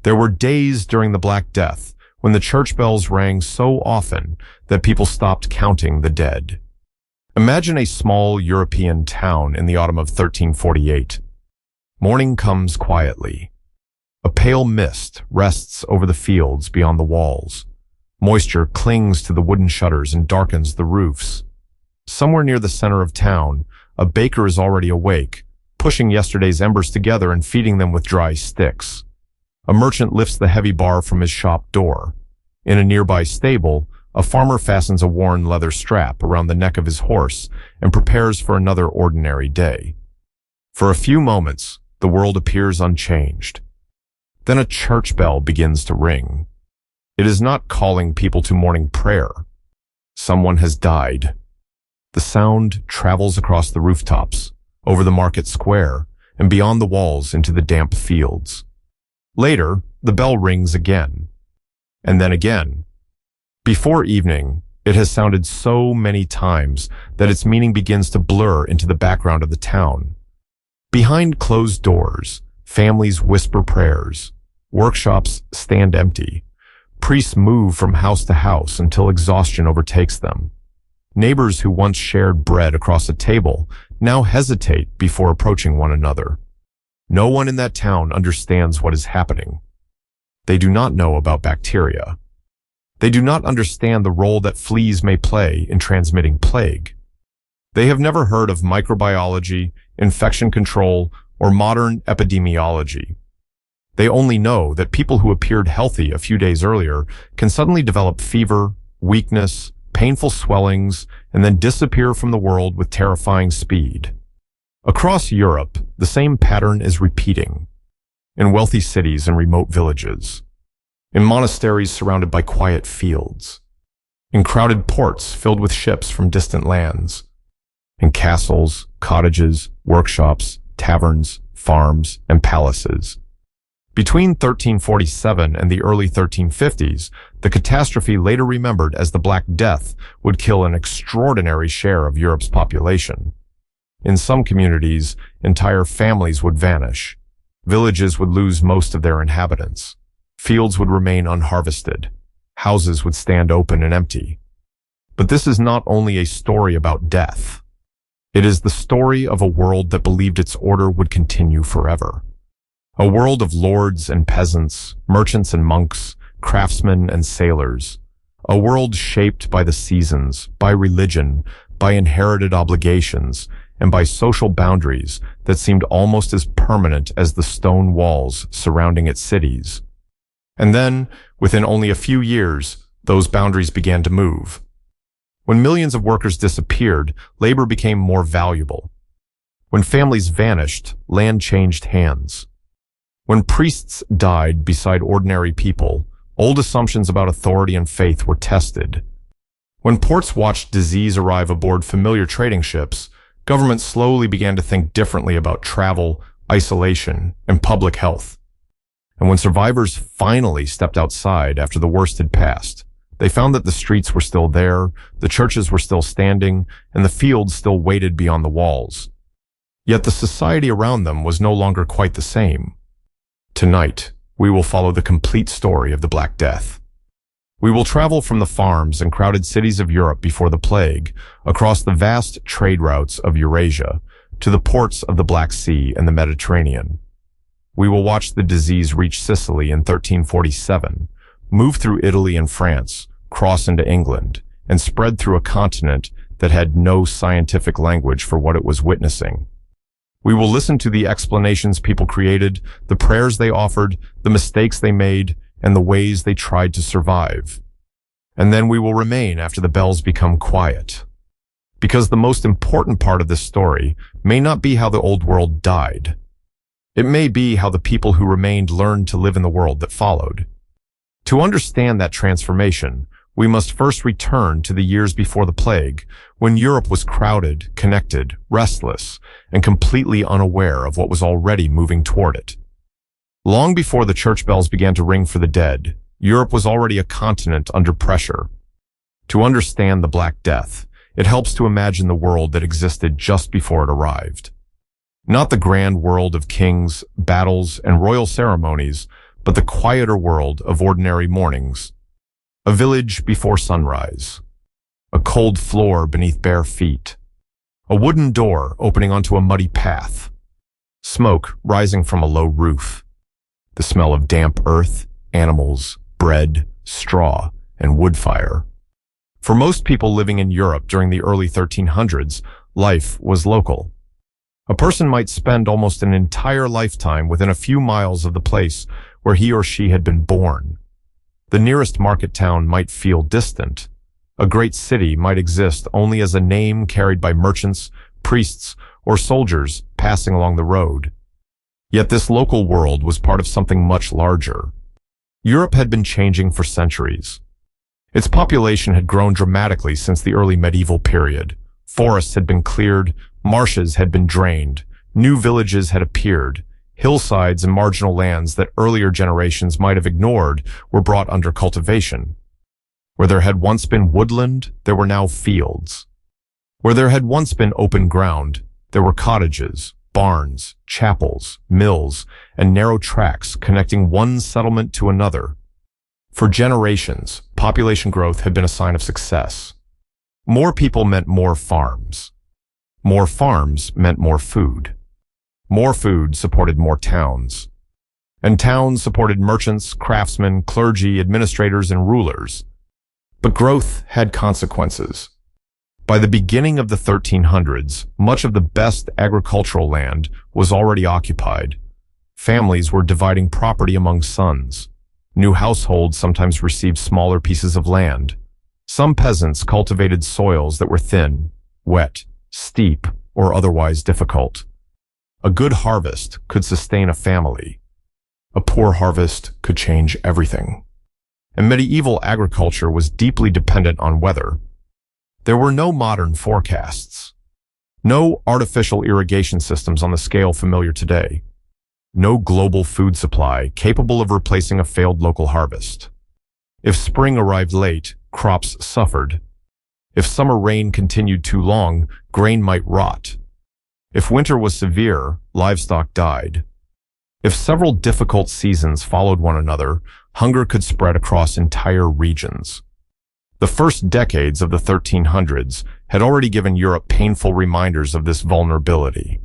There were days during the Black Death when the church bells rang so often that people stopped counting the dead. Imagine a small European town in the autumn of 1348. Morning comes quietly. A pale mist rests over the fields beyond the walls. Moisture clings to the wooden shutters and darkens the roofs. Somewhere near the center of town, a baker is already awake, pushing yesterday's embers together and feeding them with dry sticks. A merchant lifts the heavy bar from his shop door. In a nearby stable, a farmer fastens a worn leather strap around the neck of his horse and prepares for another ordinary day. For a few moments, the world appears unchanged. Then a church bell begins to ring. It is not calling people to morning prayer. Someone has died. The sound travels across the rooftops, over the market square, and beyond the walls into the damp fields. Later, the bell rings again, and then again. Before evening, it has sounded so many times that its meaning begins to blur into the background of the town. Behind closed doors, families whisper prayers. Workshops stand empty. Priests move from house to house until exhaustion overtakes them. Neighbors who once shared bread across a table now hesitate before approaching one another. No one in that town understands what is happening. They do not know about bacteria. They do not understand the role that fleas may play in transmitting plague. They have never heard of microbiology, infection control, or modern epidemiology. They only know that people who appeared healthy a few days earlier can suddenly develop fever, weakness, painful swellings, and then disappear from the world with terrifying speed. Across Europe, the same pattern is repeating. In wealthy cities and remote villages. In monasteries surrounded by quiet fields. In crowded ports filled with ships from distant lands. In castles, cottages, workshops, taverns, farms, and palaces. Between 1347 and the early 1350s, the catastrophe later remembered as the Black Death would kill an extraordinary share of Europe's population. In some communities, entire families would vanish. Villages would lose most of their inhabitants. Fields would remain unharvested. Houses would stand open and empty. But this is not only a story about death. It is the story of a world that believed its order would continue forever. A world of lords and peasants, merchants and monks, craftsmen and sailors. A world shaped by the seasons, by religion, by inherited obligations, and by social boundaries that seemed almost as permanent as the stone walls surrounding its cities. And then, within only a few years, those boundaries began to move. When millions of workers disappeared, labor became more valuable. When families vanished, land changed hands. When priests died beside ordinary people, old assumptions about authority and faith were tested. When ports watched disease arrive aboard familiar trading ships, governments slowly began to think differently about travel, isolation, and public health. And when survivors finally stepped outside after the worst had passed, they found that the streets were still there, the churches were still standing, and the fields still waited beyond the walls. Yet the society around them was no longer quite the same. Tonight, we will follow the complete story of the Black Death. We will travel from the farms and crowded cities of Europe before the plague, across the vast trade routes of Eurasia, to the ports of the Black Sea and the Mediterranean. We will watch the disease reach Sicily in 1347, move through Italy and France, cross into England, and spread through a continent that had no scientific language for what it was witnessing. We will listen to the explanations people created, the prayers they offered, the mistakes they made, and the ways they tried to survive. And then we will remain after the bells become quiet. Because the most important part of this story may not be how the old world died. It may be how the people who remained learned to live in the world that followed. To understand that transformation, we must first return to the years before the plague, when Europe was crowded, connected, restless, and completely unaware of what was already moving toward it. Long before the church bells began to ring for the dead, Europe was already a continent under pressure. To understand the Black Death, it helps to imagine the world that existed just before it arrived. Not the grand world of kings, battles, and royal ceremonies, but the quieter world of ordinary mornings. A village before sunrise. A cold floor beneath bare feet. A wooden door opening onto a muddy path. Smoke rising from a low roof. The smell of damp earth, animals, bread, straw, and wood fire. For most people living in Europe during the early 1300s, life was local. A person might spend almost an entire lifetime within a few miles of the place where he or she had been born. The nearest market town might feel distant. A great city might exist only as a name carried by merchants, priests, or soldiers passing along the road. Yet this local world was part of something much larger. Europe had been changing for centuries. Its population had grown dramatically since the early medieval period. Forests had been cleared, marshes had been drained, new villages had appeared, hillsides and marginal lands that earlier generations might have ignored were brought under cultivation. Where there had once been woodland, there were now fields. Where there had once been open ground, there were cottages, barns, chapels, mills, and narrow tracks connecting one settlement to another. For generations, population growth had been a sign of success. More people meant more farms. More farms meant more food. More food supported more towns. And towns supported merchants, craftsmen, clergy, administrators, and rulers. But growth had consequences. By the beginning of the 1300s, much of the best agricultural land was already occupied. Families were dividing property among sons. New households sometimes received smaller pieces of land. Some peasants cultivated soils that were thin, wet, steep, or otherwise difficult. A good harvest could sustain a family. A poor harvest could change everything. And medieval agriculture was deeply dependent on weather. There were no modern forecasts. No artificial irrigation systems on the scale familiar today. No global food supply capable of replacing a failed local harvest. If spring arrived late, crops suffered. If summer rain continued too long, grain might rot. If winter was severe, livestock died. If several difficult seasons followed one another, hunger could spread across entire regions. The first decades of the 1300s had already given Europe painful reminders of this vulnerability.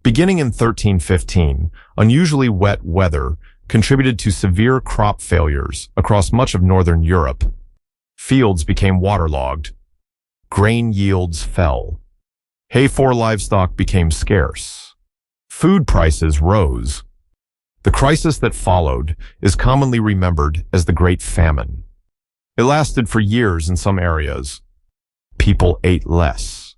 Beginning in 1315, unusually wet weather contributed to severe crop failures across much of northern Europe. Fields became waterlogged. Grain yields fell. Hay for livestock became scarce. Food prices rose. The crisis that followed is commonly remembered as the Great Famine. It lasted for years in some areas. People ate less.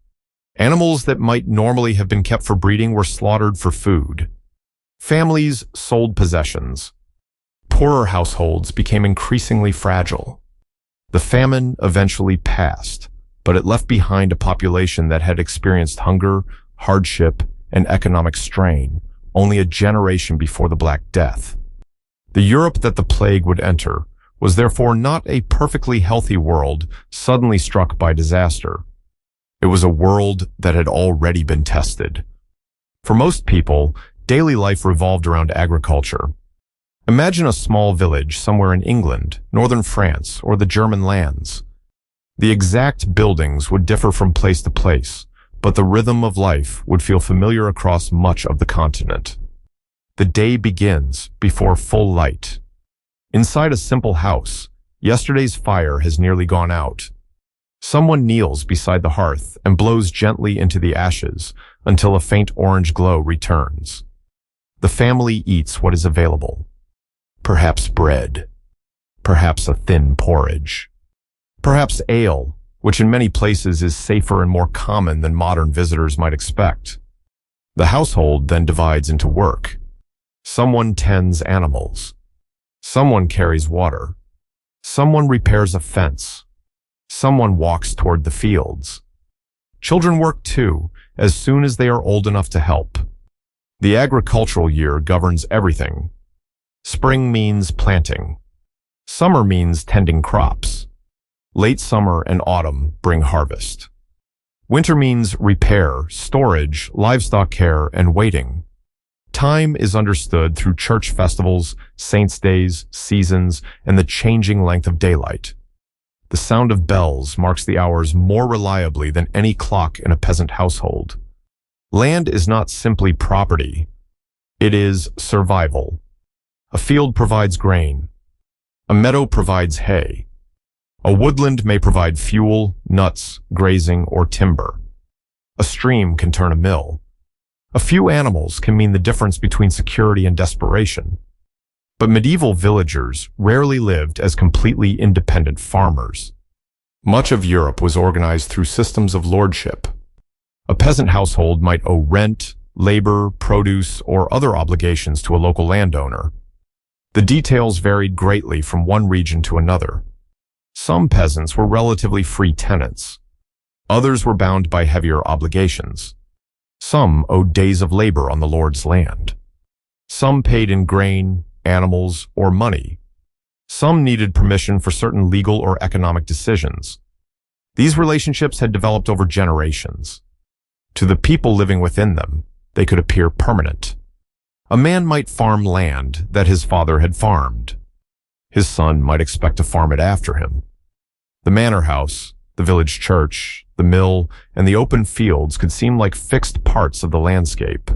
Animals that might normally have been kept for breeding were slaughtered for food. Families sold possessions. Poorer households became increasingly fragile. The famine eventually passed, but it left behind a population that had experienced hunger, hardship, and economic strain only a generation before the Black Death. The Europe that the plague would enter was therefore not a perfectly healthy world suddenly struck by disaster. It was a world that had already been tested. For most people, daily life revolved around agriculture. Imagine a small village somewhere in England, northern France, or the German lands. The exact buildings would differ from place to place, but the rhythm of life would feel familiar across much of the continent. The day begins before full light. Inside a simple house, yesterday's fire has nearly gone out. Someone kneels beside the hearth and blows gently into the ashes until a faint orange glow returns. The family eats what is available. Perhaps bread. Perhaps a thin porridge. Perhaps ale, which in many places is safer and more common than modern visitors might expect. The household then divides into work. Someone tends animals. Someone carries water. Someone repairs a fence. Someone walks toward the fields. Children work too, as soon as they are old enough to help. The agricultural year governs everything. Spring means planting. Summer means tending crops. Late summer and autumn bring harvest. Winter means repair, storage, livestock care, and waiting. Time is understood through church festivals, saints' days, seasons, and the changing length of daylight. The sound of bells marks the hours more reliably than any clock in a peasant household. Land is not simply property. It is survival. A field provides grain. A meadow provides hay. A woodland may provide fuel, nuts, grazing, or timber. A stream can turn a mill. A few animals can mean the difference between security and desperation. But medieval villagers rarely lived as completely independent farmers. Much of Europe was organized through systems of lordship. A peasant household might owe rent, labor, produce, or other obligations to a local landowner. The details varied greatly from one region to another. Some peasants were relatively free tenants. Others were bound by heavier obligations. Some owed days of labor on the lord's land. Some paid in grain, animals, or money. Some needed permission for certain legal or economic decisions. These relationships had developed over generations. To the people living within them, they could appear permanent. A man might farm land that his father had farmed. His son might expect to farm it after him. The manor house, the village church, the mill, and the open fields could seem like fixed parts of the landscape.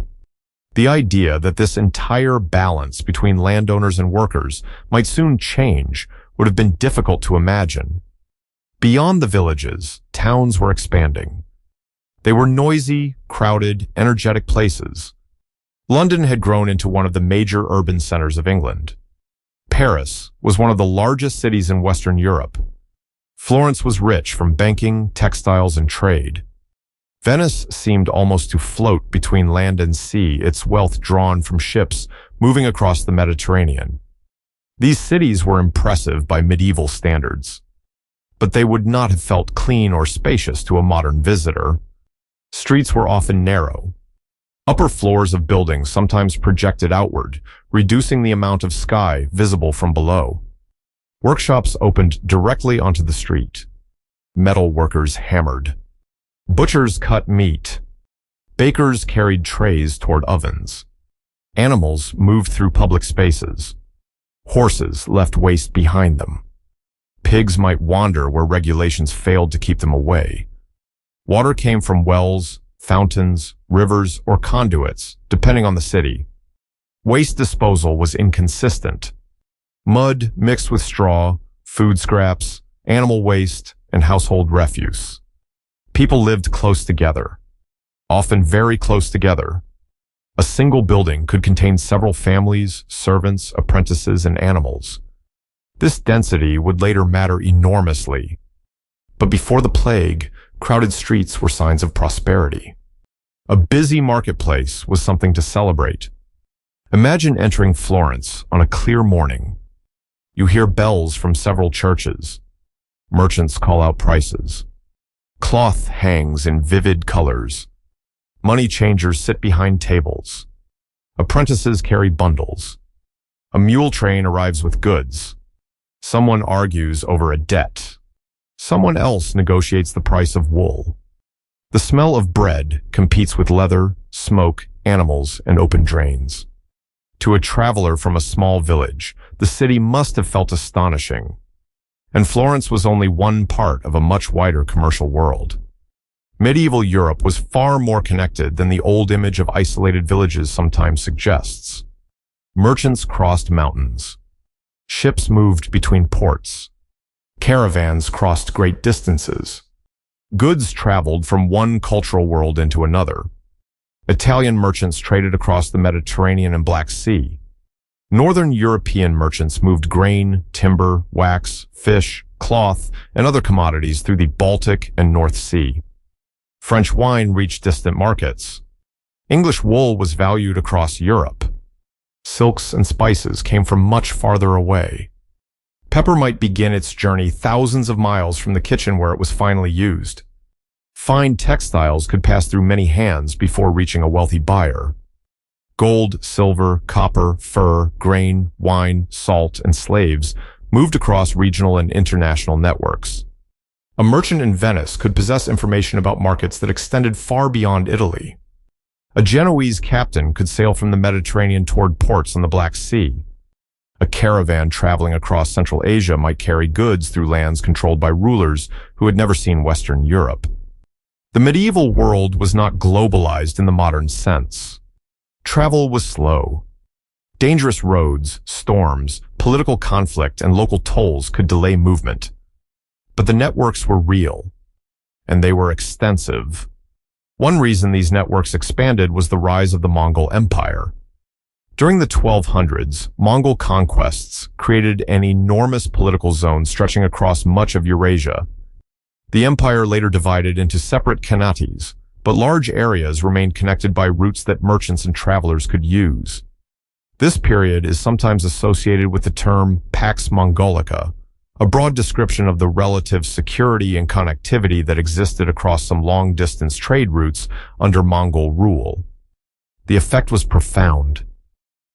The idea that this entire balance between landowners and workers might soon change would have been difficult to imagine. Beyond the villages, towns were expanding. They were noisy, crowded, energetic places. London had grown into one of the major urban centers of England. Paris was one of the largest cities in Western Europe. Florence was rich from banking, textiles, and trade. Venice seemed almost to float between land and sea, its wealth drawn from ships moving across the Mediterranean. These cities were impressive by medieval standards, but they would not have felt clean or spacious to a modern visitor. Streets were often narrow. Upper floors of buildings sometimes projected outward, reducing the amount of sky visible from below. Workshops opened directly onto the street. Metal workers hammered. Butchers cut meat. Bakers carried trays toward ovens. Animals moved through public spaces. Horses left waste behind them. Pigs might wander where regulations failed to keep them away. Water came from wells, fountains, rivers, or conduits, depending on the city. Waste disposal was inconsistent. Mud mixed with straw, food scraps, animal waste, and household refuse. People lived close together, often very close together. A single building could contain several families, servants, apprentices, and animals. This density would later matter enormously. But before the plague, crowded streets were signs of prosperity. A busy marketplace was something to celebrate. Imagine entering Florence on a clear morning. You hear bells from several churches. Merchants call out prices. Cloth hangs in vivid colors. Money changers sit behind tables. Apprentices carry bundles. A mule train arrives with goods. Someone argues over a debt. Someone else negotiates the price of wool. The smell of bread competes with leather, smoke, animals, and open drains. To a traveler from a small village, the city must have felt astonishing. And Florence was only one part of a much wider commercial world. Medieval Europe was far more connected than the old image of isolated villages sometimes suggests. Merchants crossed mountains. Ships moved between ports. Caravans crossed great distances. Goods traveled from one cultural world into another. Italian merchants traded across the Mediterranean and Black Sea. Northern European merchants moved grain, timber, wax, fish, cloth, and other commodities through the Baltic and North Sea. French wine reached distant markets. English wool was valued across Europe. Silks and spices came from much farther away. Pepper might begin its journey thousands of miles from the kitchen where it was finally used. Fine textiles could pass through many hands before reaching a wealthy buyer. Gold, silver, copper, fur, grain, wine, salt, and slaves moved across regional and international networks. A merchant in Venice could possess information about markets that extended far beyond Italy. A Genoese captain could sail from the Mediterranean toward ports on the Black Sea. A caravan traveling across Central Asia might carry goods through lands controlled by rulers who had never seen Western Europe. The medieval world was not globalized in the modern sense. Travel was slow. Dangerous roads, storms, political conflict, and local tolls could delay movement. But the networks were real, and they were extensive. One reason these networks expanded was the rise of the Mongol Empire. During the 1200s, Mongol conquests created an enormous political zone stretching across much of Eurasia. The empire later divided into separate khanates, but large areas remained connected by routes that merchants and travelers could use. This period is sometimes associated with the term Pax Mongolica, a broad description of the relative security and connectivity that existed across some long-distance trade routes under Mongol rule. The effect was profound.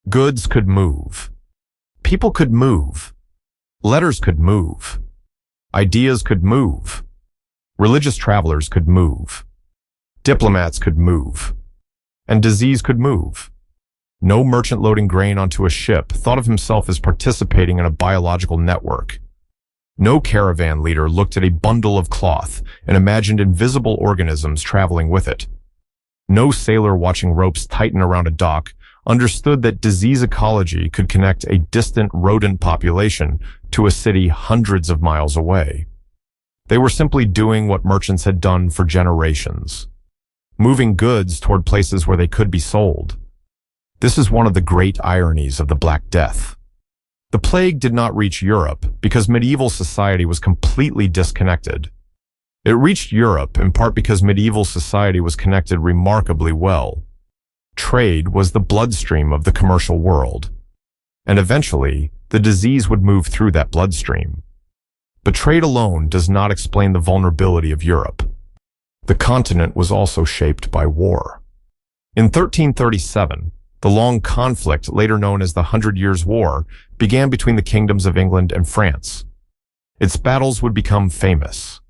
Goods could move. People could move. Letters could move. Ideas could move. Religious travelers could move. Diplomats could move. And disease could move. No merchant loading grain onto a ship thought of himself as participating in a biological network. No caravan leader looked at a bundle of cloth and imagined invisible organisms traveling with it. No sailor watching ropes tighten around a dock understood that disease ecology could connect a distant rodent population to a city hundreds of miles away. They were simply doing what merchants had done for generations, moving goods toward places where they could be sold. This is one of the great ironies of the Black Death. The plague did not reach Europe because medieval society was completely disconnected. It reached Europe in part because medieval society was connected remarkably well. Trade was the bloodstream of the commercial world, and eventually the disease would move through that bloodstream. But trade alone does not explain the vulnerability of Europe. The continent was also shaped by war. In 1337, the long conflict, later known as the 100 Years' War, began between the kingdoms of England and France. Its battles would become famous.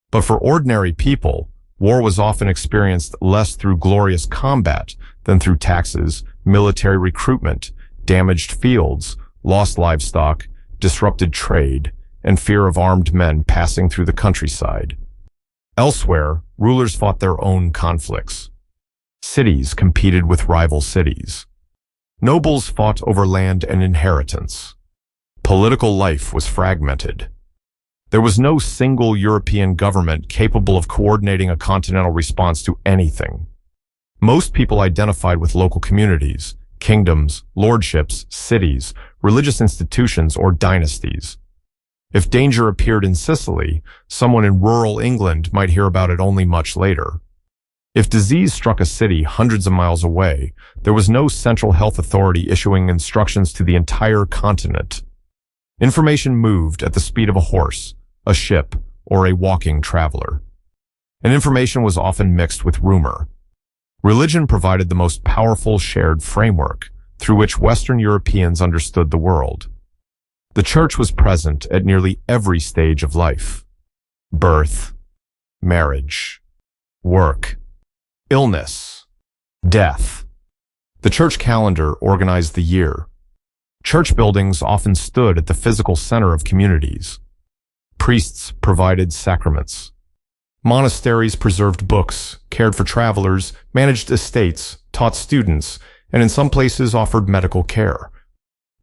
But for ordinary people, war was often experienced less through glorious combat than through taxes, military recruitment, damaged fields, lost livestock, disrupted trade, and fear of armed men passing through the countryside. Elsewhere, rulers fought their own conflicts. Cities competed with rival cities. Nobles fought over land and inheritance. Political life was fragmented. There was no single European government capable of coordinating a continental response to anything. Most people identified with local communities, kingdoms, lordships, cities, religious institutions, or dynasties. If danger appeared in Sicily, someone in rural England might hear about it only much later. If disease struck a city hundreds of miles away, there was no central health authority issuing instructions to the entire continent. Information moved at the speed of a horse, a ship, or a walking traveler. And information was often mixed with rumor. Religion provided the most powerful shared framework through which Western Europeans understood the world. The church was present at nearly every stage of life: birth, marriage, work, illness, death. The church calendar organized the year. Church buildings often stood at the physical center of communities. Priests provided sacraments. Monasteries preserved books, cared for travelers, managed estates, taught students, and in some places offered medical care.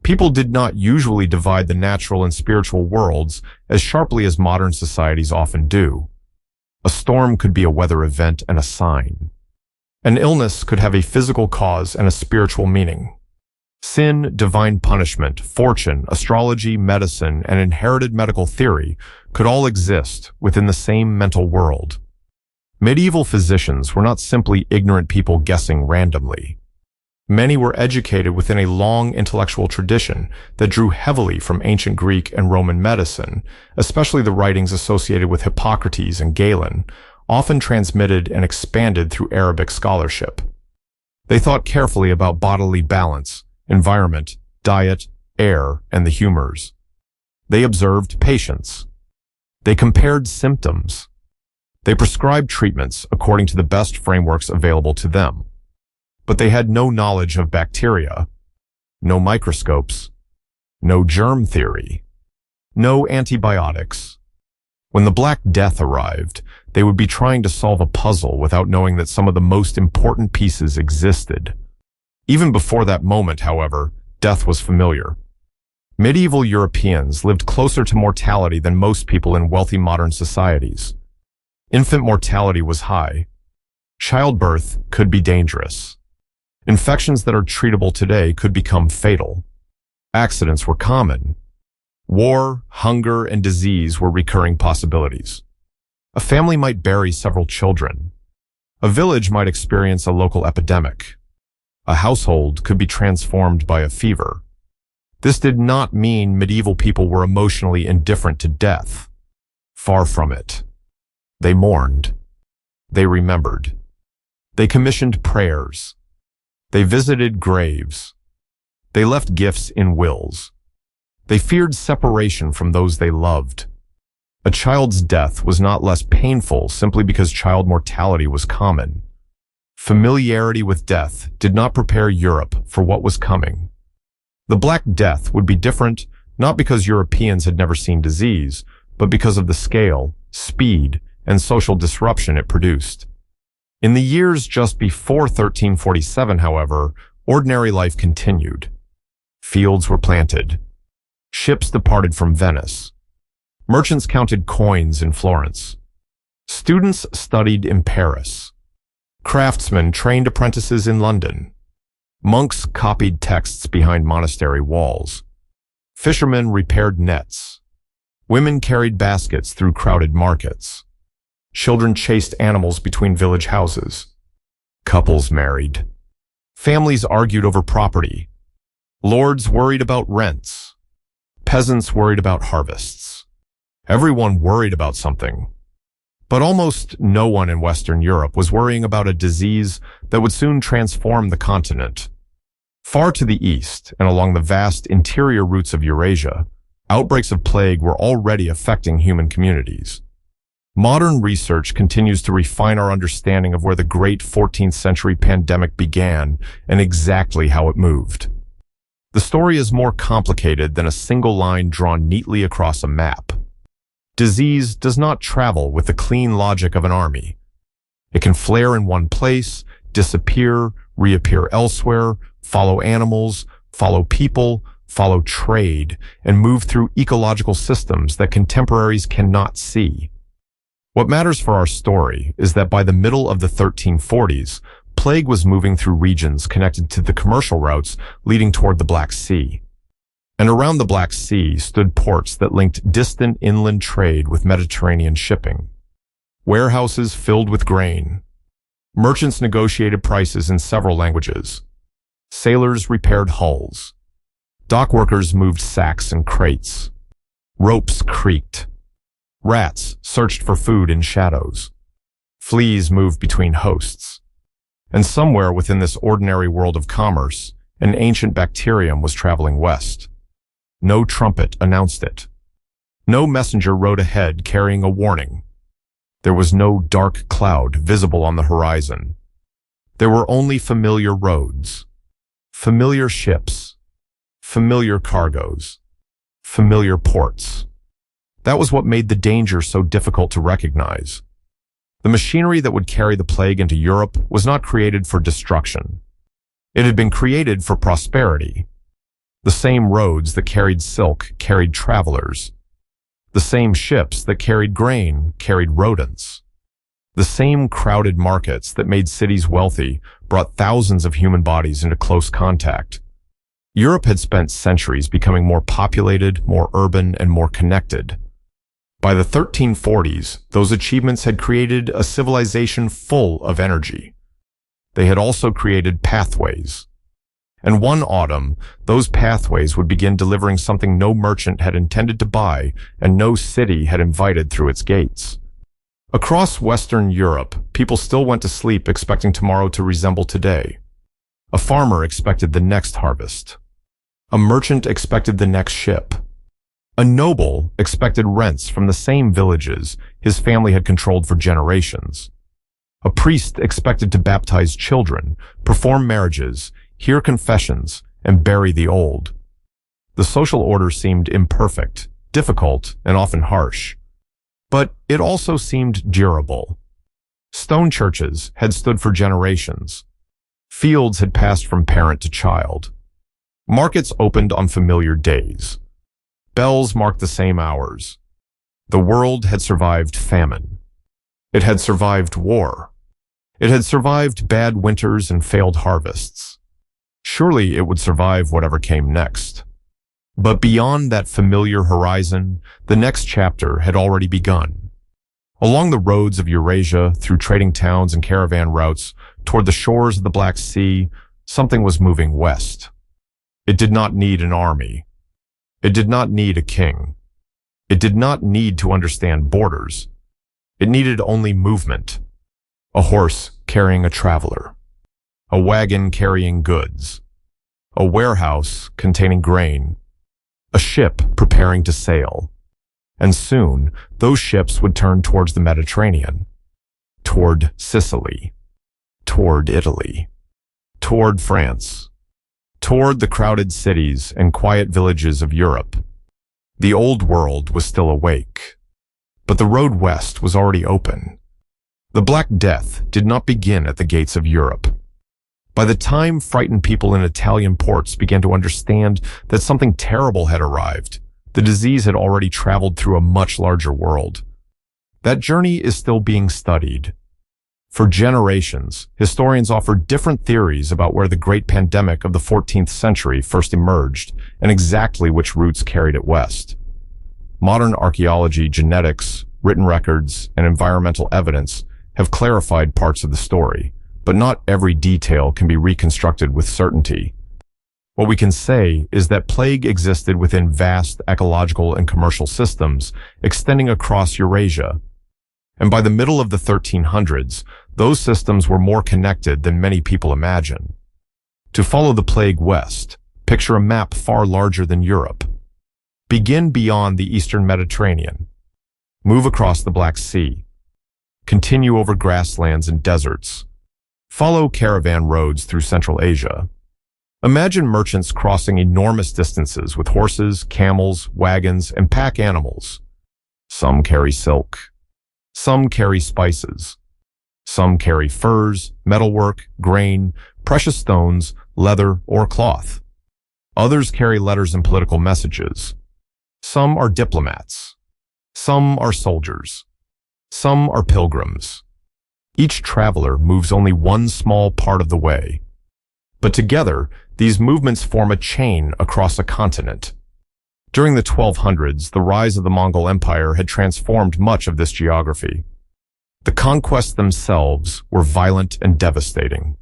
People did not usually divide the natural and spiritual worlds as sharply as modern societies often do. A storm could be a weather event and a sign. An illness could have a physical cause and a spiritual meaning. Sin, divine punishment, fortune, astrology, medicine, and inherited medical theory could all exist within the same mental world. Medieval physicians were not simply ignorant people guessing randomly. Many were educated within a long intellectual tradition that drew heavily from ancient Greek and Roman medicine, especially the writings associated with Hippocrates and Galen, often transmitted and expanded through Arabic scholarship. They thought carefully about bodily balance, environment, diet, air, and the humors. They observed patients. They compared symptoms. They prescribed treatments according to the best frameworks available to them. but they had no knowledge of bacteria, no microscopes, no germ theory, no antibiotics. When the Black Death arrived, they would be trying to solve a puzzle without knowing that some of the most important pieces existed. Even before that moment, however, death was familiar. Medieval Europeans lived closer to mortality than most people in wealthy modern societies. Infant mortality was high. Childbirth could be dangerous. Infections that are treatable today could become fatal. Accidents were common. War, hunger, and disease were recurring possibilities. A family might bury several children. A village might experience a local epidemic. A household could be transformed by a fever. This did not mean medieval people were emotionally indifferent to death. Far from it. They mourned. They remembered. They commissioned prayers. They visited graves. They left gifts in wills. They feared separation from those they loved. A child's death was not less painful simply because child mortality was common. Familiarity with death did not prepare Europe for what was coming. The Black Death would be different, not because Europeans had never seen disease, but because of the scale, speed, and social disruption it produced. In the years just before 1347, however, ordinary life continued. Fields were planted. Ships departed from Venice. Merchants counted coins in Florence. Students studied in Paris. Craftsmen trained apprentices in London. Monks copied texts behind monastery walls. Fishermen repaired nets. Women carried baskets through crowded markets. Children chased animals between village houses. Couples married. Families argued over property. Lords worried about rents. Peasants worried about harvests. Everyone worried about something. But almost no one in Western Europe was worrying about a disease that would soon transform the continent. Far to the east and along the vast interior routes of Eurasia, outbreaks of plague were already affecting human communities. Modern research continues to refine our understanding of where the great 14th century pandemic began and exactly how it moved. The story is more complicated than a single line drawn neatly across a map. Disease does not travel with the clean logic of an army. It can flare in one place, disappear, reappear elsewhere, follow animals, follow people, follow trade, and move through ecological systems that contemporaries cannot see. What matters for our story is that by the middle of the 1340s, plague was moving through regions connected to the commercial routes leading toward the Black Sea. And around the Black Sea stood ports that linked distant inland trade with Mediterranean shipping. Warehouses filled with grain. Merchants negotiated prices in several languages. Sailors repaired hulls. Dock workers moved sacks and crates. Ropes creaked. Rats searched for food in shadows. Fleas moved between hosts. And somewhere within this ordinary world of commerce, an ancient bacterium was traveling west. No trumpet announced it. No messenger rode ahead carrying a warning. There was no dark cloud visible on the horizon. There were only familiar roads, familiar ships, familiar cargoes, familiar ports. That was what made the danger so difficult to recognize. The machinery that would carry the plague into Europe was not created for destruction. It had been created for prosperity. The same roads that carried silk carried travelers. The same ships that carried grain carried rodents. The same crowded markets that made cities wealthy brought thousands of human bodies into close contact. Europe had spent centuries becoming more populated, more urban, and more connected. By the 1340s, those achievements had created a civilization full of energy. They had also created pathways. And one autumn, those pathways would begin delivering something no merchant had intended to buy and no city had invited through its gates. Across Western Europe, people still went to sleep expecting tomorrow to resemble today. A farmer expected the next harvest. A merchant expected the next ship. A noble expected rents from the same villages his family had controlled for generations. A priest expected to baptize children, perform marriages, hear confessions, and bury the old. The social order seemed imperfect, difficult, and often harsh. But it also seemed durable. Stone churches had stood for generations. Fields had passed from parent to child. Markets opened on familiar days. Bells marked the same hours. The world had survived famine. It had survived war. It had survived bad winters and failed harvests. Surely it would survive whatever came next. But beyond that familiar horizon, the next chapter had already begun. Along the roads of Eurasia, through trading towns and caravan routes, toward the shores of the Black Sea, something was moving west. It did not need an army. It did not need a king. It did not need to understand borders. It needed only movement. A horse carrying a traveler. A wagon carrying goods. A warehouse containing grain. A ship preparing to sail. And soon, those ships would turn towards the Mediterranean. Toward Sicily. Toward Italy. Toward France. Toward the crowded cities and quiet villages of Europe. The old world was still awake. But the road west was already open. The Black Death did not begin at the gates of Europe. By the time frightened people in Italian ports began to understand that something terrible had arrived, the disease had already traveled through a much larger world. That journey is still being studied. For generations, historians offered different theories about where the great pandemic of the 14th century first emerged and exactly which routes carried it west. Modern archaeology, genetics, written records, and environmental evidence have clarified parts of the story, but not every detail can be reconstructed with certainty. What we can say is that plague existed within vast ecological and commercial systems extending across Eurasia. And by the middle of the 1300s, those systems were more connected than many people imagine. To follow the plague west, picture a map far larger than Europe. Begin beyond the eastern Mediterranean. Move across the Black Sea. Continue over grasslands and deserts. Follow caravan roads through Central Asia. Imagine merchants crossing enormous distances with horses, camels, wagons, and pack animals. Some carry silk. Some carry spices. Some carry furs, metalwork, grain, precious stones, leather, or cloth. Others carry letters and political messages. Some are diplomats. Some are soldiers. Some are pilgrims. Each traveler moves only one small part of the way. But together, these movements form a chain across a continent. During the 1200s, the rise of the Mongol Empire had transformed much of this geography. The conquests themselves were violent and devastating.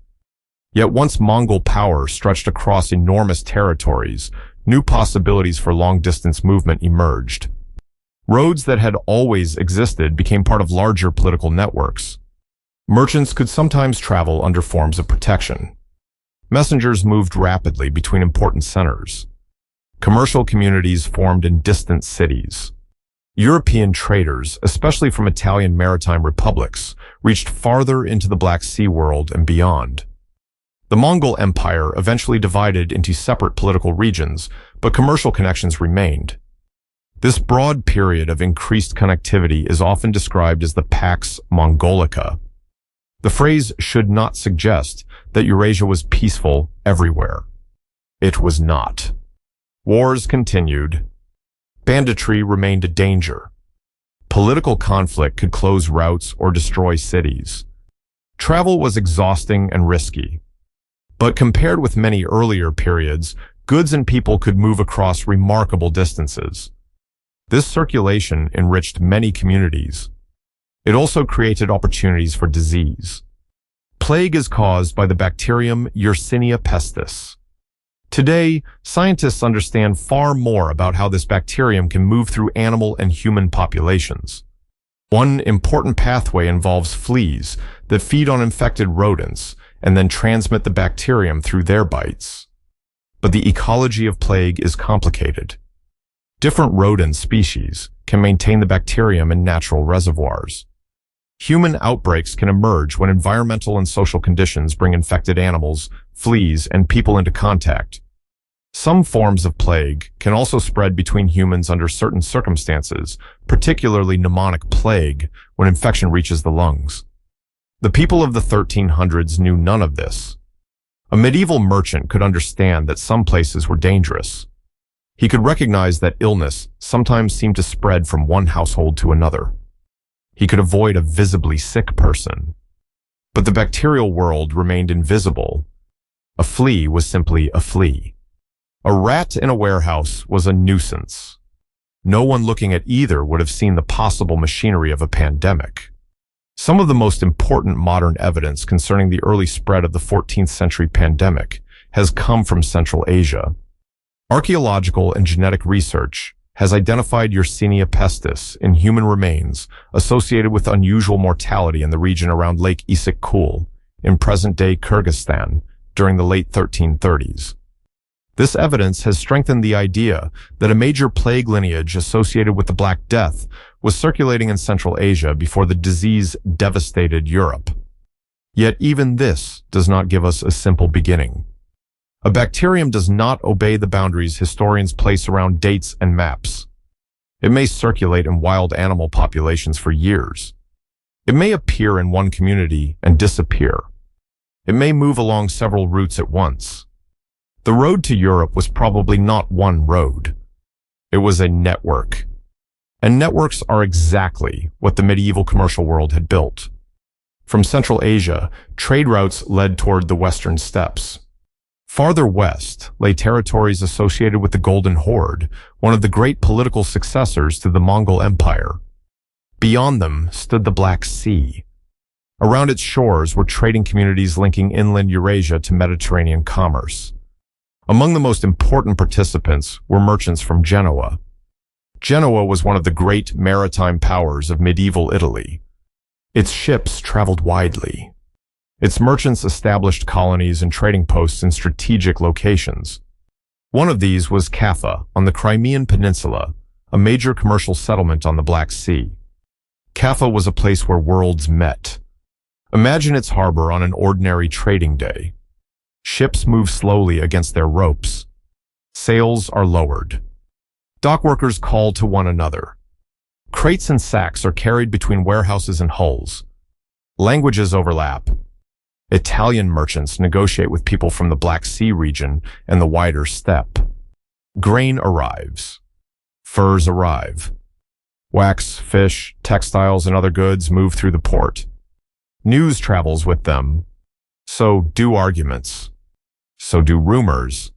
Yet once Mongol power stretched across enormous territories, new possibilities for long-distance movement emerged. Roads that had always existed became part of larger political networks. Merchants could sometimes travel under forms of protection. Messengers moved rapidly between important centers. Commercial communities formed in distant cities. European traders, especially from Italian maritime republics, reached farther into the Black Sea world and beyond. The Mongol Empire eventually divided into separate political regions, but commercial connections remained. This broad period of increased connectivity is often described as the Pax Mongolica. The phrase should not suggest that Eurasia was peaceful everywhere. It was not. Wars continued. Banditry remained a danger. Political conflict could close routes or destroy cities. Travel was exhausting and risky. But compared with many earlier periods, goods and people could move across remarkable distances. This circulation enriched many communities. It also created opportunities for disease. Plague is caused by the bacterium Yersinia pestis. Today, scientists understand far more about how this bacterium can move through animal and human populations. One important pathway involves fleas that feed on infected rodents and then transmit the bacterium through their bites. But the ecology of plague is complicated. Different rodent species can maintain the bacterium in natural reservoirs. Human outbreaks can emerge when environmental and social conditions bring infected animals, fleas, and people into contact. Some forms of plague can also spread between humans under certain circumstances, particularly pneumonic plague, when infection reaches the lungs. The people of the 1300s knew none of this. A medieval merchant could understand that some places were dangerous. He could recognize that illness sometimes seemed to spread from one household to another. He could avoid a visibly sick person. But the bacterial world remained invisible. A flea was simply a flea. A rat in a warehouse was a nuisance. No one looking at either would have seen the possible machinery of a pandemic. Some of the most important modern evidence concerning the early spread of the 14th century pandemic has come from Central Asia. Archaeological and genetic research has identified Yersinia pestis in human remains associated with unusual mortality in the region around Lake Issyk-Kul in present-day Kyrgyzstan during the late 1330s. This evidence has strengthened the idea that a major plague lineage associated with the Black Death was circulating in Central Asia before the disease devastated Europe. Yet even this does not give us a simple beginning. A bacterium does not obey the boundaries historians place around dates and maps. It may circulate in wild animal populations for years. It may appear in one community and disappear. It may move along several routes at once. The road to Europe was probably not one road. It was a network. And networks are exactly what the medieval commercial world had built. From Central Asia, trade routes led toward the western steppes. Farther west lay territories associated with the Golden Horde, one of the great political successors to the Mongol Empire. Beyond them stood the Black Sea. Around its shores were trading communities linking inland Eurasia to Mediterranean commerce. Among the most important participants were merchants from Genoa. Genoa was one of the great maritime powers of medieval Italy. Its ships traveled widely. Its merchants established colonies and trading posts in strategic locations. One of these was Kaffa on the Crimean Peninsula, a major commercial settlement on the Black Sea. Kaffa was a place where worlds met. Imagine its harbor on an ordinary trading day. Ships move slowly against their ropes. Sails are lowered. Dockworkers call to one another. Crates and sacks are carried between warehouses and hulls. Languages overlap. Italian merchants negotiate with people from the Black Sea region and the wider steppe. Grain arrives. Furs arrive. Wax, fish, textiles, and other goods move through the port. News travels with them. So do arguments. So do rumors.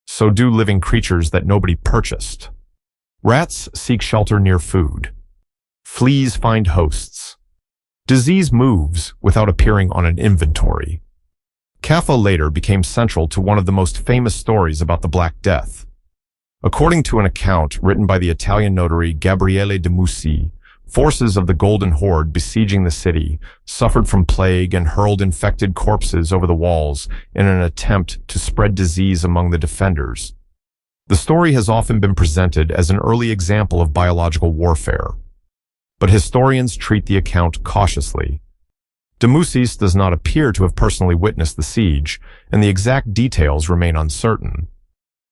So do living creatures that nobody purchased. Rats seek shelter near food. Fleas find hosts. Disease moves without appearing on an inventory. Kaffa later became central to one of the most famous stories about the Black Death. According to an account written by the Italian notary Gabriele de Mussi, forces of the Golden Horde besieging the city suffered from plague and hurled infected corpses over the walls in an attempt to spread disease among the defenders. The story has often been presented as an early example of biological warfare, but historians treat the account cautiously. De Mussis does not appear to have personally witnessed the siege, and the exact details remain uncertain.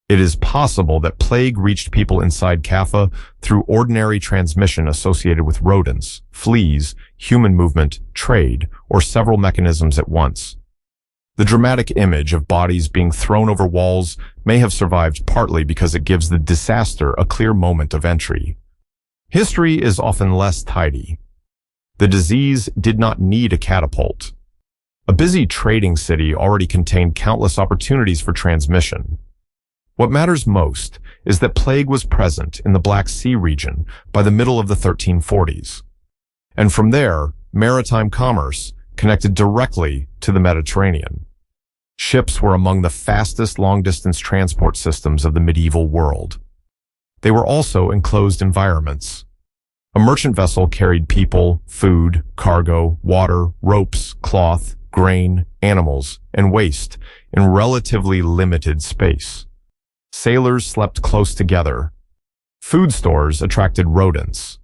It is possible that plague reached people inside Kaffa through ordinary transmission associated with rodents, fleas, human movement, trade, or several mechanisms at once. The dramatic image of bodies being thrown over walls may have survived partly because it gives the disaster a clear moment of entry. History is often less tidy. The disease did not need a catapult. A busy trading city already contained countless opportunities for transmission. What matters most is that plague was present in the Black Sea region by the middle of the 1340s. And from there, maritime commerce connected directly to the Mediterranean. Ships were among the fastest long-distance transport systems of the medieval world. They were also enclosed environments. A merchant vessel carried people, food, cargo, water, ropes, cloth, grain, animals, and waste in relatively limited space. Sailors slept close together. Food stores attracted rodents.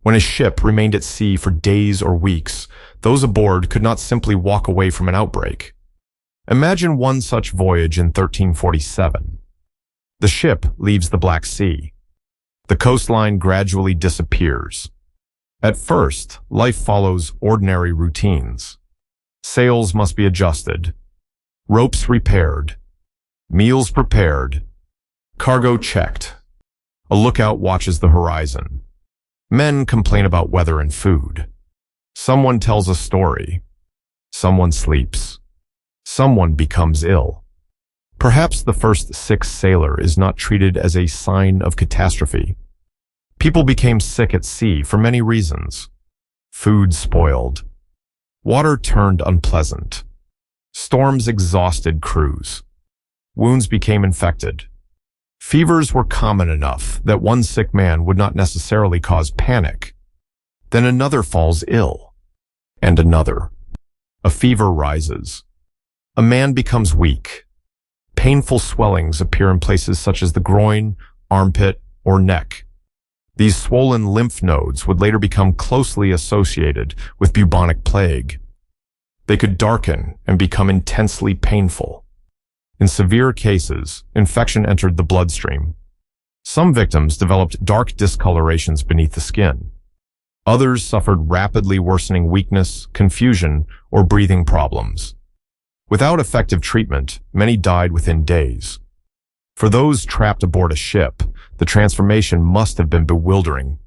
When a ship remained at sea for days or weeks, those aboard could not simply walk away from an outbreak. Imagine one such voyage in 1347. The ship leaves the Black Sea. The coastline gradually disappears. At first, life follows ordinary routines. Sails must be adjusted, ropes repaired, meals prepared, cargo checked. A lookout watches the horizon. Men complain about weather and food. Someone tells a story. Someone sleeps. Someone becomes ill. Perhaps the first sick sailor is not treated as a sign of catastrophe. People became sick at sea for many reasons. Food spoiled. Water turned unpleasant. Storms exhausted crews. Wounds became infected. Fevers were common enough that one sick man would not necessarily cause panic. Then another falls ill. And another. A fever rises. A man becomes weak. Painful swellings appear in places such as the groin, armpit, or neck. These swollen lymph nodes would later become closely associated with bubonic plague. They could darken and become intensely painful. In severe cases, infection entered the bloodstream. Some victims developed dark discolorations beneath the skin. Others suffered rapidly worsening weakness, confusion, or breathing problems. Without effective treatment, many died within days. For those trapped aboard a ship, the transformation must have been bewildering.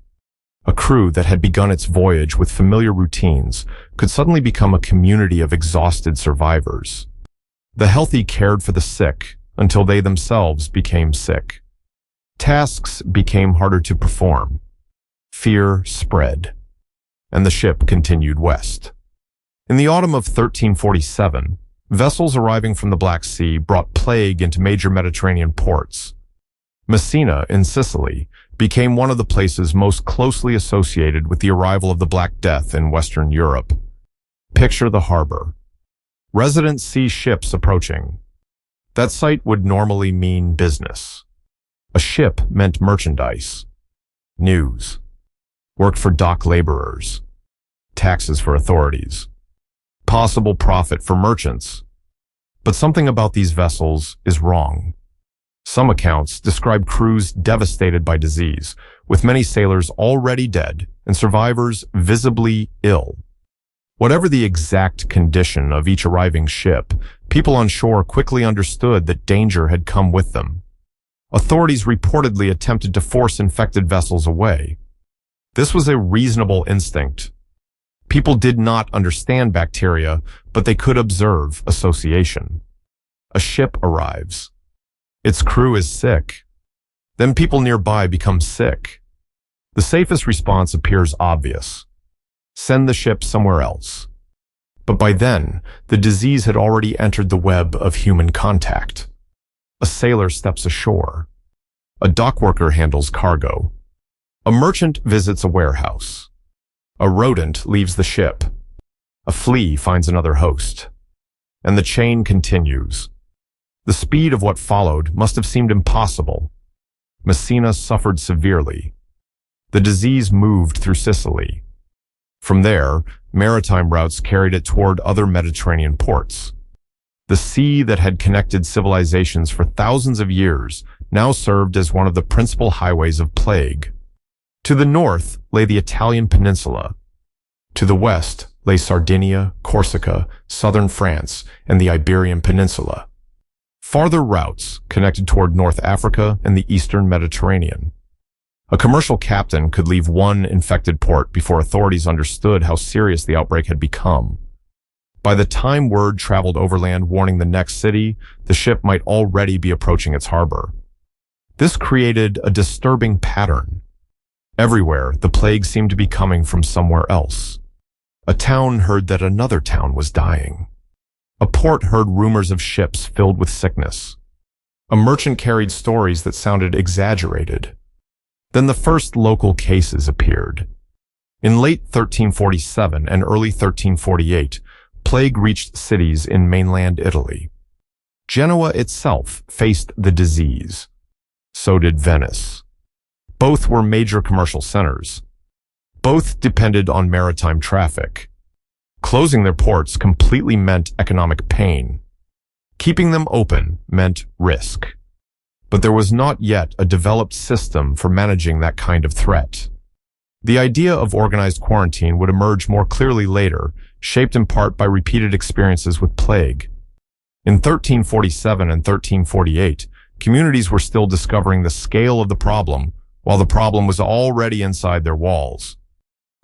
A crew that had begun its voyage with familiar routines could suddenly become a community of exhausted survivors. The healthy cared for the sick until they themselves became sick. Tasks became harder to perform. Fear spread, and the ship continued west. In the autumn of 1347, vessels arriving from the Black Sea brought plague into major Mediterranean ports. Messina in Sicily became one of the places most closely associated with the arrival of the Black Death in Western Europe. Picture the harbor. Residents see ships approaching. That sight would normally mean business. A ship meant merchandise, news, work for dock laborers, taxes for authorities, possible profit for merchants. But something about these vessels is wrong. Some accounts describe crews devastated by disease, with many sailors already dead and survivors visibly ill. Whatever the exact condition of each arriving ship, people on shore quickly understood that danger had come with them. Authorities reportedly attempted to force infected vessels away. This was a reasonable instinct. People did not understand bacteria, but they could observe association. A ship arrives. Its crew is sick. Then people nearby become sick. The safest response appears obvious. Send the ship somewhere else. But by then, the disease had already entered the web of human contact. A sailor steps ashore. A dockworker handles cargo. A merchant visits a warehouse. A rodent leaves the ship. A flea finds another host. And the chain continues. The speed of what followed must have seemed impossible. Messina suffered severely. The disease moved through Sicily. From there, maritime routes carried it toward other Mediterranean ports. The sea that had connected civilizations for thousands of years now served as one of the principal highways of plague. To the north lay the Italian peninsula. To the west lay Sardinia, Corsica, southern France, and the Iberian Peninsula. Farther routes connected toward North Africa and the eastern Mediterranean. A commercial captain could leave one infected port before authorities understood how serious the outbreak had become. By the time word traveled overland warning the next city, the ship might already be approaching its harbor. This created a disturbing pattern. Everywhere, the plague seemed to be coming from somewhere else. A town heard that another town was dying. A port heard rumors of ships filled with sickness. A merchant carried stories that sounded exaggerated. Then the first local cases appeared. In late 1347 and early 1348, plague reached cities in mainland Italy. Genoa itself faced the disease. So did Venice. Both were major commercial centers. Both depended on maritime traffic. Closing their ports completely meant economic pain. Keeping them open meant risk. But there was not yet a developed system for managing that kind of threat. The idea of organized quarantine would emerge more clearly later, shaped in part by repeated experiences with plague. In 1347 and 1348, communities were still discovering the scale of the problem, while the problem was already inside their walls.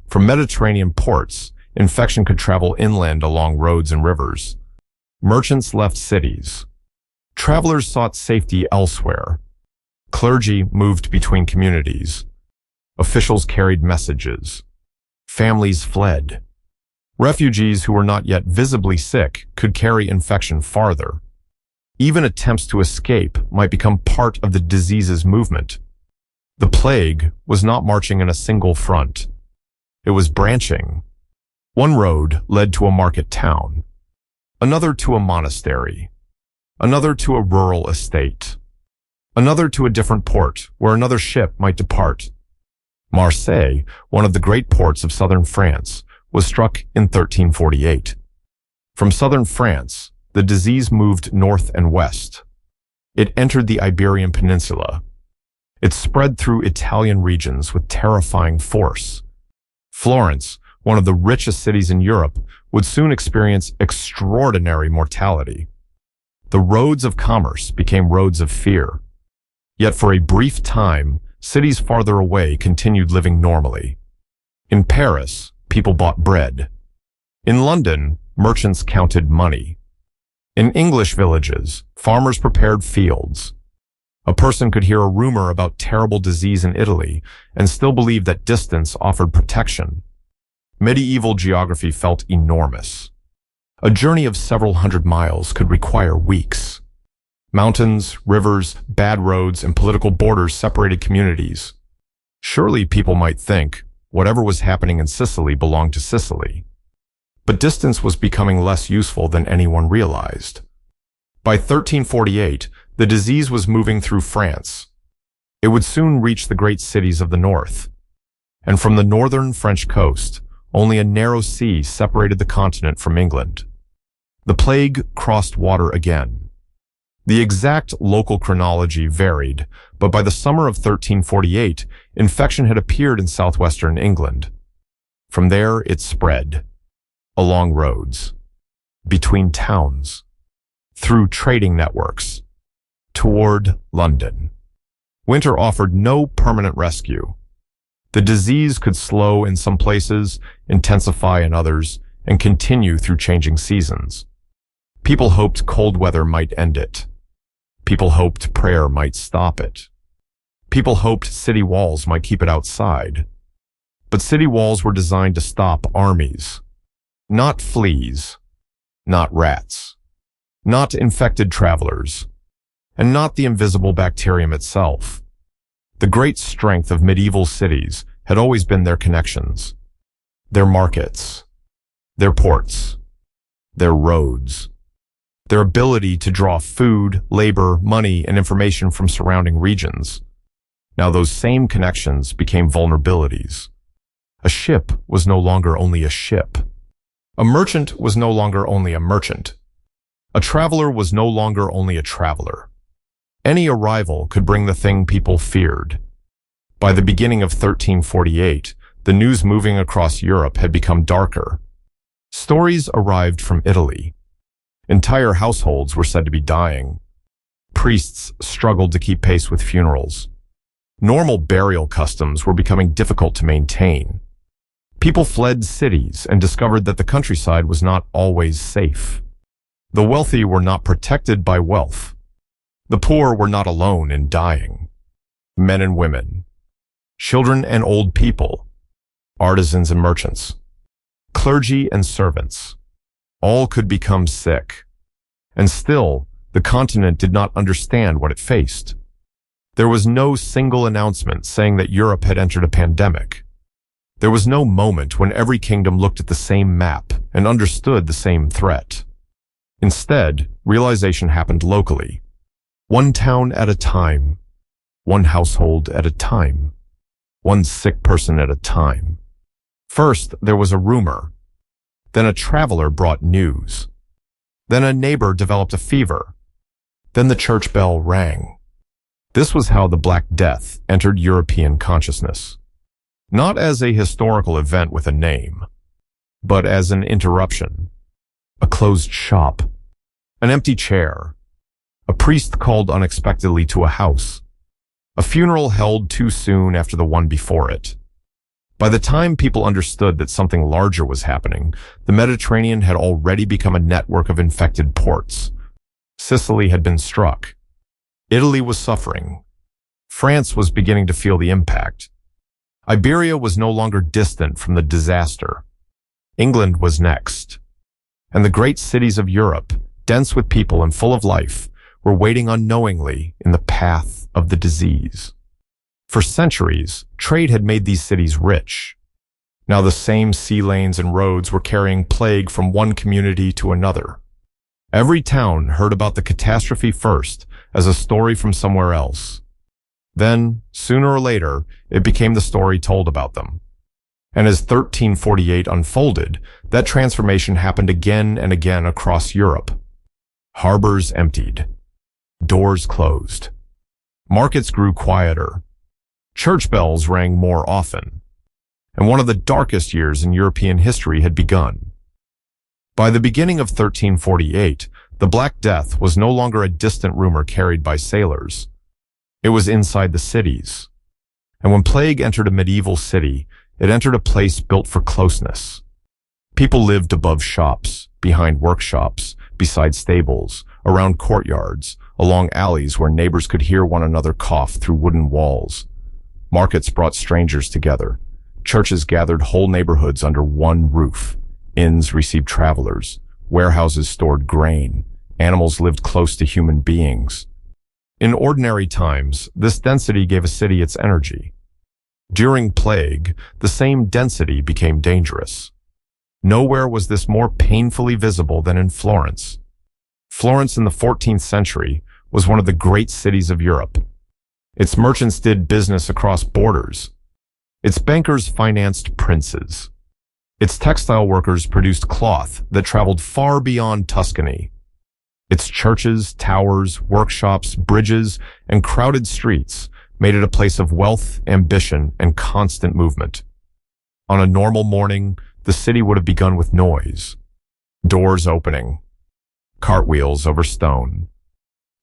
From Mediterranean ports, infection could travel inland along roads and rivers. Merchants left cities. Travelers sought safety elsewhere. Clergy moved between communities. Officials carried messages. Families fled. Refugees who were not yet visibly sick could carry infection farther. Even attempts to escape might become part of the disease's movement. The plague was not marching in a single front. It was branching. One road led to a market town, another to a monastery, another to a rural estate, another to a different port where another ship might depart. Marseille, one of the great ports of southern France, was struck in 1348. From southern France, the disease moved north and west. It entered the Iberian Peninsula. It spread through Italian regions with terrifying force. Florence, one of the richest cities in Europe, would soon experience extraordinary mortality. The roads of commerce became roads of fear. Yet for a brief time, cities farther away continued living normally. In Paris, people bought bread. In London, merchants counted money. In English villages, farmers prepared fields. A person could hear a rumor about terrible disease in Italy and still believe that distance offered protection. Medieval geography felt enormous. A journey of several hundred miles could require weeks. Mountains, rivers, bad roads, and political borders separated communities. Surely people might think whatever was happening in Sicily belonged to Sicily. But distance was becoming less useful than anyone realized. By 1348, the disease was moving through France. It would soon reach the great cities of the north. And from the northern French coast, only a narrow sea separated the continent from England. The plague crossed water again. The exact local chronology varied, but by the summer of 1348, infection had appeared in southwestern England. From there, it spread. Along roads. Between towns. Through trading networks. Toward London. Winter offered no permanent rescue. The disease could slow in some places, intensify in others, and continue through changing seasons. People hoped cold weather might end it. People hoped prayer might stop it. People hoped city walls might keep it outside. But city walls were designed to stop armies. Not fleas. Not rats. Not infected travelers. And not the invisible bacterium itself. The great strength of medieval cities had always been their connections. Their markets. Their ports. Their roads. Their ability to draw food, labor, money, and information from surrounding regions. Now those same connections became vulnerabilities. A ship was no longer only a ship. A merchant was no longer only a merchant. A traveler was no longer only a traveler. Any arrival could bring the thing people feared. By the beginning of 1348, the news moving across Europe had become darker. Stories arrived from Italy. Entire households were said to be dying. Priests struggled to keep pace with funerals. Normal burial customs were becoming difficult to maintain. People fled cities and discovered that the countryside was not always safe. The wealthy were not protected by wealth. The poor were not alone in dying. Men and women, children and old people, artisans and merchants, clergy and servants, all could become sick. And still, the continent did not understand what it faced. There was no single announcement saying that Europe had entered a pandemic. There was no moment when every kingdom looked at the same map and understood the same threat. Instead, realization happened locally. One town at a time. One household at a time. One sick person at a time. First, there was a rumor. Then a traveler brought news. Then a neighbor developed a fever. Then the church bell rang. This was how the Black Death entered European consciousness. Not as a historical event with a name, but as an interruption. A closed shop. An empty chair. A priest called unexpectedly to a house. A funeral held too soon after the one before it. By the time people understood that something larger was happening, the Mediterranean had already become a network of infected ports. Sicily had been struck. Italy was suffering. France was beginning to feel the impact. Iberia was no longer distant from the disaster. England was next. And the great cities of Europe, dense with people and full of life, were waiting unknowingly in the path of the disease. For centuries, trade had made these cities rich. Now the same sea lanes and roads were carrying plague from one community to another. Every town heard about the catastrophe first as a story from somewhere else. Then, sooner or later, it became the story told about them. And as 1348 unfolded, that transformation happened again and again across Europe. Harbors emptied. Doors closed. Markets grew quieter. Church bells rang more often. And one of the darkest years in European history had begun. By the beginning of 1348, the Black Death was no longer a distant rumor carried by sailors. It was inside the cities. And when plague entered a medieval city, it entered a place built for closeness. People lived above shops, behind workshops, beside stables, around courtyards, along alleys where neighbors could hear one another cough through wooden walls. Markets brought strangers together. Churches gathered whole neighborhoods under one roof. Inns received travelers. Warehouses stored grain. Animals lived close to human beings. In ordinary times, this density gave a city its energy. During plague, the same density became dangerous. Nowhere was this more painfully visible than in Florence. Florence in the 14th century was one of the great cities of Europe. Its merchants did business across borders. Its bankers financed princes. Its textile workers produced cloth that traveled far beyond Tuscany. Its churches, towers, workshops, bridges, and crowded streets made it a place of wealth, ambition, and constant movement. On a normal morning, the city would have begun with noise. Doors opening. Cartwheels over stone.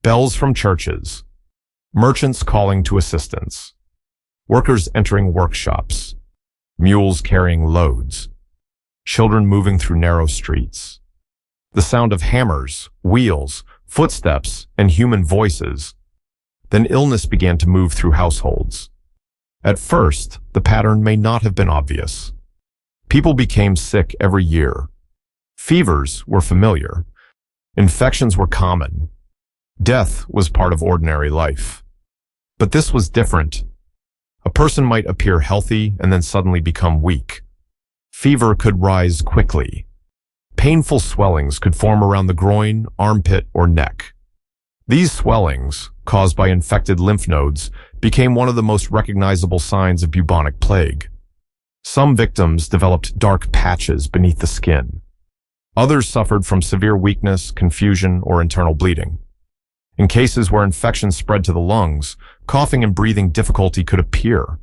Bells from churches. Merchants calling to assistance. Workers entering workshops. Mules carrying loads. Children moving through narrow streets. The sound of hammers, wheels, footsteps, and human voices. Then illness began to move through households. At first, the pattern may not have been obvious. People became sick every year. Fevers were familiar. Infections were common. Death was part of ordinary life. But this was different. A person might appear healthy and then suddenly become weak. Fever could rise quickly. Painful swellings could form around the groin, armpit, or neck. These swellings, caused by infected lymph nodes, became one of the most recognizable signs of bubonic plague. Some victims developed dark patches beneath the skin. Others suffered from severe weakness, confusion, or internal bleeding. In cases where infection spread to the lungs, coughing and breathing difficulty could appear.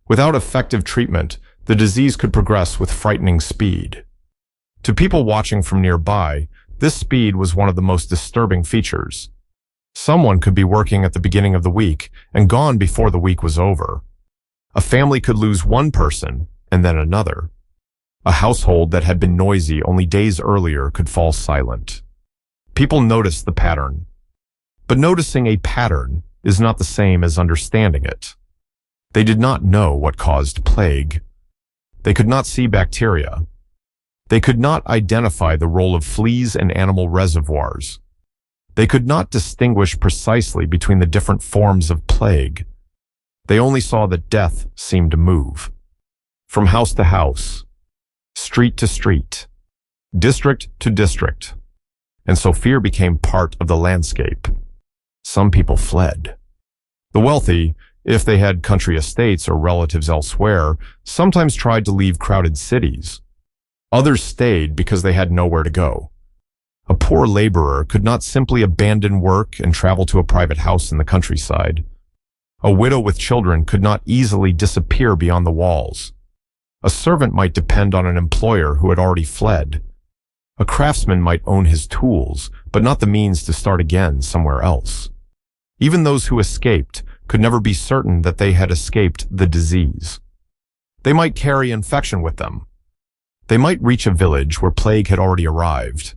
Without effective treatment, the disease could progress with frightening speed. To people watching from nearby, this speed was one of the most disturbing features. Someone could be working at the beginning of the week and gone before the week was over. A family could lose one person and then another. A household that had been noisy only days earlier could fall silent. People noticed the pattern. But noticing a pattern is not the same as understanding it. They did not know what caused plague. They could not see bacteria. They could not identify the role of fleas and animal reservoirs. They could not distinguish precisely between the different forms of plague. They only saw that death seemed to move. From house to house, street to street, district to district. And so fear became part of the landscape. Some people fled. The wealthy, if they had country estates or relatives elsewhere, sometimes tried to leave crowded cities. Others stayed because they had nowhere to go. A poor laborer could not simply abandon work and travel to a private house in the countryside. A widow with children could not easily disappear beyond the walls. A servant might depend on an employer who had already fled. A craftsman might own his tools, but not the means to start again somewhere else. Even those who escaped could never be certain that they had escaped the disease. They might carry infection with them. They might reach a village where plague had already arrived.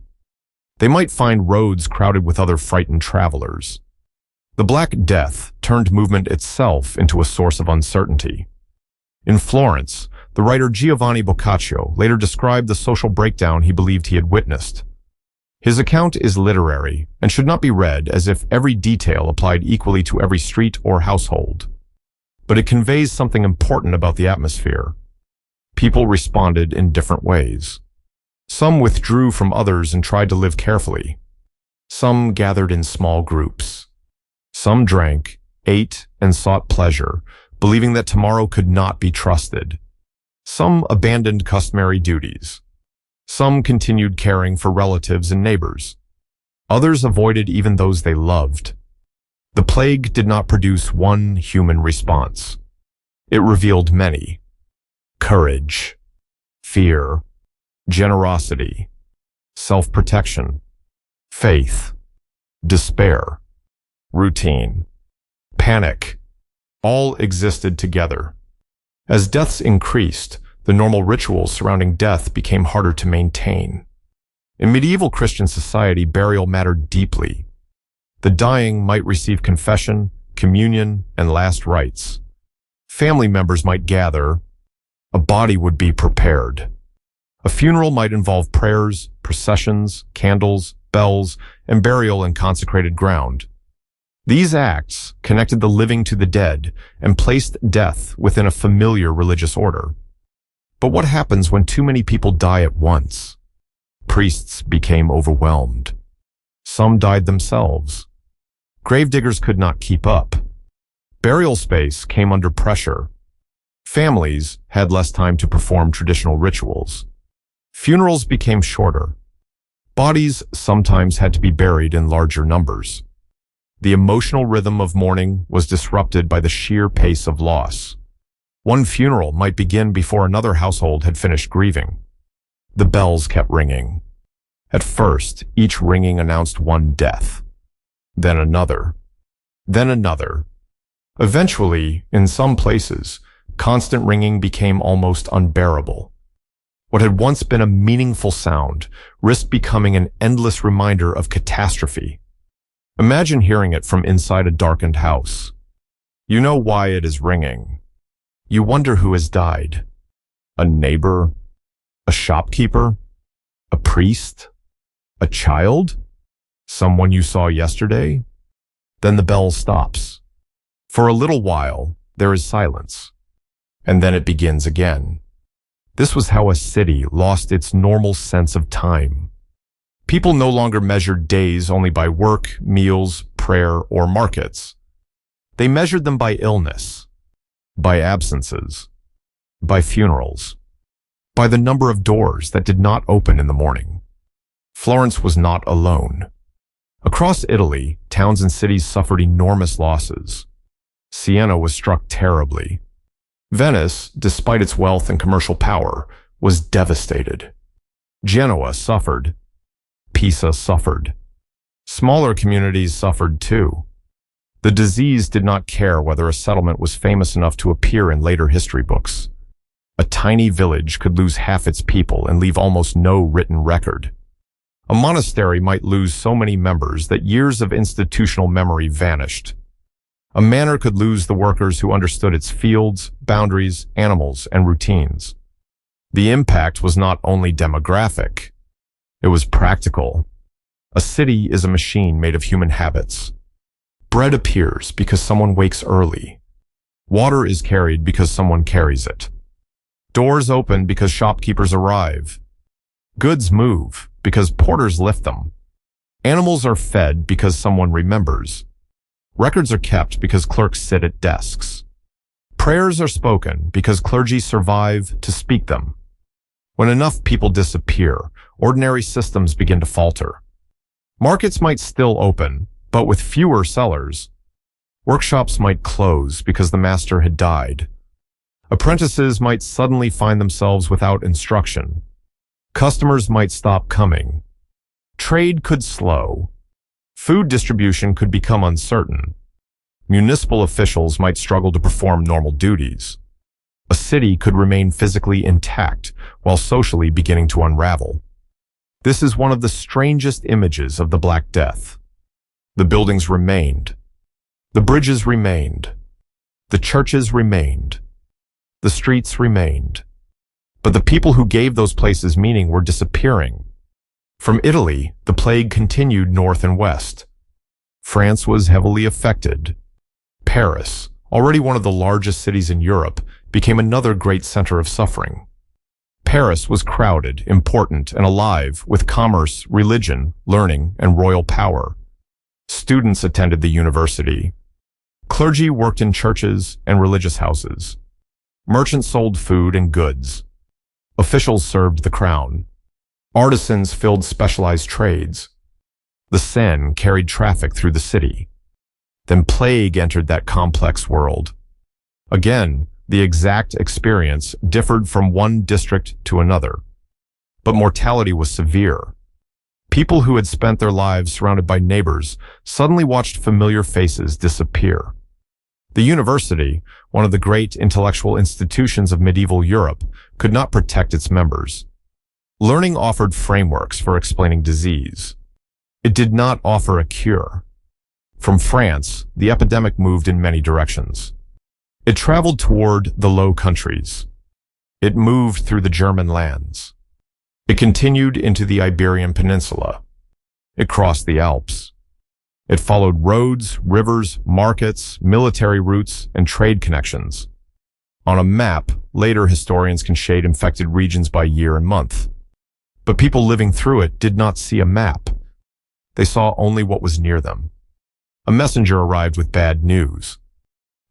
They might find roads crowded with other frightened travelers. The Black Death turned movement itself into a source of uncertainty. In Florence, the writer Giovanni Boccaccio later described the social breakdown he believed he had witnessed. His account is literary and should not be read as if every detail applied equally to every street or household. But it conveys something important about the atmosphere. People responded in different ways. Some withdrew from others and tried to live carefully. Some gathered in small groups. Some drank, ate, and sought pleasure, believing that tomorrow could not be trusted. Some abandoned customary duties. Some continued caring for relatives and neighbors. Others avoided even those they loved. The plague did not produce one human response. It revealed many. Courage, fear, generosity, self-protection, faith, despair, routine, panic, all existed together. As deaths increased, the normal rituals surrounding death became harder to maintain. In medieval Christian society, burial mattered deeply. The dying might receive confession, communion, and last rites. Family members might gather. A body would be prepared. A funeral might involve prayers, processions, candles, bells, and burial in consecrated ground. These acts connected the living to the dead and placed death within a familiar religious order. But what happens when too many people die at once? Priests became overwhelmed. Some died themselves. Gravediggers could not keep up. Burial space came under pressure. Families had less time to perform traditional rituals. Funerals became shorter. Bodies sometimes had to be buried in larger numbers. The emotional rhythm of mourning was disrupted by the sheer pace of loss. One funeral might begin before another household had finished grieving. The bells kept ringing. At first, each ringing announced one death. Then another. Then another. Eventually, in some places, constant ringing became almost unbearable. What had once been a meaningful sound risked becoming an endless reminder of catastrophe. Imagine hearing it from inside a darkened house. You know why it is ringing. You wonder who has died. A neighbor? A shopkeeper? A priest? A child? Someone you saw yesterday? Then the bell stops. For a little while, there is silence. And then it begins again. This was how a city lost its normal sense of time. People no longer measured days only by work, meals, prayer, or markets. They measured them by illness, by absences, by funerals, by the number of doors that did not open in the morning. Florence was not alone. Across Italy, towns and cities suffered enormous losses. Siena was struck terribly. Venice, despite its wealth and commercial power, was devastated. Genoa suffered. Pisa suffered. Smaller communities suffered too. The disease did not care whether a settlement was famous enough to appear in later history books. A tiny village could lose half its people and leave almost no written record. A monastery might lose so many members that years of institutional memory vanished. A manor could lose the workers who understood its fields, boundaries, animals, and routines. The impact was not only demographic. It was practical. A city is a machine made of human habits. Bread appears because someone wakes early. Water is carried because someone carries it. Doors open because shopkeepers arrive. Goods move because porters lift them. Animals are fed because someone remembers. Records are kept because clerks sit at desks. Prayers are spoken because clergy survive to speak them. When enough people disappear, ordinary systems begin to falter. Markets might still open, but with fewer sellers. Workshops might close because the master had died. Apprentices might suddenly find themselves without instruction. Customers might stop coming. Trade could slow. Food distribution could become uncertain. Municipal officials might struggle to perform normal duties. A city could remain physically intact while socially beginning to unravel. This is one of the strangest images of the Black Death. The buildings remained. The bridges remained. The churches remained. The streets remained. But the people who gave those places meaning were disappearing. From Italy, the plague continued north and west. France was heavily affected. Paris, already one of the largest cities in Europe, became another great center of suffering. Paris was crowded, important, and alive with commerce, religion, learning, and royal power. Students attended the university. Clergy worked in churches and religious houses. Merchants sold food and goods. Officials served the crown. Artisans filled specialized trades. The Seine carried traffic through the city. Then plague entered that complex world. Again, the exact experience differed from one district to another. But mortality was severe. People who had spent their lives surrounded by neighbors suddenly watched familiar faces disappear. The university, one of the great intellectual institutions of medieval Europe, could not protect its members. Learning offered frameworks for explaining disease. It did not offer a cure. From France, the epidemic moved in many directions. It traveled toward the Low Countries. It moved through the German lands. It continued into the Iberian Peninsula. It crossed the Alps. It followed roads, rivers, markets, military routes, and trade connections. On a map, later historians can shade infected regions by year and month. But people living through it did not see a map. They saw only what was near them. A messenger arrived with bad news.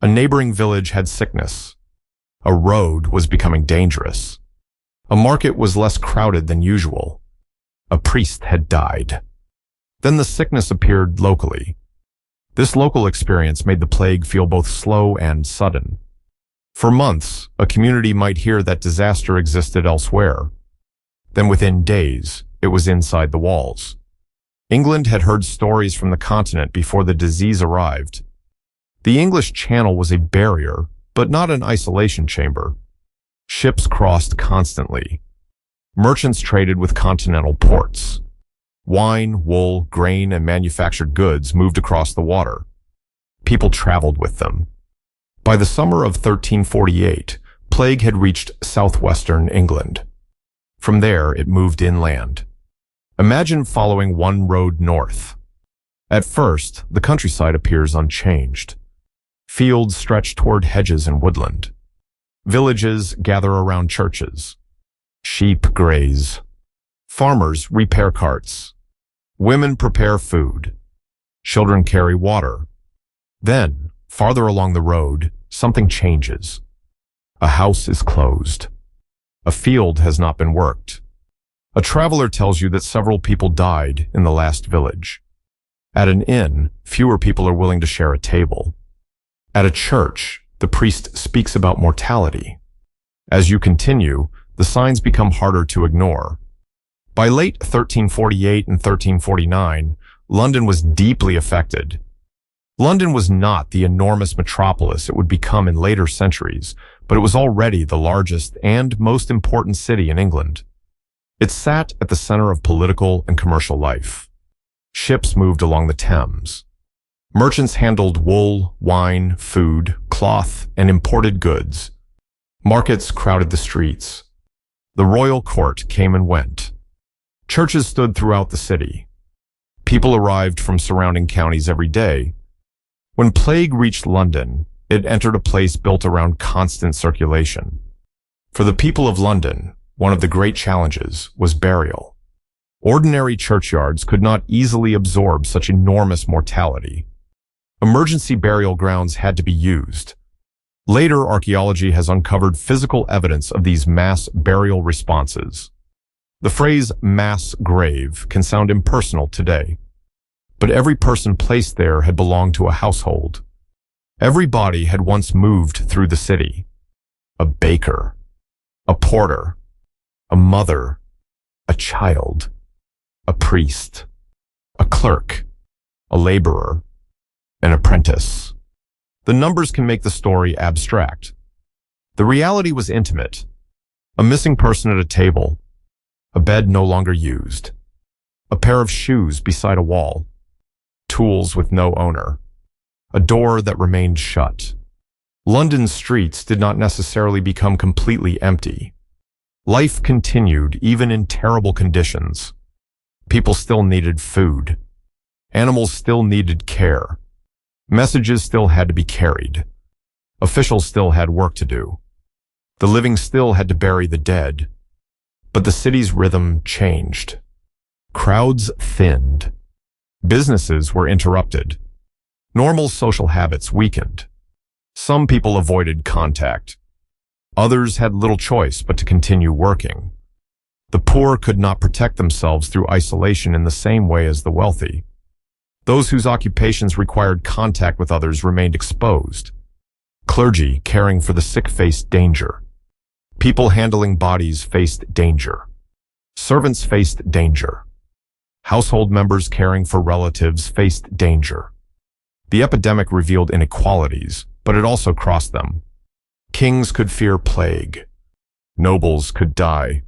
A neighboring village had sickness. A road was becoming dangerous. A market was less crowded than usual. A priest had died. Then the sickness appeared locally. This local experience made the plague feel both slow and sudden. For months, a community might hear that disaster existed elsewhere. Then within days, it was inside the walls. England had heard stories from the continent before the disease arrived. The English Channel was a barrier, but not an isolation chamber. Ships crossed constantly. Merchants traded with continental ports. Wine, wool, grain, and manufactured goods moved across the water. People traveled with them. By the summer of 1348, plague had reached southwestern England. From there, it moved inland. Imagine following one road north. At first, the countryside appears unchanged. Fields stretch toward hedges and woodland. Villages gather around churches. Sheep graze. Farmers repair carts. Women prepare food. Children carry water. Then, farther along the road, something changes. A house is closed. A field has not been worked. A traveler tells you that several people died in the last village. At an inn, fewer people are willing to share a table. At a church, the priest speaks about mortality. As you continue, the signs become harder to ignore. By late 1348 and 1349, London was deeply affected. London was not the enormous metropolis it would become in later centuries, but it was already the largest and most important city in England. It sat at the center of political and commercial life. Ships moved along the Thames. Merchants handled wool, wine, food, cloth, and imported goods. Markets crowded the streets. The royal court came and went. Churches stood throughout the city. People arrived from surrounding counties every day. When plague reached London, it entered a place built around constant circulation. For the people of London, one of the great challenges was burial. Ordinary churchyards could not easily absorb such enormous mortality. Emergency burial grounds had to be used. Later, archaeology has uncovered physical evidence of these mass burial responses. The phrase mass grave can sound impersonal today, but every person placed there had belonged to a household. Every body had once moved through the city. A baker, a porter, a mother, a child, a priest, a clerk, a laborer, an apprentice. The numbers can make the story abstract. The reality was intimate. A missing person at a table, a bed no longer used, a pair of shoes beside a wall, tools with no owner, a door that remained shut. London's streets did not necessarily become completely empty. Life continued even in terrible conditions. People still needed food. Animals still needed care. Messages still had to be carried. Officials still had work to do. The living still had to bury the dead. But the city's rhythm changed. Crowds thinned. Businesses were interrupted. Normal social habits weakened. Some people avoided contact. Others had little choice but to continue working. The poor could not protect themselves through isolation in the same way as the wealthy. Those whose occupations required contact with others remained exposed. Clergy caring for the sick faced danger. People handling bodies faced danger. Servants faced danger. Household members caring for relatives faced danger. The epidemic revealed inequalities, but it also crossed them. Kings could fear plague. Nobles could die.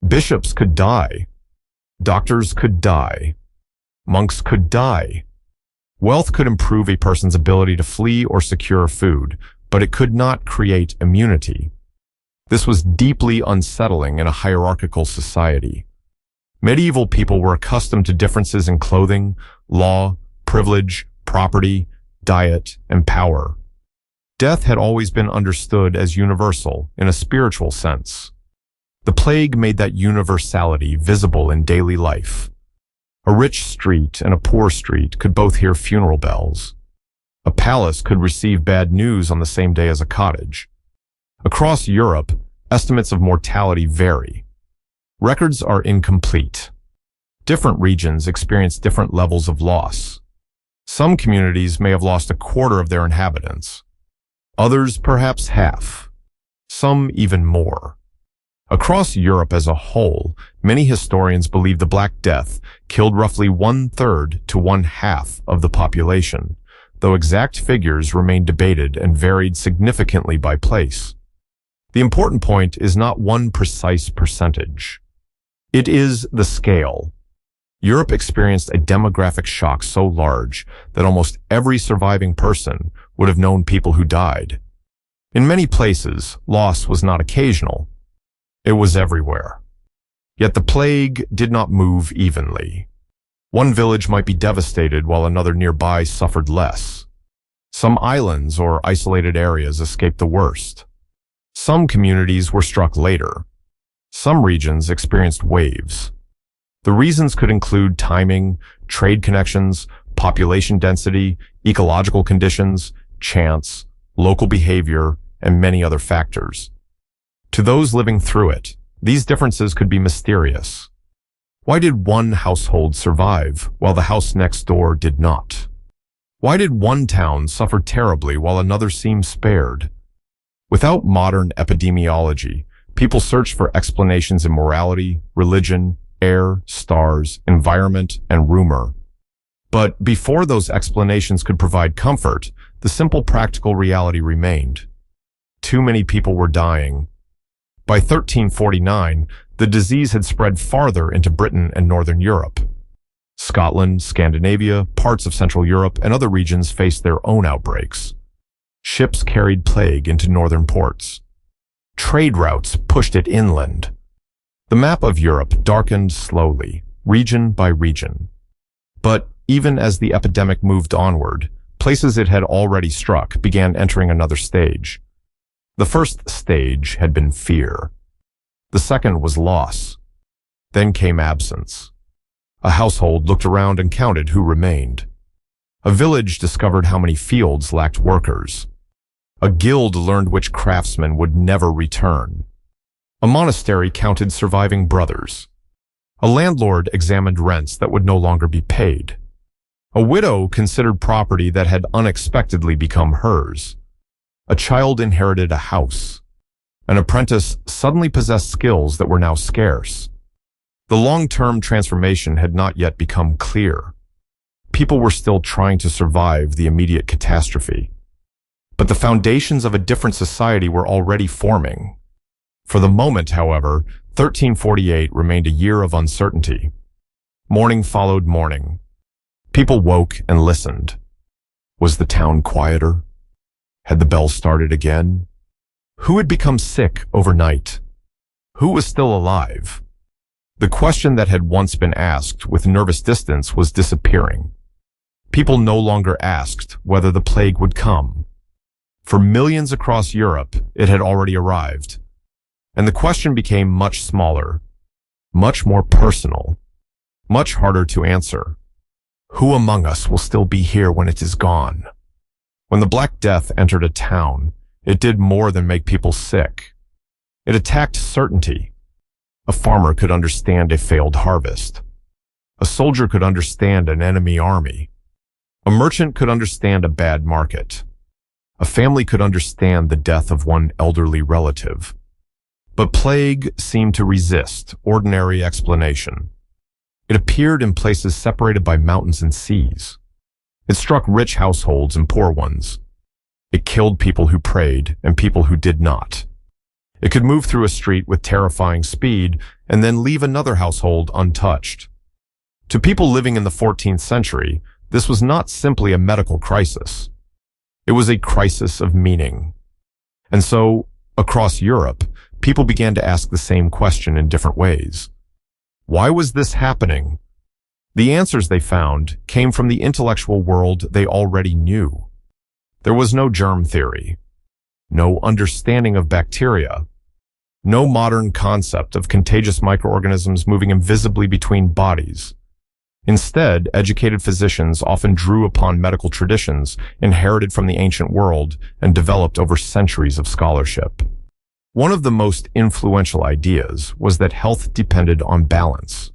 Bishops could die. Doctors could die. Monks could die. Wealth could improve a person's ability to flee or secure food, but it could not create immunity. This was deeply unsettling in a hierarchical society. Medieval people were accustomed to differences in clothing, law, privilege, property, diet, and power. Death had always been understood as universal in a spiritual sense. The plague made that universality visible in daily life. A rich street and a poor street could both hear funeral bells. A palace could receive bad news on the same day as a cottage. Across Europe, estimates of mortality vary. Records are incomplete. Different regions experience different levels of loss. Some communities may have lost a quarter of their inhabitants. Others perhaps half. Some even more. Across Europe as a whole, many historians believe the Black Death killed roughly 1/3 to 1/2 of the population, though exact figures remain debated and varied significantly by place. The important point is not one precise percentage. It is the scale. Europe experienced a demographic shock so large that almost every surviving person would have known people who died. In many places, loss was not occasional. It was everywhere. Yet the plague did not move evenly. One village might be devastated while another nearby suffered less. Some islands or isolated areas escaped the worst. Some communities were struck later. Some regions experienced waves. The reasons could include timing, trade connections, population density, ecological conditions, chance, local behavior, and many other factors. To those living through it, these differences could be mysterious. Why did one household survive while the house next door did not? Why did one town suffer terribly while another seemed spared? Without modern epidemiology, people search for explanations in morality, religion, air, stars, environment, and rumor. But before those explanations could provide comfort, the simple practical reality remained. Too many people were dying. By 1349, the disease had spread farther into Britain and Northern Europe. Scotland, Scandinavia, parts of Central Europe, and other regions faced their own outbreaks. Ships carried plague into northern ports. Trade routes pushed it inland. The map of Europe darkened slowly, region by region. But even as the epidemic moved onward, places it had already struck began entering another stage. The first stage had been fear. The second was loss. Then came absence. A household looked around and counted who remained. A village discovered how many fields lacked workers. A guild learned which craftsmen would never return. A monastery counted surviving brothers. A landlord examined rents that would no longer be paid. A widow considered property that had unexpectedly become hers. A child inherited a house. An apprentice suddenly possessed skills that were now scarce. The long-term transformation had not yet become clear. People were still trying to survive the immediate catastrophe. But the foundations of a different society were already forming. For the moment, however, 1348 remained a year of uncertainty. Morning followed morning. People woke and listened. Was the town quieter? Had the bells started again? Who had become sick overnight? Who was still alive? The question that had once been asked with nervous distance was disappearing. People no longer asked whether the plague would come. For millions across Europe, it had already arrived. And the question became much smaller, much more personal, much harder to answer. Who among us will still be here when it is gone? When the Black Death entered a town, it did more than make people sick. It attacked certainty. A farmer could understand a failed harvest. A soldier could understand an enemy army. A merchant could understand a bad market. A family could understand the death of one elderly relative. But plague seemed to resist ordinary explanation. It appeared in places separated by mountains and seas. It struck rich households and poor ones. It killed people who prayed and people who did not. It could move through a street with terrifying speed and then leave another household untouched. To people living in the 14th century, this was not simply a medical crisis. It was a crisis of meaning. And so, across Europe, people began to ask the same question in different ways. Why was this happening? The answers they found came from the intellectual world they already knew. There was no germ theory, no understanding of bacteria, no modern concept of contagious microorganisms moving invisibly between bodies. Instead, educated physicians often drew upon medical traditions inherited from the ancient world and developed over centuries of scholarship. One of the most influential ideas was that health depended on balance.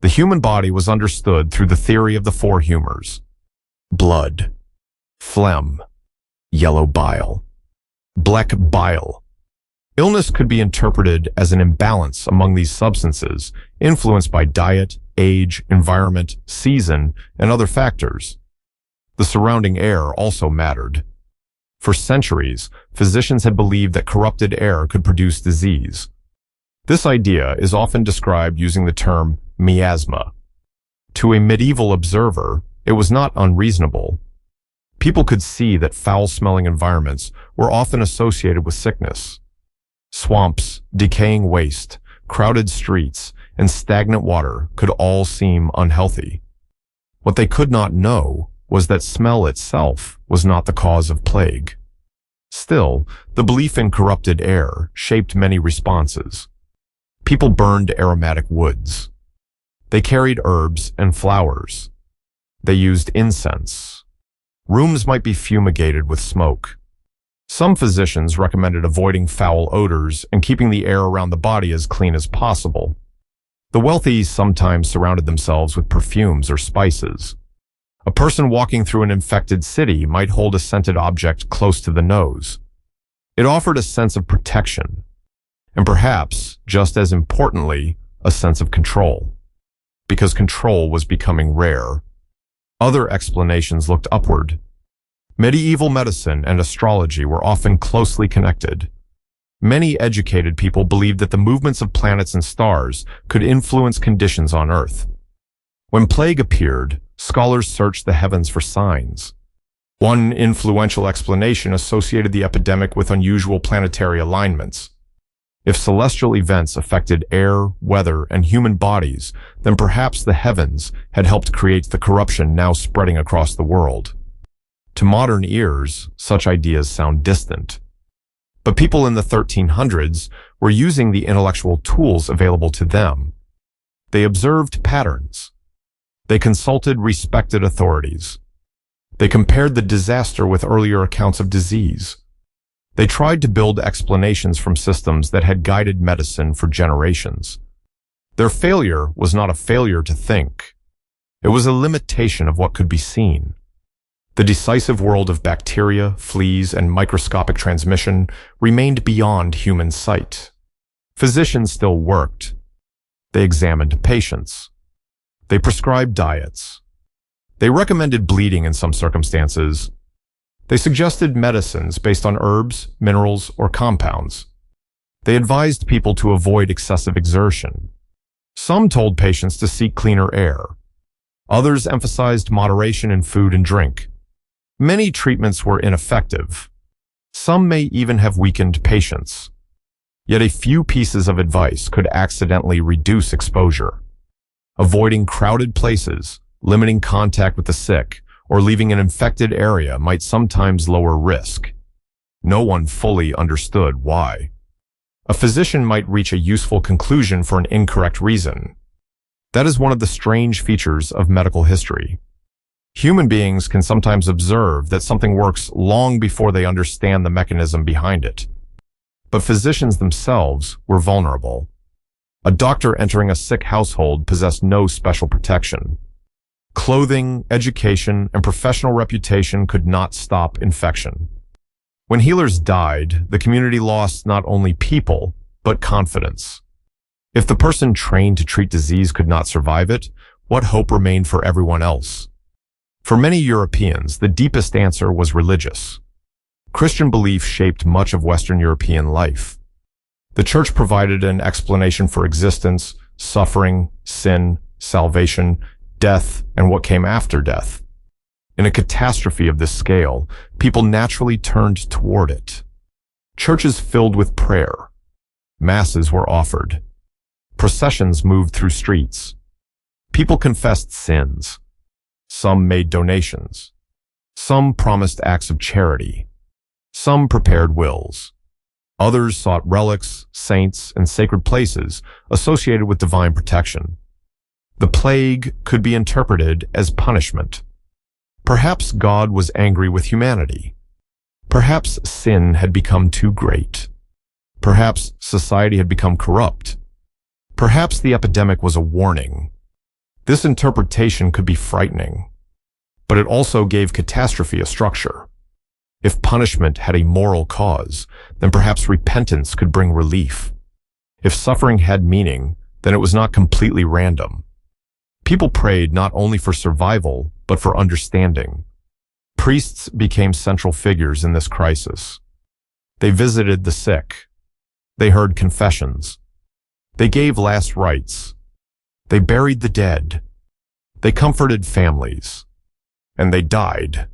The human body was understood through the theory of the four humors: blood, phlegm, yellow bile, black bile. Illness could be interpreted as an imbalance among these substances, influenced by diet, age, environment, season, and other factors. The surrounding air also mattered. For centuries, physicians had believed that corrupted air could produce disease. This idea is often described using the term miasma. To a medieval observer, it was not unreasonable. People could see that foul-smelling environments were often associated with sickness. Swamps, decaying waste, crowded streets, and stagnant water could all seem unhealthy. What they could not know was that smell itself was not the cause of plague. Still, the belief in corrupted air shaped many responses. People burned aromatic woods. They carried herbs and flowers. They used incense. Rooms might be fumigated with smoke. Some physicians recommended avoiding foul odors and keeping the air around the body as clean as possible. The wealthy sometimes surrounded themselves with perfumes or spices. A person walking through an infected city might hold a scented object close to the nose. It offered a sense of protection, and perhaps, just as importantly, a sense of control. Because control was becoming rare. Other explanations looked upward. Medieval medicine and astrology were often closely connected. Many educated people believed that the movements of planets and stars could influence conditions on Earth. When plague appeared, scholars searched the heavens for signs. One influential explanation associated the epidemic with unusual planetary alignments. If celestial events affected air, weather, and human bodies, then perhaps the heavens had helped create the corruption now spreading across the world. To modern ears, such ideas sound distant. But people in the 1300s were using the intellectual tools available to them. They observed patterns. They consulted respected authorities. They compared the disaster with earlier accounts of disease. They tried to build explanations from systems that had guided medicine for generations. Their failure was not a failure to think. It was a limitation of what could be seen. The decisive world of bacteria, fleas, and microscopic transmission remained beyond human sight. Physicians still worked. They examined patients. They prescribed diets. They recommended bleeding in some circumstances. They suggested medicines based on herbs, minerals, or compounds. They advised people to avoid excessive exertion. Some told patients to seek cleaner air. Others emphasized moderation in food and drink. Many treatments were ineffective. Some may even have weakened patients. Yet a few pieces of advice could accidentally reduce exposure. Avoiding crowded places, limiting contact with the sick, or leaving an infected area might sometimes lower risk. No one fully understood why. A physician might reach a useful conclusion for an incorrect reason. That is one of the strange features of medical history. Human beings can sometimes observe that something works long before they understand the mechanism behind it. But physicians themselves were vulnerable. A doctor entering a sick household possessed no special protection. Clothing, education, and professional reputation could not stop infection. When healers died, the community lost not only people, but confidence. If the person trained to treat disease could not survive it, what hope remained for everyone else? For many Europeans, the deepest answer was religious. Christian belief shaped much of Western European life. The church provided an explanation for existence, suffering, sin, salvation, death, and what came after death. In a catastrophe of this scale, people naturally turned toward it. Churches filled with prayer. Masses were offered. Processions moved through streets. People confessed sins. Some made donations. Some promised acts of charity. Some prepared wills. Others sought relics, saints, and sacred places associated with divine protection. The plague could be interpreted as punishment. Perhaps God was angry with humanity. Perhaps sin had become too great. Perhaps society had become corrupt. Perhaps the epidemic was a warning. This interpretation could be frightening, but it also gave catastrophe a structure. If punishment had a moral cause, then perhaps repentance could bring relief. If suffering had meaning, then it was not completely random. People prayed not only for survival, but for understanding. Priests became central figures in this crisis. They visited the sick. They heard confessions. They gave last rites. They buried the dead. They comforted families. And they died.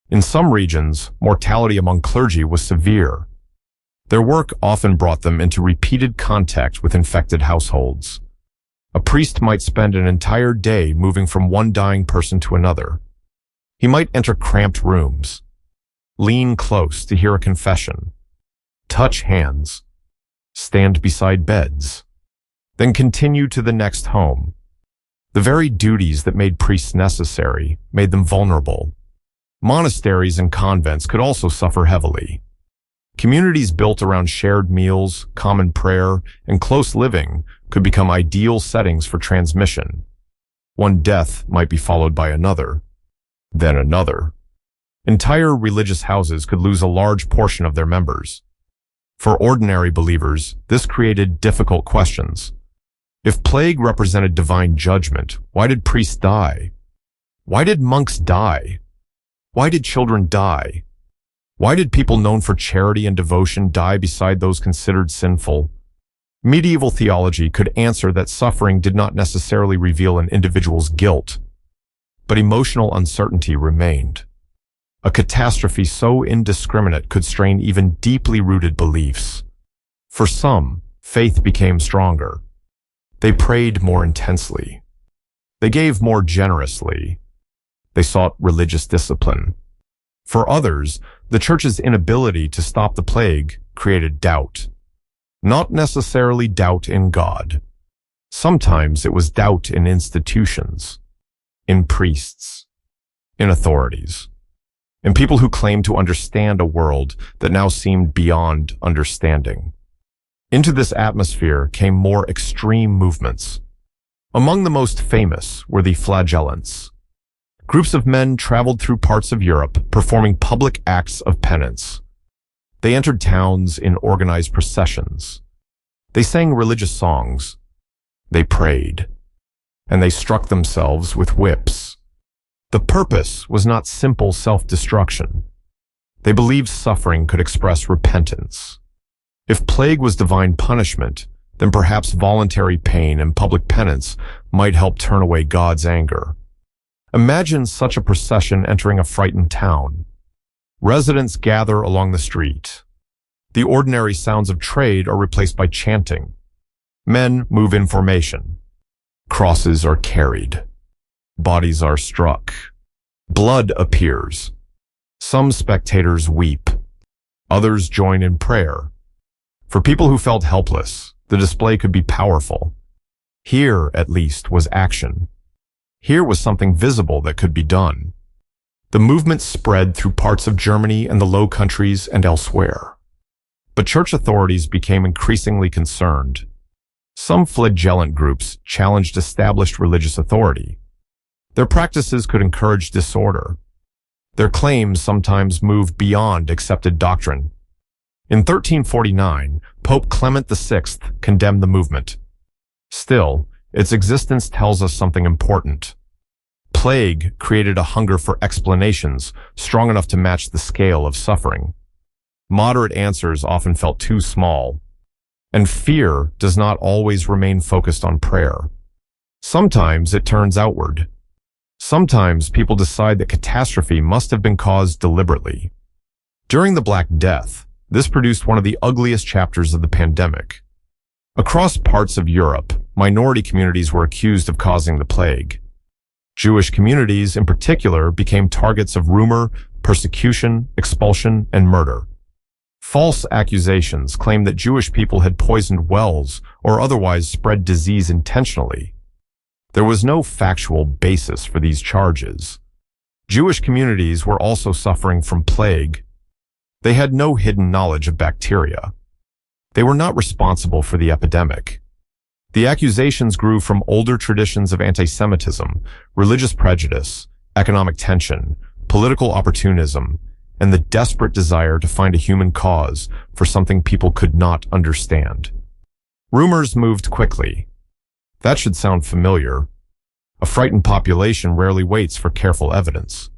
In some regions, mortality among clergy was severe. Their work often brought them into repeated contact with infected households. A priest might spend an entire day moving from one dying person to another. He might enter cramped rooms, lean close to hear a confession, touch hands, stand beside beds, then continue to the next home. The very duties that made priests necessary made them vulnerable. Monasteries and convents could also suffer heavily. Communities built around shared meals, common prayer, and close living could become ideal settings for transmission. One death might be followed by another, then another. Entire religious houses could lose a large portion of their members. For ordinary believers, this created difficult questions. If plague represented divine judgment, why did priests die? Why did monks die? Why did children die? Why did people known for charity and devotion die beside those considered sinful? Medieval theology could answer that suffering did not necessarily reveal an individual's guilt, but emotional uncertainty remained. A catastrophe so indiscriminate could strain even deeply rooted beliefs. For some, faith became stronger. They prayed more intensely. They gave more generously. They sought religious discipline. For others, the church's inability to stop the plague created doubt. Not necessarily doubt in God. Sometimes it was doubt in institutions, in priests, in authorities. and people who claimed to understand a world that now seemed beyond understanding. Into this atmosphere came more extreme movements. Among the most famous were the flagellants. Groups of men traveled through parts of Europe, performing public acts of penance. They entered towns in organized processions. They sang religious songs. They prayed. And they struck themselves with whips. The purpose was not simple self-destruction. They believed suffering could express repentance. If plague was divine punishment, then perhaps voluntary pain and public penance might help turn away God's anger. Imagine such a procession entering a frightened town. Residents gather along the street. The ordinary sounds of trade are replaced by chanting. Men move in formation. Crosses are carried. Bodies are struck. Blood appears. Some spectators weep. Others join in prayer. For people who felt helpless, the display could be powerful. Here, at least, was action. Here was something visible that could be done. The movement spread through parts of Germany and the Low Countries and elsewhere. But church authorities became increasingly concerned. Some flagellant groups challenged established religious authority. Their practices could encourage disorder. Their claims sometimes moved beyond accepted doctrine. In 1349, Pope Clement VI condemned the movement. Still, its existence tells us something important. Plague created a hunger for explanations strong enough to match the scale of suffering. Moderate answers often felt too small. And fear does not always remain focused on prayer. Sometimes it turns outward. Sometimes people decide that catastrophe must have been caused deliberately. During the Black Death, this produced one of the ugliest chapters of the pandemic. Across parts of Europe, minority communities were accused of causing the plague. Jewish communities, in particular, became targets of rumor, persecution, expulsion, and murder. False accusations claimed that Jewish people had poisoned wells or otherwise spread disease intentionally. There was no factual basis for these charges. Jewish communities were also suffering from plague. They had no hidden knowledge of bacteria. They were not responsible for the epidemic. The accusations grew from older traditions of anti-Semitism, religious prejudice, economic tension, political opportunism, and the desperate desire to find a human cause for something people could not understand. Rumors moved quickly. That should sound familiar. A frightened population rarely waits for careful evidence.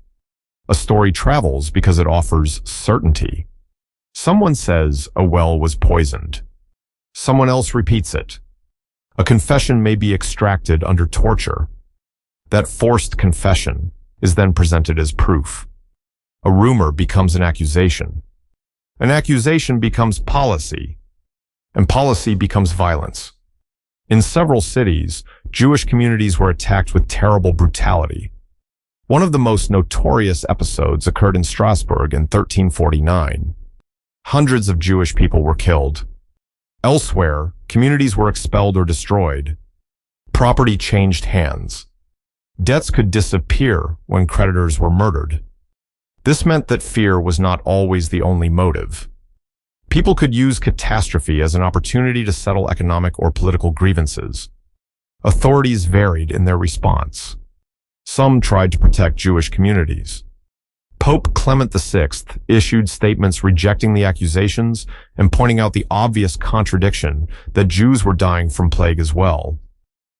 A story travels because it offers certainty. Someone says a well was poisoned. Someone else repeats it. A confession may be extracted under torture. That forced confession is then presented as proof. A rumor becomes an accusation. An accusation becomes policy. And policy becomes violence. In several cities, Jewish communities were attacked with terrible brutality. One of the most notorious episodes occurred in Strasbourg in 1349. Hundreds of Jewish people were killed. Elsewhere, communities were expelled or destroyed. Property changed hands. Debts could disappear when creditors were murdered. This meant that fear was not always the only motive. People could use catastrophe as an opportunity to settle economic or political grievances. Authorities varied in their response. Some tried to protect Jewish communities. Pope Clement VI issued statements rejecting the accusations and pointing out the obvious contradiction that Jews were dying from plague as well.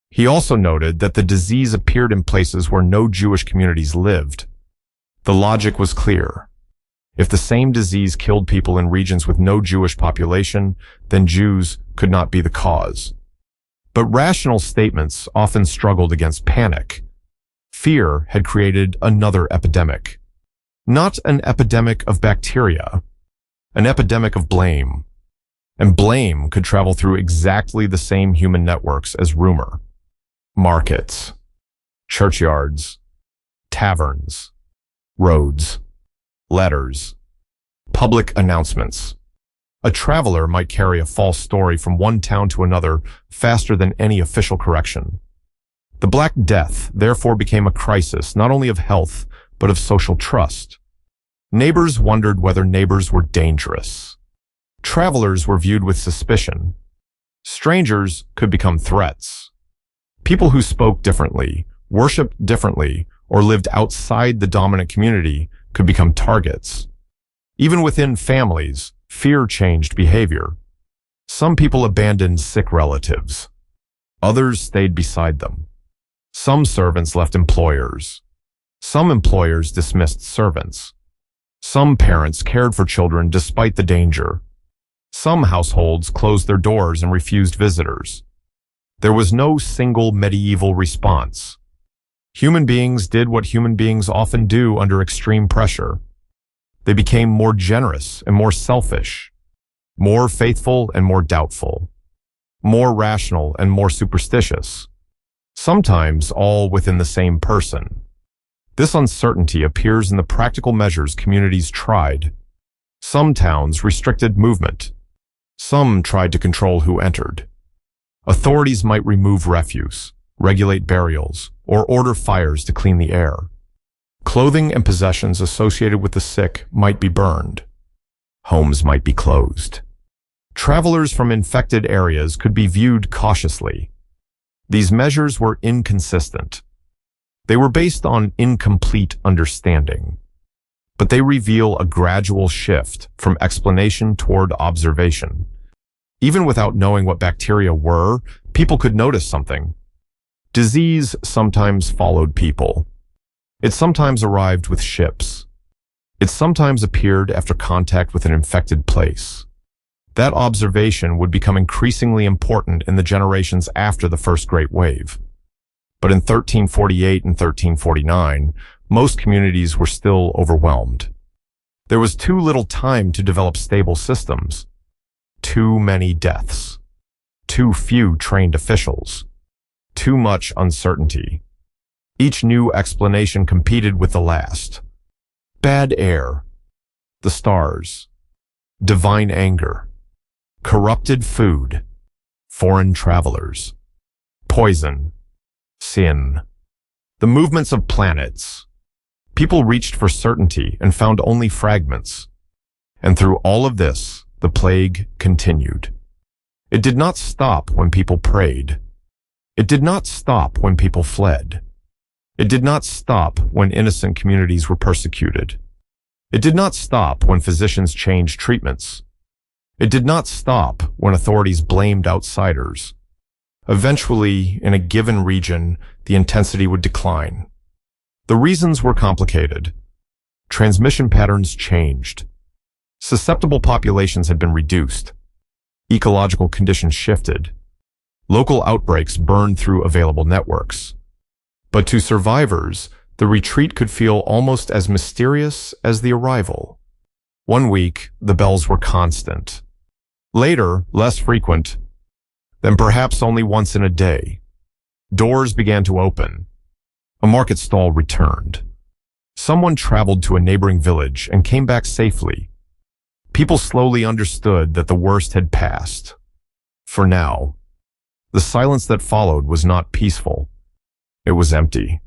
He also noted that the disease appeared in places where no Jewish communities lived. The logic was clear. If the same disease killed people in regions with no Jewish population, then Jews could not be the cause. But rational statements often struggled against panic. Fear had created another epidemic. Not an epidemic of bacteria, an epidemic of blame. And blame could travel through exactly the same human networks as rumor. Markets, churchyards, taverns, roads, letters, public announcements. A traveler might carry a false story from one town to another faster than any official correction. The Black Death therefore became a crisis not only of health, but of social trust. Neighbors wondered whether neighbors were dangerous. Travelers were viewed with suspicion. Strangers could become threats. People who spoke differently, worshipped differently, or lived outside the dominant community could become targets. Even within families, fear changed behavior. Some people abandoned sick relatives. Others stayed beside them. Some servants left employers. Some employers dismissed servants. Some parents cared for children despite the danger. Some households closed their doors and refused visitors. There was no single medieval response. Human beings did what human beings often do under extreme pressure. They became more generous and more selfish, more faithful and more doubtful, more rational and more superstitious, sometimes all within the same person. This uncertainty appears in the practical measures communities tried. Some towns restricted movement. Some tried to control who entered. Authorities might remove refuse, regulate burials, or order fires to clean the air. Clothing and possessions associated with the sick might be burned. Homes might be closed. Travelers from infected areas could be viewed cautiously. These measures were inconsistent. They were based on incomplete understanding, but they reveal a gradual shift from explanation toward observation. Even without knowing what bacteria were, people could notice something. Disease sometimes followed people. It sometimes arrived with ships. It sometimes appeared after contact with an infected place. That observation would become increasingly important in the generations after the first Great Wave. But in 1348 and 1349, most communities were still overwhelmed. There was too little time to develop stable systems. Too many deaths. Too few trained officials. Too much uncertainty. Each new explanation competed with the last. Bad air. The stars. Divine anger. Corrupted food. Foreign travelers. Poison. Sin. The movements of planets. People reached for certainty and found only fragments. And through all of this, the plague continued. It did not stop when people prayed. It did not stop when people fled. It did not stop when innocent communities were persecuted. It did not stop when physicians changed treatments. It did not stop when authorities blamed outsiders. Eventually, in a given region, the intensity would decline. The reasons were complicated. Transmission patterns changed. Susceptible populations had been reduced. Ecological conditions shifted. Local outbreaks burned through available networks. But to survivors, the retreat could feel almost as mysterious as the arrival. One week, the bells were constant. Later, less frequent. Then perhaps only once in a day. Doors began to open. A market stall returned. Someone traveled to a neighboring village and came back safely. People slowly understood that the worst had passed. For now. The silence that followed was not peaceful. It was empty.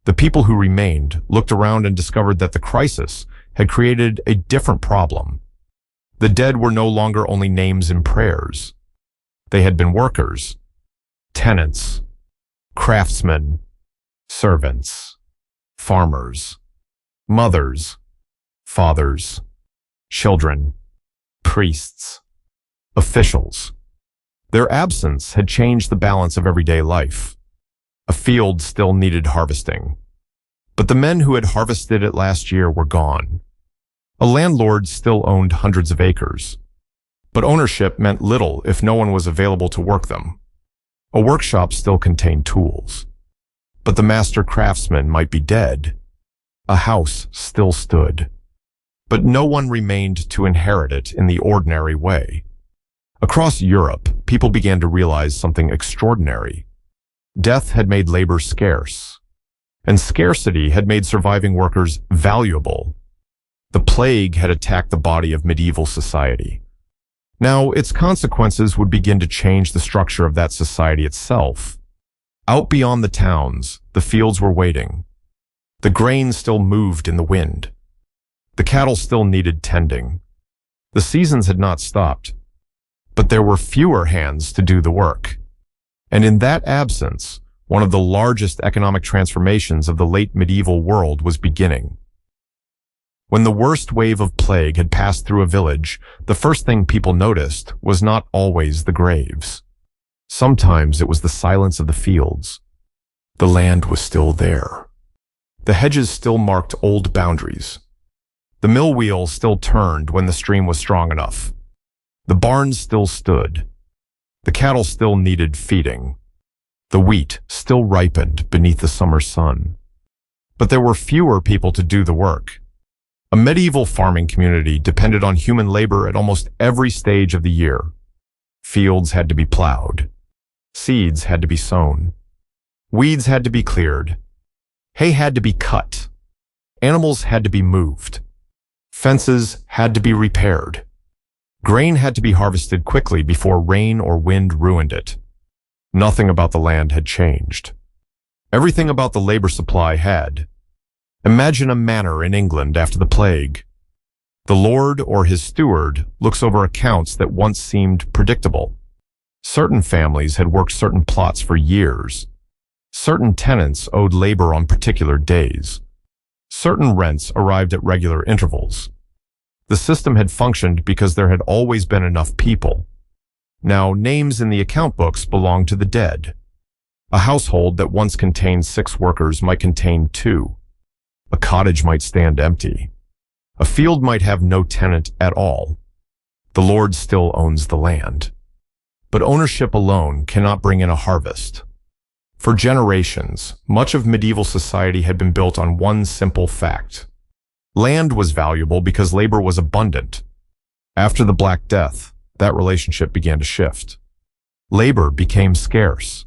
The people who remained looked around and discovered that the crisis had created a different problem. The dead were no longer only names in prayers. They had been workers, tenants, craftsmen, servants, farmers, mothers, fathers, children, priests, officials. Their absence had changed the balance of everyday life. A field still needed harvesting. But the men who had harvested it last year were gone. A landlord still owned hundreds of acres. But ownership meant little if no one was available to work them. A workshop still contained tools. But the master craftsman might be dead. A house still stood. But no one remained to inherit it in the ordinary way. Across Europe, people began to realize something extraordinary. Death had made labor scarce, and scarcity had made surviving workers valuable. The plague had attacked the body of medieval society. Now, its consequences would begin to change the structure of that society itself. Out beyond the towns, the fields were waiting. The grain still moved in the wind. The cattle still needed tending. The seasons had not stopped, but there were fewer hands to do the work. And in that absence, one of the largest economic transformations of the late medieval world was beginning. When the worst wave of plague had passed through a village, the first thing people noticed was not always the graves. Sometimes it was the silence of the fields. The land was still there. The hedges still marked old boundaries. The mill wheel still turned when the stream was strong enough. The barns still stood. The cattle still needed feeding. The wheat still ripened beneath the summer sun. But there were fewer people to do the work. A medieval farming community depended on human labor at almost every stage of the year. Fields had to be plowed. Seeds had to be sown. Weeds had to be cleared. Hay had to be cut. Animals had to be moved. Fences had to be repaired. Grain had to be harvested quickly before rain or wind ruined it. Nothing about the land had changed. Everything about the labor supply had. Imagine a manor in England after the plague. The lord or his steward looks over accounts that once seemed predictable. Certain families had worked certain plots for years. Certain tenants owed labor on particular days. Certain rents arrived at regular intervals. The system had functioned because there had always been enough people. Now, names in the account books belonged to the dead. A household that once contained 6 workers might contain 2. A cottage might stand empty. A field might have no tenant at all. The Lord still owns the land. But ownership alone cannot bring in a harvest. For generations, much of medieval society had been built on one simple fact. Land was valuable because labor was abundant. After the Black Death, that relationship began to shift. Labor became scarce.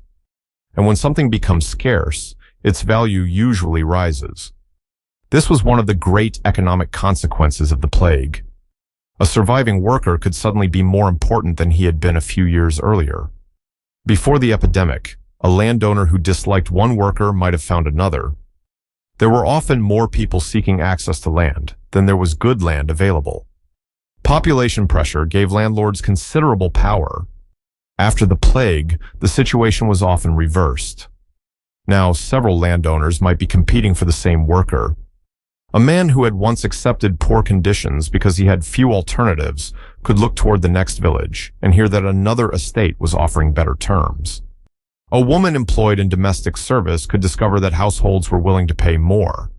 And when something becomes scarce, its value usually rises. This was one of the great economic consequences of the plague. A surviving worker could suddenly be more important than he had been a few years earlier. Before the epidemic, a landowner who disliked one worker might have found another. There were often more people seeking access to land than there was good land available. Population pressure gave landlords considerable power. After the plague, the situation was often reversed. Now, several landowners might be competing for the same worker. A man who had once accepted poor conditions because he had few alternatives could look toward the next village and hear that another estate was offering better terms. A woman employed in domestic service could discover that households were willing to pay more.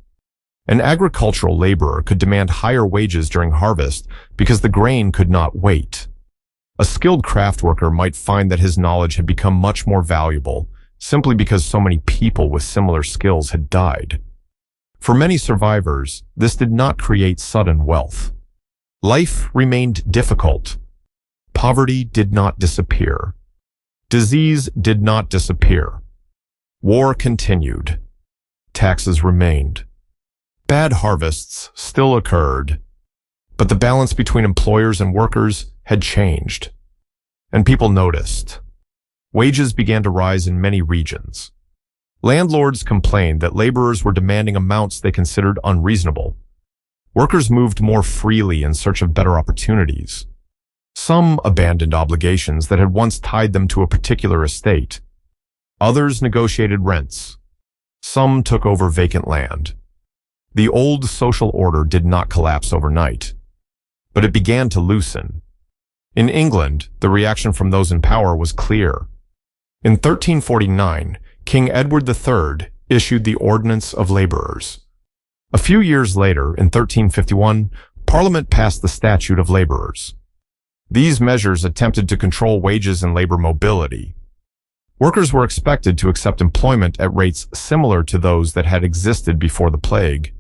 An agricultural laborer could demand higher wages during harvest because the grain could not wait. A skilled craft worker might find that his knowledge had become much more valuable simply because so many people with similar skills had died. For many survivors, this did not create sudden wealth. Life remained difficult. Poverty did not disappear. Disease did not disappear. War continued. Taxes remained. Bad harvests still occurred. But the balance between employers and workers had changed. And people noticed. Wages began to rise in many regions. Landlords complained that laborers were demanding amounts they considered unreasonable. Workers moved more freely in search of better opportunities. Some abandoned obligations that had once tied them to a particular estate. Others negotiated rents. Some took over vacant land. The old social order did not collapse overnight, but it began to loosen. In England, the reaction from those in power was clear. In 1349, King Edward III issued the Ordinance of Labourers. A few years later, in 1351, Parliament passed the Statute of Labourers. These measures attempted to control wages and labor mobility. Workers were expected to accept employment at rates similar to those that had existed before the plague.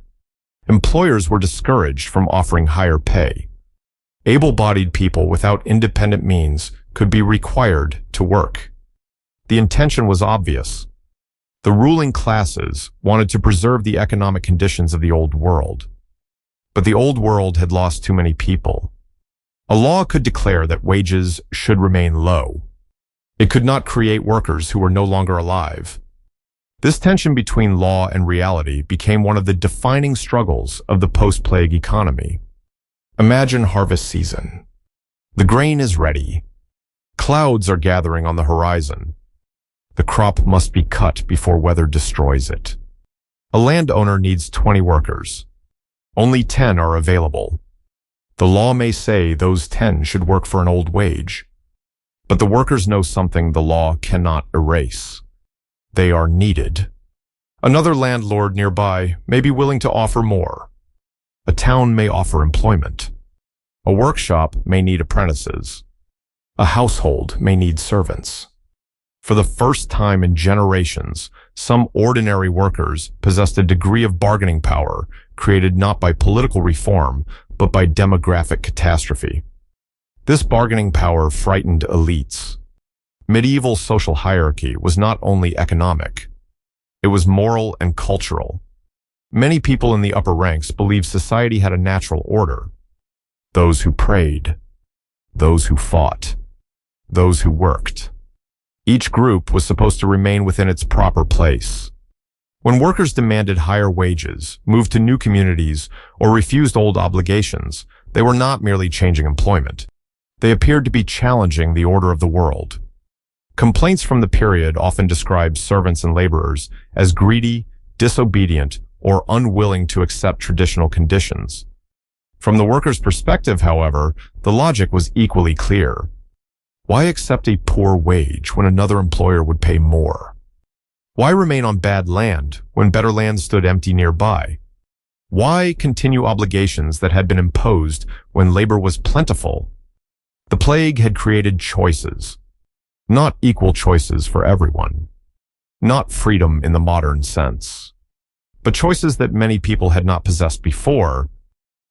Employers were discouraged from offering higher pay. Able-bodied people without independent means could be required to work. The intention was obvious. The ruling classes wanted to preserve the economic conditions of the old world. But the old world had lost too many people. A law could declare that wages should remain low. It could not create workers who were no longer alive. This tension between law and reality became one of the defining struggles of the post-plague economy. Imagine harvest season. The grain is ready. Clouds are gathering on the horizon. The crop must be cut before weather destroys it. A landowner needs 20 workers. Only 10 are available. The law may say those 10 should work for an old wage. But the workers know something the law cannot erase. They are needed. Another landlord nearby may be willing to offer more. A town may offer employment. A workshop may need apprentices. A household may need servants. For the first time in generations, some ordinary workers possessed a degree of bargaining power created not by political reform, but by demographic catastrophe. This bargaining power frightened elites. Medieval social hierarchy was not only economic, it was moral and cultural. Many people in the upper ranks believed society had a natural order. Those who prayed, those who fought, those who worked. Each group was supposed to remain within its proper place. When workers demanded higher wages, moved to new communities, or refused old obligations, they were not merely changing employment. They appeared to be challenging the order of the world. Complaints from the period often described servants and laborers as greedy, disobedient, or unwilling to accept traditional conditions. From the worker's perspective, however, the logic was equally clear. Why accept a poor wage when another employer would pay more? Why remain on bad land when better land stood empty nearby? Why continue obligations that had been imposed when labor was plentiful? The plague had created choices, not equal choices for everyone, not freedom in the modern sense, but choices that many people had not possessed before.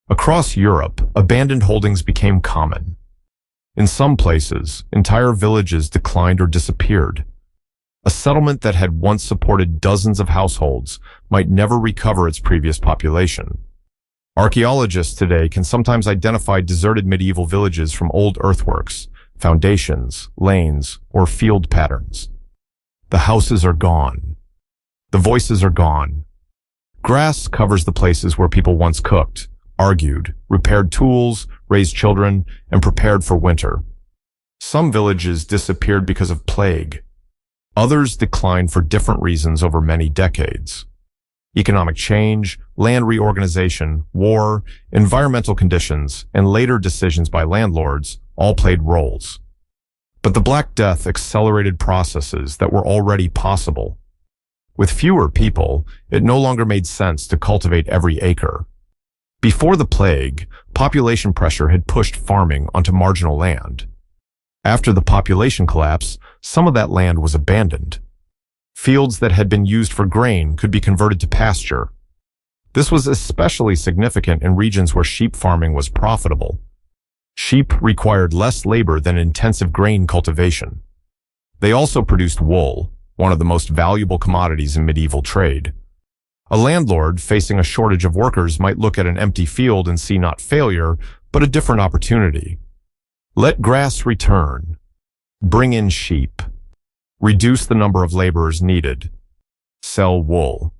Across Europe, abandoned holdings became common. In some places, entire villages declined or disappeared. A settlement that had once supported dozens of households might never recover its previous population. Archaeologists today can sometimes identify deserted medieval villages from old earthworks, foundations, lanes, or field patterns. The houses are gone. The voices are gone. Grass covers the places where people once cooked, argued, repaired tools, raised children, and prepared for winter. Some villages disappeared because of plague. Others declined for different reasons over many decades. Economic change, land reorganization, war, environmental conditions, and later decisions by landlords all played roles. But the Black Death accelerated processes that were already possible. With fewer people, it no longer made sense to cultivate every acre. Before the plague, population pressure had pushed farming onto marginal land. After the population collapse, some of that land was abandoned. Fields that had been used for grain could be converted to pasture. This was especially significant in regions where sheep farming was profitable. Sheep required less labor than intensive grain cultivation. They also produced wool, one of the most valuable commodities in medieval trade. A landlord facing a shortage of workers might look at an empty field and see not failure, but a different opportunity. Let grass return. Bring in sheep. Reduce the number of laborers needed. Sell wool.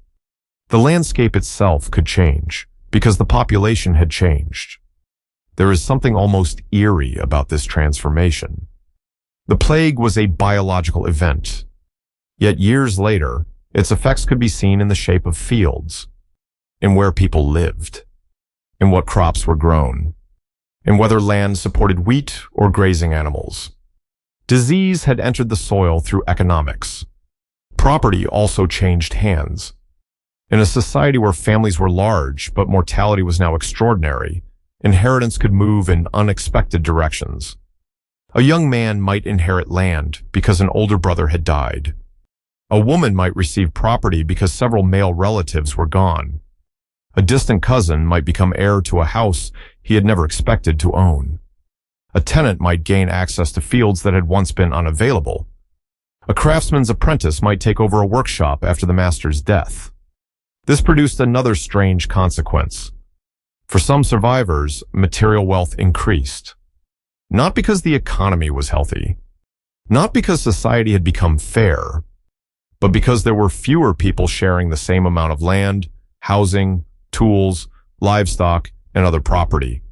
The landscape itself could change, because the population had changed. There is something almost eerie about this transformation. The plague was a biological event. Yet years later, its effects could be seen in the shape of fields, in where people lived, in what crops were grown, in whether land supported wheat or grazing animals. Disease had entered the soil through economics. Property also changed hands. In a society where families were large, but mortality was now extraordinary, inheritance could move in unexpected directions. A young man might inherit land because an older brother had died. A woman might receive property because several male relatives were gone. A distant cousin might become heir to a house he had never expected to own. A tenant might gain access to fields that had once been unavailable. A craftsman's apprentice might take over a workshop after the master's death. This produced another strange consequence. For some survivors, material wealth increased. Not because the economy was healthy, not because society had become fair, but because there were fewer people sharing the same amount of land, housing, tools, livestock, and other property.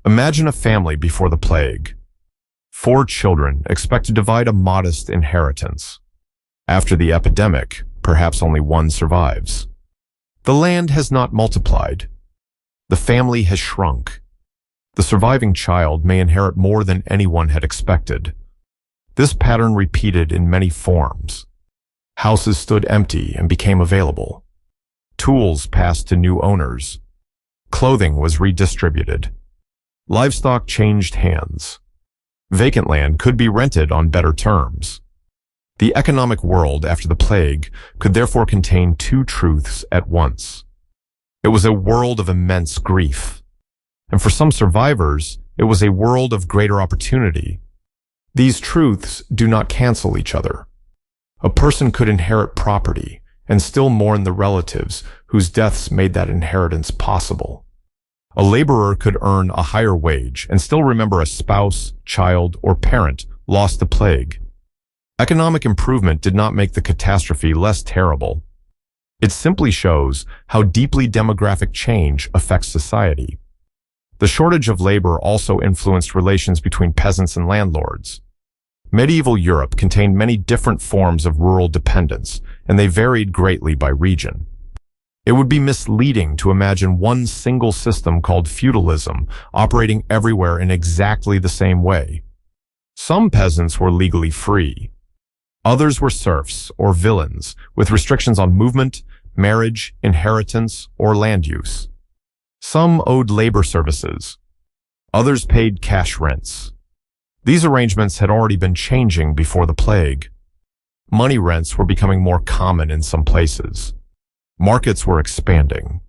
Imagine a family before the plague. 4 children expect to divide a modest inheritance. After the epidemic, perhaps only one survives. The land has not multiplied. The family has shrunk. The surviving child may inherit more than anyone had expected. This pattern repeated in many forms. Houses stood empty and became available. Tools passed to new owners. Clothing was redistributed. Livestock changed hands. Vacant land could be rented on better terms. The economic world after the plague could therefore contain 2 truths at once. It was a world of immense grief, and for some survivors, it was a world of greater opportunity. These truths do not cancel each other. A person could inherit property and still mourn the relatives whose deaths made that inheritance possible. A laborer could earn a higher wage and still remember a spouse, child, or parent lost to plague. Economic improvement did not make the catastrophe less terrible. It simply shows how deeply demographic change affects society. The shortage of labor also influenced relations between peasants and landlords. Medieval Europe contained many different forms of rural dependence, and they varied greatly by region. It would be misleading to imagine one single system called feudalism operating everywhere in exactly the same way. Some peasants were legally free. Others were serfs or villains with restrictions on movement, marriage, inheritance, or land use. Some owed labor services. Others paid cash rents. These arrangements had already been changing before the plague. Money rents were becoming more common in some places. Markets were expanding.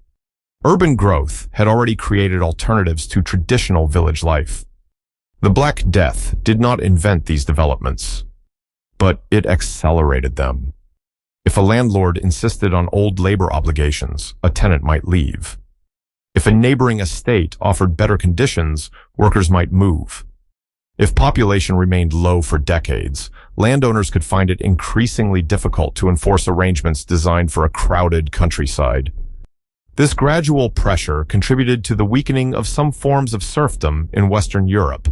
Urban growth had already created alternatives to traditional village life. The Black Death did not invent these developments, but it accelerated them. If a landlord insisted on old labor obligations, a tenant might leave. If a neighboring estate offered better conditions, workers might move. If population remained low for decades, landowners could find it increasingly difficult to enforce arrangements designed for a crowded countryside. This gradual pressure contributed to the weakening of some forms of serfdom in Western Europe.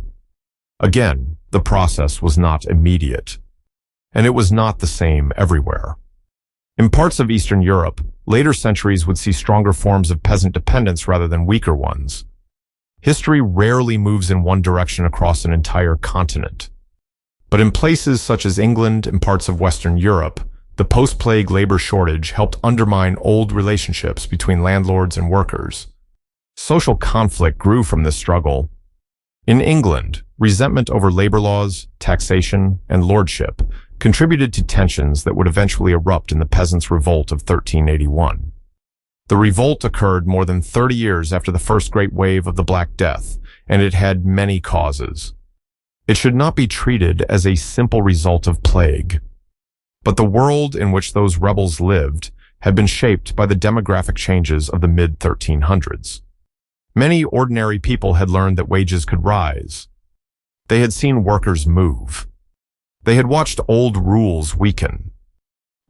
Again, the process was not immediate, and it was not the same everywhere. In parts of Eastern Europe, later centuries would see stronger forms of peasant dependence rather than weaker ones. History rarely moves in one direction across an entire continent. But in places such as England and parts of Western Europe, the post-plague labor shortage helped undermine old relationships between landlords and workers. Social conflict grew from this struggle. In England, resentment over labor laws, taxation, and lordship contributed to tensions that would eventually erupt in the Peasants' Revolt of 1381. The revolt occurred more than 30 years after the first great wave of the Black Death, and it had many causes. It should not be treated as a simple result of plague. But the world in which those rebels lived had been shaped by the demographic changes of the mid-1300s. Many ordinary people had learned that wages could rise. They had seen workers move. They had watched old rules weaken.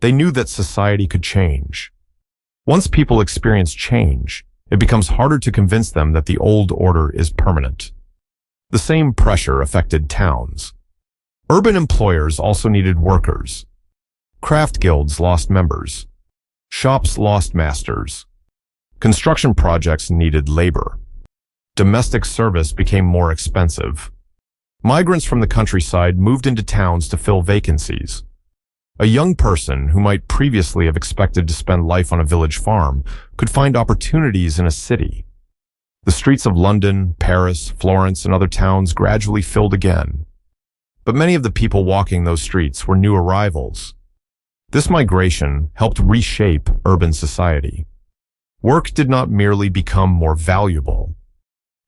They knew that society could change. Once people experience change, it becomes harder to convince them that the old order is permanent. The same pressure affected towns. Urban employers also needed workers. Craft guilds lost members. Shops lost masters. Construction projects needed labor. Domestic service became more expensive. Migrants from the countryside moved into towns to fill vacancies. A young person who might previously have expected to spend life on a village farm could find opportunities in a city. The streets of London, Paris, Florence, and other towns gradually filled again. But many of the people walking those streets were new arrivals. This migration helped reshape urban society. Work did not merely become more valuable.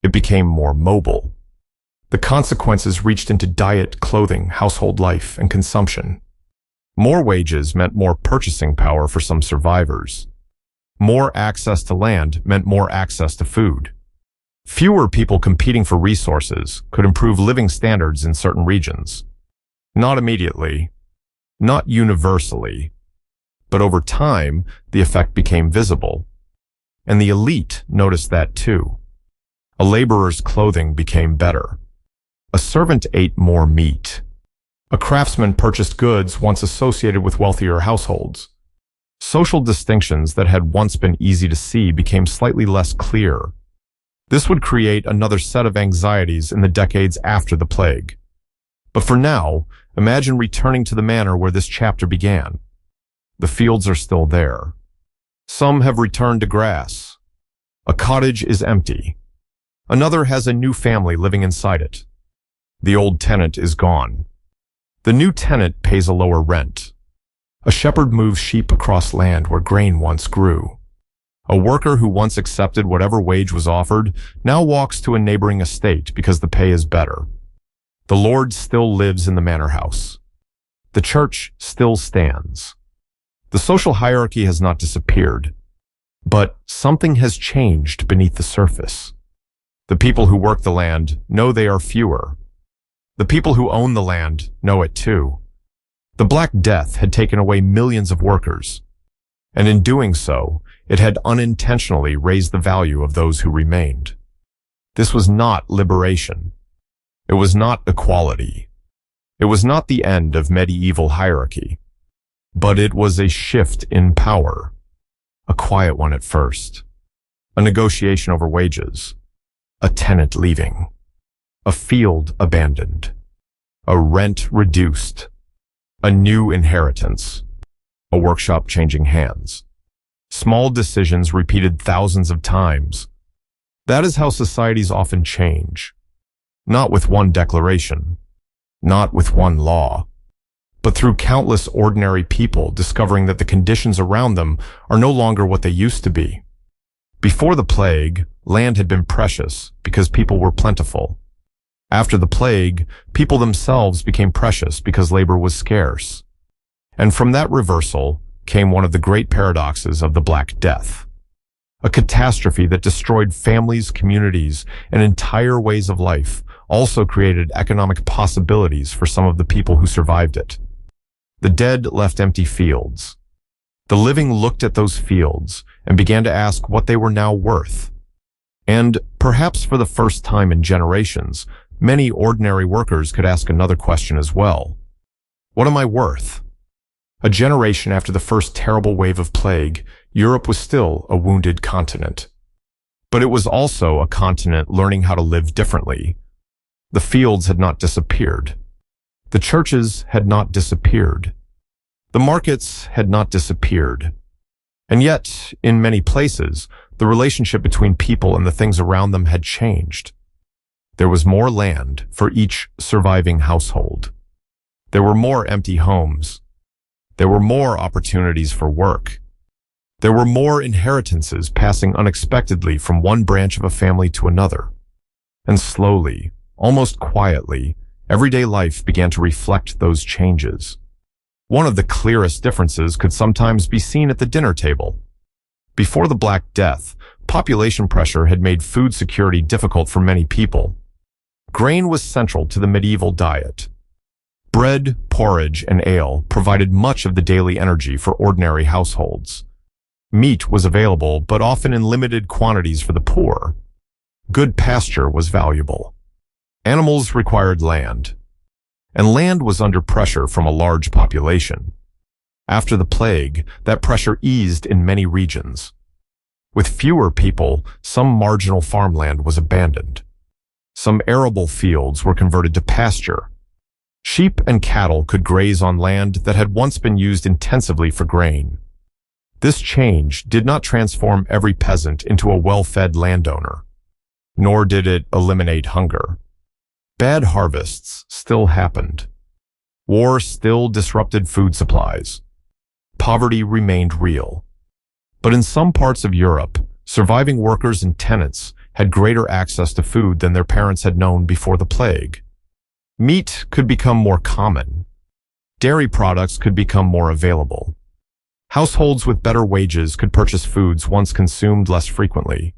It became more mobile. The consequences reached into diet, clothing, household life, and consumption. More wages meant more purchasing power for some survivors. More access to land meant more access to food. Fewer people competing for resources could improve living standards in certain regions. Not immediately, not universally, But over time, the effect became visible. And the elite noticed that too. A laborer's clothing became better. A servant ate more meat. A craftsman purchased goods once associated with wealthier households. Social distinctions that had once been easy to see became slightly less clear. This would create another set of anxieties in the decades after the plague. But for now, imagine returning to the manor where this chapter began. The fields are still there. Some have returned to grass. A cottage is empty. Another has a new family living inside it. The old tenant is gone. The new tenant pays a lower rent. A shepherd moves sheep across land where grain once grew. A worker who once accepted whatever wage was offered now walks to a neighboring estate because the pay is better. The Lord still lives in the manor house. The church still stands. The social hierarchy has not disappeared, but something has changed beneath the surface. The people who work the land know they are fewer. The people who own the land know it too. The Black Death had taken away millions of workers, and in doing so, it had unintentionally raised the value of those who remained. This was not liberation. It was not equality. It was not the end of medieval hierarchy. But it was a shift in power. A quiet one at first. A negotiation over wages. A tenant leaving. A field abandoned. A rent reduced. A new inheritance. A workshop changing hands. Small decisions repeated thousands of times. That is how societies often change. Not with one declaration. Not with one law. But through countless ordinary people discovering that the conditions around them are no longer what they used to be. Before the plague, land had been precious because people were plentiful. After the plague, people themselves became precious because labor was scarce. And from that reversal came one of the great paradoxes of the Black Death. A catastrophe that destroyed families, communities, and entire ways of life, also created economic possibilities for some of the people who survived it. The dead left empty fields. The living looked at those fields and began to ask what they were now worth. And, perhaps for the first time in generations, many ordinary workers could ask another question as well. What am I worth? A generation after the first terrible wave of plague, Europe was still a wounded continent. But it was also a continent learning how to live differently. The fields had not disappeared. The churches had not disappeared. The markets had not disappeared. And yet, in many places, the relationship between people and the things around them had changed. There was more land for each surviving household. There were more empty homes. There were more opportunities for work. There were more inheritances passing unexpectedly from one branch of a family to another. And slowly, almost quietly, everyday life began to reflect those changes. One of the clearest differences could sometimes be seen at the dinner table. Before the Black Death, population pressure had made food security difficult for many people. Grain was central to the medieval diet. Bread, porridge, and ale provided much of the daily energy for ordinary households. Meat was available, but often in limited quantities for the poor. Good pasture was valuable. Animals required land, and land was under pressure from a large population. After the plague, that pressure eased in many regions. With fewer people, some marginal farmland was abandoned. Some arable fields were converted to pasture. Sheep and cattle could graze on land that had once been used intensively for grain. This change did not transform every peasant into a well-fed landowner, nor did it eliminate hunger. Bad harvests still happened. War still disrupted food supplies. Poverty remained real. But in some parts of Europe, surviving workers and tenants had greater access to food than their parents had known before the plague. Meat could become more common. Dairy products could become more available. Households with better wages could purchase foods once consumed less frequently.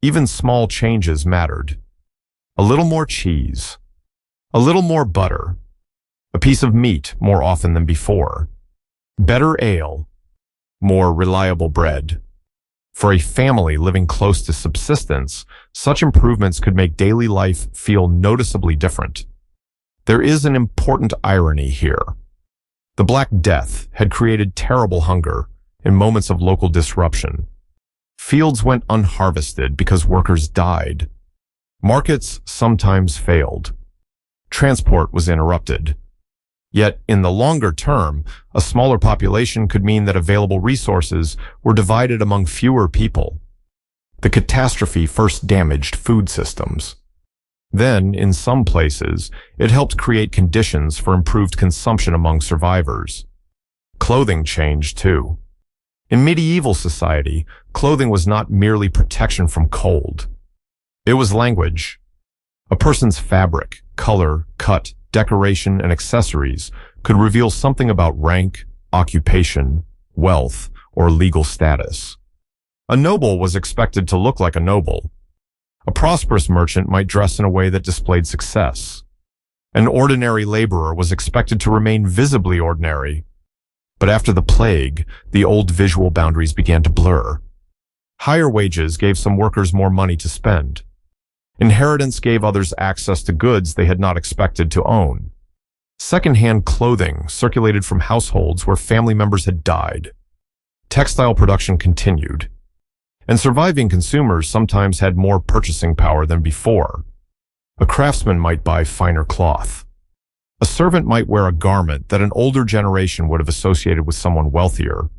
Even small changes mattered. A little more cheese. A little more butter. A piece of meat more often than before. Better ale. more reliable bread. For a family living close to subsistence, such improvements could make daily life feel noticeably different. There is an important irony here. The Black Death had created terrible hunger in moments of local disruption. Fields went unharvested because workers died. Markets sometimes failed. Transport was interrupted. Yet, in the longer term, a smaller population could mean that available resources were divided among fewer people. The catastrophe first damaged food systems. Then, in some places, it helped create conditions for improved consumption among survivors. Clothing changed too. In medieval society, clothing was not merely protection from cold. It was language. A person's fabric, color, cut, decoration, and accessories could reveal something about rank, occupation, wealth, or legal status. A noble was expected to look like a noble. A prosperous merchant might dress in a way that displayed success. An ordinary laborer was expected to remain visibly ordinary. But after the plague, the old visual boundaries began to blur. Higher wages gave some workers more money to spend. Inheritance gave others access to goods they had not expected to own. Second-hand clothing circulated from households where family members had died. Textile production continued. And surviving consumers sometimes had more purchasing power than before. A craftsman might buy finer cloth. A servant might wear a garment that an older generation would have associated with someone wealthier.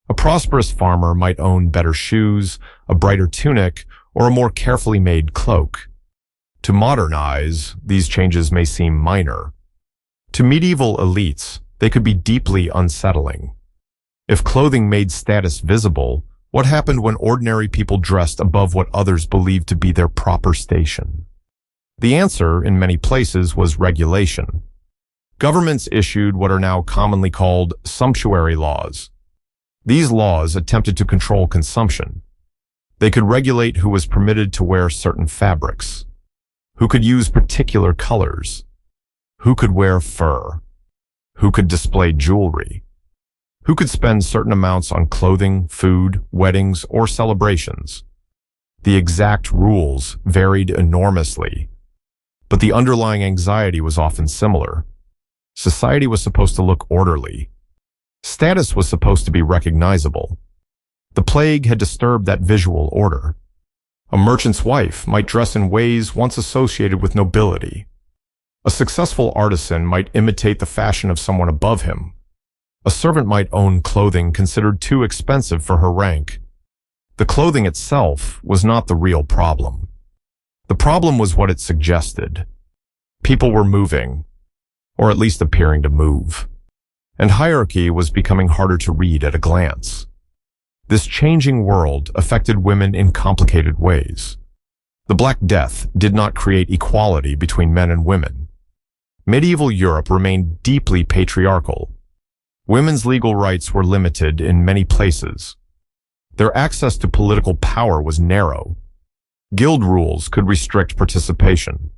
A prosperous farmer might own better shoes, a brighter tunic, or a more carefully made cloak. To modern eyes, these changes may seem minor. To medieval elites, they could be deeply unsettling. If clothing made status visible, what happened when ordinary people dressed above what others believed to be their proper station? The answer, in many places, was regulation. Governments issued what are now commonly called sumptuary laws. These laws attempted to control consumption. They could regulate who was permitted to wear certain fabrics, who could use particular colors, who could wear fur, who could display jewelry, who could spend certain amounts on clothing, food, weddings, or celebrations. The exact rules varied enormously, but the underlying anxiety was often similar. Society was supposed to look orderly. Status was supposed to be recognizable. The plague had disturbed that visual order. A merchant's wife might dress in ways once associated with nobility. A successful artisan might imitate the fashion of someone above him. A servant might own clothing considered too expensive for her rank. The clothing itself was not the real problem. The problem was what it suggested. People were moving, or at least appearing to move, and hierarchy was becoming harder to read at a glance. This changing world affected women in complicated ways. The Black Death did not create equality between men and women. Medieval Europe remained deeply patriarchal. Women's legal rights were limited in many places. Their access to political power was narrow. Guild rules could restrict participation.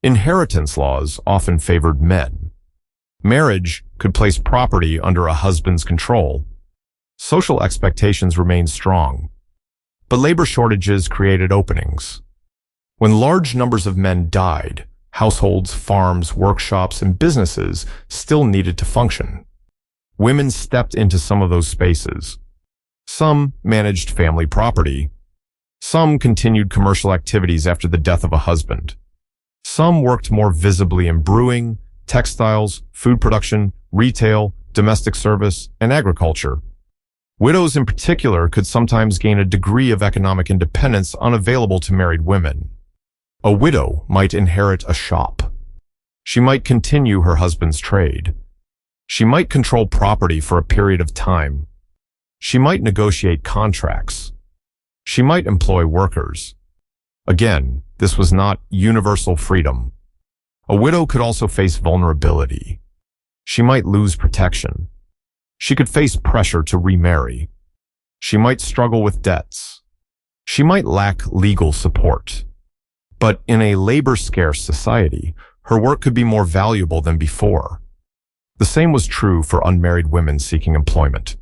Inheritance laws often favored men. Marriage could place property under a husband's control. Social expectations remained strong, but labor shortages created openings. When large numbers of men died, households, farms, workshops, and businesses still needed to function. Women stepped into some of those spaces. Some managed family property. Some continued commercial activities after the death of a husband. Some worked more visibly in brewing, textiles, food production, retail, domestic service, and agriculture. Widows in particular could sometimes gain a degree of economic independence unavailable to married women. A widow might inherit a shop. She might continue her husband's trade. She might control property for a period of time. She might negotiate contracts. She might employ workers. Again, this was not universal freedom. A widow could also face vulnerability. She might lose protection. She could face pressure to remarry. She might struggle with debts. She might lack legal support. But in a labor-scarce society, her work could be more valuable than before. The same was true for unmarried women seeking employment.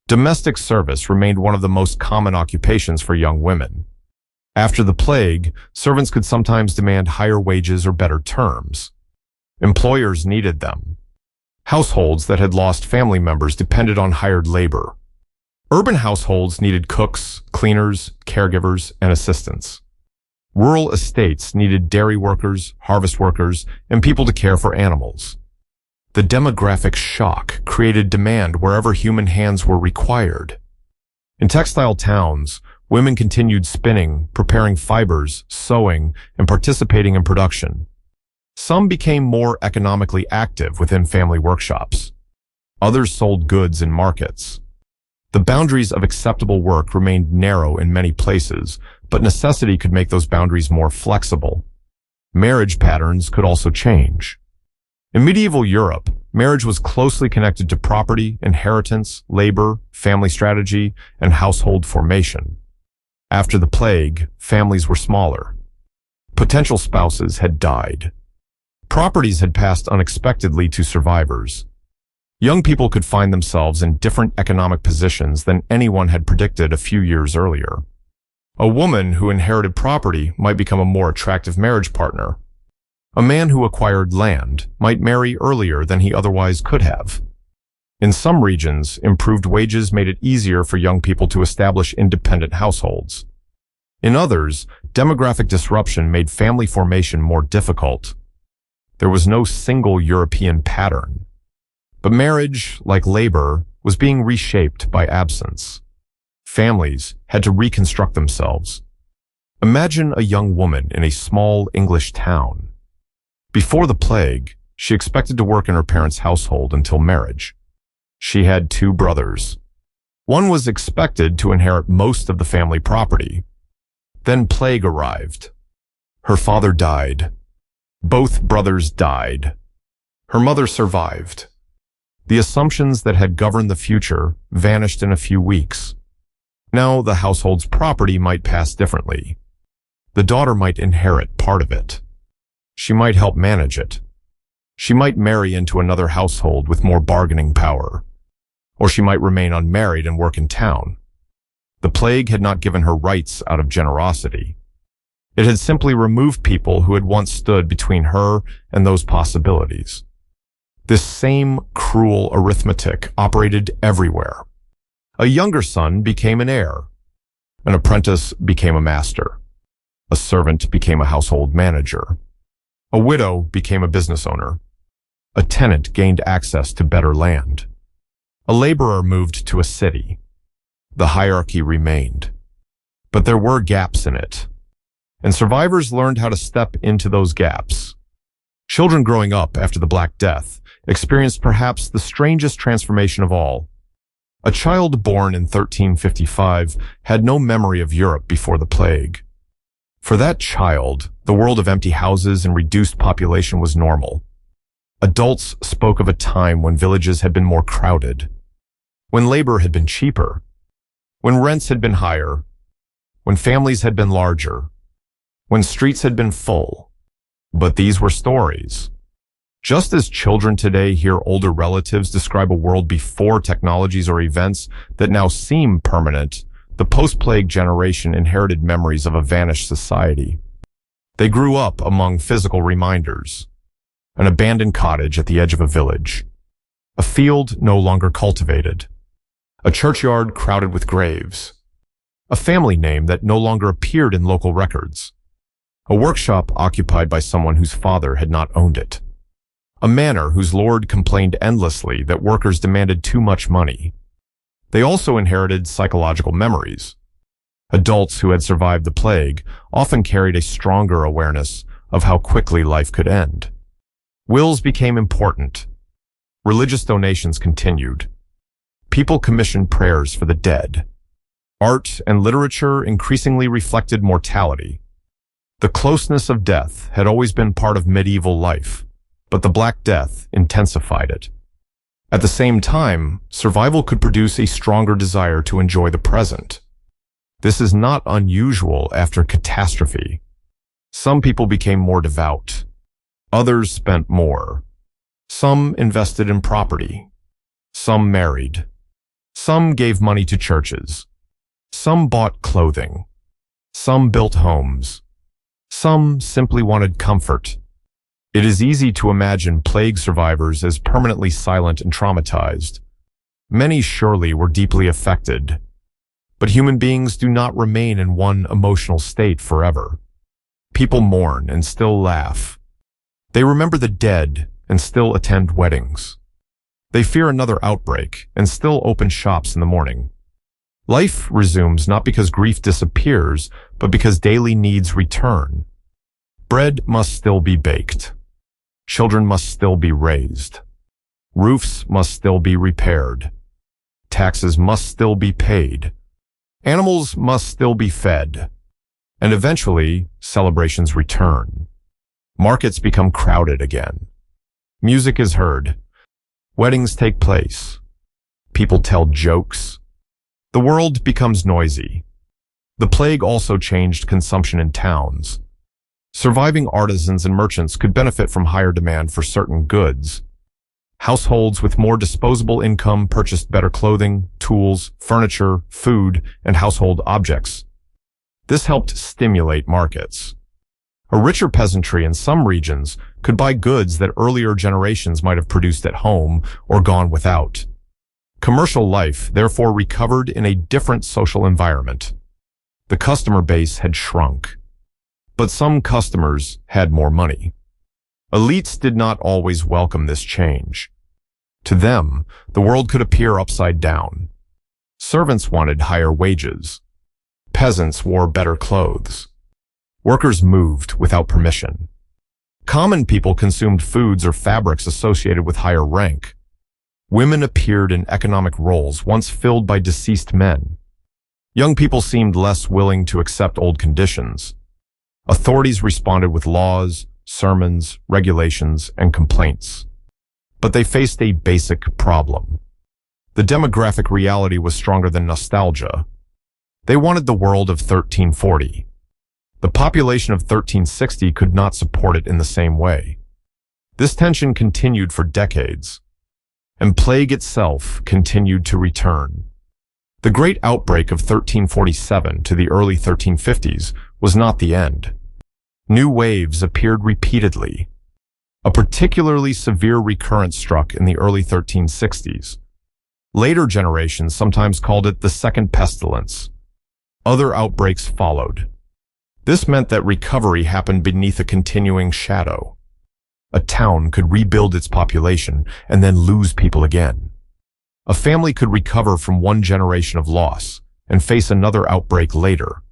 Domestic service remained one of the most common occupations for young women. After the plague, servants could sometimes demand higher wages or better terms. Employers needed them. Households that had lost family members depended on hired labor. Urban households needed cooks, cleaners, caregivers, and assistants. Rural estates needed dairy workers, harvest workers, and people to care for animals. The demographic shock created demand wherever human hands were required. In textile towns, women continued spinning, preparing fibers, sewing, and participating in production. Some became more economically active within family workshops. Others sold goods in markets. The boundaries of acceptable work remained narrow in many places, but necessity could make those boundaries more flexible. Marriage patterns could also change. In medieval Europe, marriage was closely connected to property, inheritance, labor, family strategy, and household formation. After the plague, families were smaller. Potential spouses had died. Properties had passed unexpectedly to survivors. Young people could find themselves in different economic positions than anyone had predicted a few years earlier. A woman who inherited property might become a more attractive marriage partner. A man who acquired land might marry earlier than he otherwise could have. In some regions, improved wages made it easier for young people to establish independent households. In others, demographic disruption made family formation more difficult. There was no single European pattern. But marriage, like labor, was being reshaped by absence. Families had to reconstruct themselves. Imagine a young woman in a small English town. Before the plague, she expected to work in her parents' household until marriage. She had 2 brothers. One was expected to inherit most of the family property. Then plague arrived. Her father died. Both brothers died. Her mother survived. The assumptions that had governed the future vanished in a few weeks. Now the household's property might pass differently. The daughter might inherit part of it. She might help manage it. She might marry into another household with more bargaining power. Or she might remain unmarried and work in town. The plague had not given her rights out of generosity. It had simply removed people who had once stood between her and those possibilities. This same cruel arithmetic operated everywhere. A younger son became an heir. An apprentice became a master. A servant became a household manager. A widow became a business owner. A tenant gained access to better land. A laborer moved to a city. The hierarchy remained. But there were gaps in it. And survivors learned how to step into those gaps. Children growing up after the Black Death experienced perhaps the strangest transformation of all. A child born in 1355 had no memory of Europe before the plague. For that child, the world of empty houses and reduced population was normal. Adults spoke of a time when villages had been more crowded, when labor had been cheaper, when rents had been higher, when families had been larger, when streets had been full. But these were stories. Just as children today hear older relatives describe a world before technologies or events that now seem permanent, the post-plague generation inherited memories of a vanished society. They grew up among physical reminders. An abandoned cottage at the edge of a village. A field no longer cultivated. A churchyard crowded with graves. A family name that no longer appeared in local records. A workshop occupied by someone whose father had not owned it. A manor whose lord complained endlessly that workers demanded too much money. They also inherited psychological memories. Adults who had survived the plague often carried a stronger awareness of how quickly life could end. Wills became important. Religious donations continued. People commissioned prayers for the dead. Art and literature increasingly reflected mortality. The closeness of death had always been part of medieval life, but the Black Death intensified it. At the same time, survival could produce a stronger desire to enjoy the present. This is not unusual after catastrophe. Some people became more devout. Others spent more. Some invested in property. Some married. Some gave money to churches. Some bought clothing. Some built homes. Some simply wanted comfort. It is easy to imagine plague survivors as permanently silent and traumatized. Many surely were deeply affected. But human beings do not remain in one emotional state forever. People mourn and still laugh. They remember the dead and still attend weddings. They fear another outbreak and still open shops in the morning. Life resumes not because grief disappears, but because daily needs return. Bread must still be baked. Children must still be raised. Roofs must still be repaired. Taxes must still be paid. Animals must still be fed. And eventually, celebrations return. Markets become crowded again. Music is heard. Weddings take place. People tell jokes. The world becomes noisy. The plague also changed consumption in towns. Surviving artisans and merchants could benefit from higher demand for certain goods. Households with more disposable income purchased better clothing, tools, furniture, food, and household objects. This helped stimulate markets. A richer peasantry in some regions could buy goods that earlier generations might have produced at home or gone without. Commercial life therefore recovered in a different social environment. The customer base had shrunk. But some customers had more money. Elites did not always welcome this change. To them, the world could appear upside down. Servants wanted higher wages. Peasants wore better clothes. Workers moved without permission. Common people consumed foods or fabrics associated with higher rank. Women appeared in economic roles once filled by deceased men. Young people seemed less willing to accept old conditions. Authorities responded with laws, sermons, regulations, and complaints. But they faced a basic problem. The demographic reality was stronger than nostalgia. They wanted the world of 1340. The population of 1360 could not support it in the same way. This tension continued for decades, and plague itself continued to return. The great outbreak of 1347 to the early 1350s was not the end. New waves appeared repeatedly. A particularly severe recurrence struck in the early 1360s. Later generations sometimes called it the Second Pestilence. Other outbreaks followed. This meant that recovery happened beneath a continuing shadow. A town could rebuild its population and then lose people again. A family could recover from one generation of loss and face another outbreak later.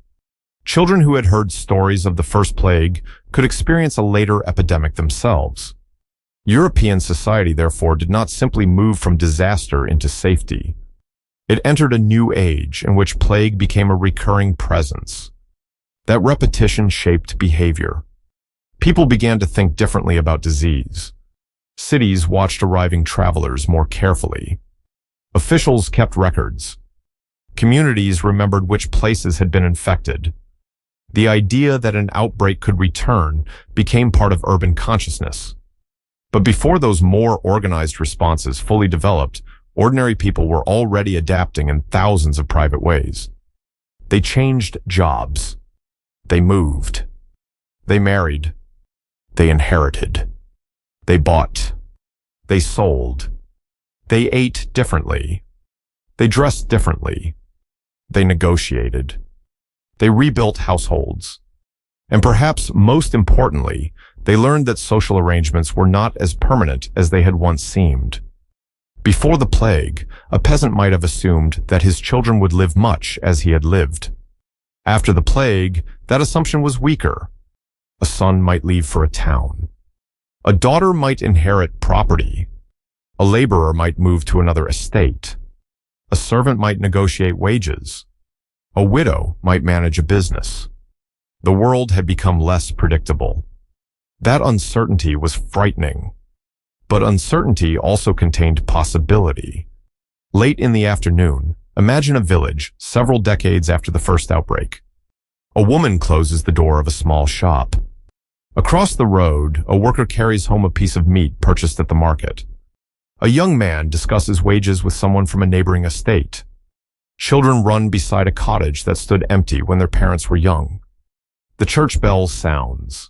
Children who had heard stories of the first plague could experience a later epidemic themselves. European society, therefore, did not simply move from disaster into safety. It entered a new age in which plague became a recurring presence. That repetition shaped behavior. People began to think differently about disease. Cities watched arriving travelers more carefully. Officials kept records. Communities remembered which places had been infected. The idea that an outbreak could return became part of urban consciousness. But before those more organized responses fully developed, ordinary people were already adapting in thousands of private ways. They changed jobs. They moved. They married. They inherited. They bought. They sold. They ate differently. They dressed differently. They negotiated. They rebuilt households. And perhaps most importantly, they learned that social arrangements were not as permanent as they had once seemed. Before the plague, a peasant might have assumed that his children would live much as he had lived. After the plague, that assumption was weaker. A son might leave for a town. A daughter might inherit property. A laborer might move to another estate. A servant might negotiate wages. A widow might manage a business. The world had become less predictable. That uncertainty was frightening. But uncertainty also contained possibility. Late in the afternoon, imagine a village several decades after the first outbreak. A woman closes the door of a small shop. Across the road, a worker carries home a piece of meat purchased at the market. A young man discusses wages with someone from a neighboring estate. Children run beside a cottage that stood empty when their parents were young. The church bell sounds.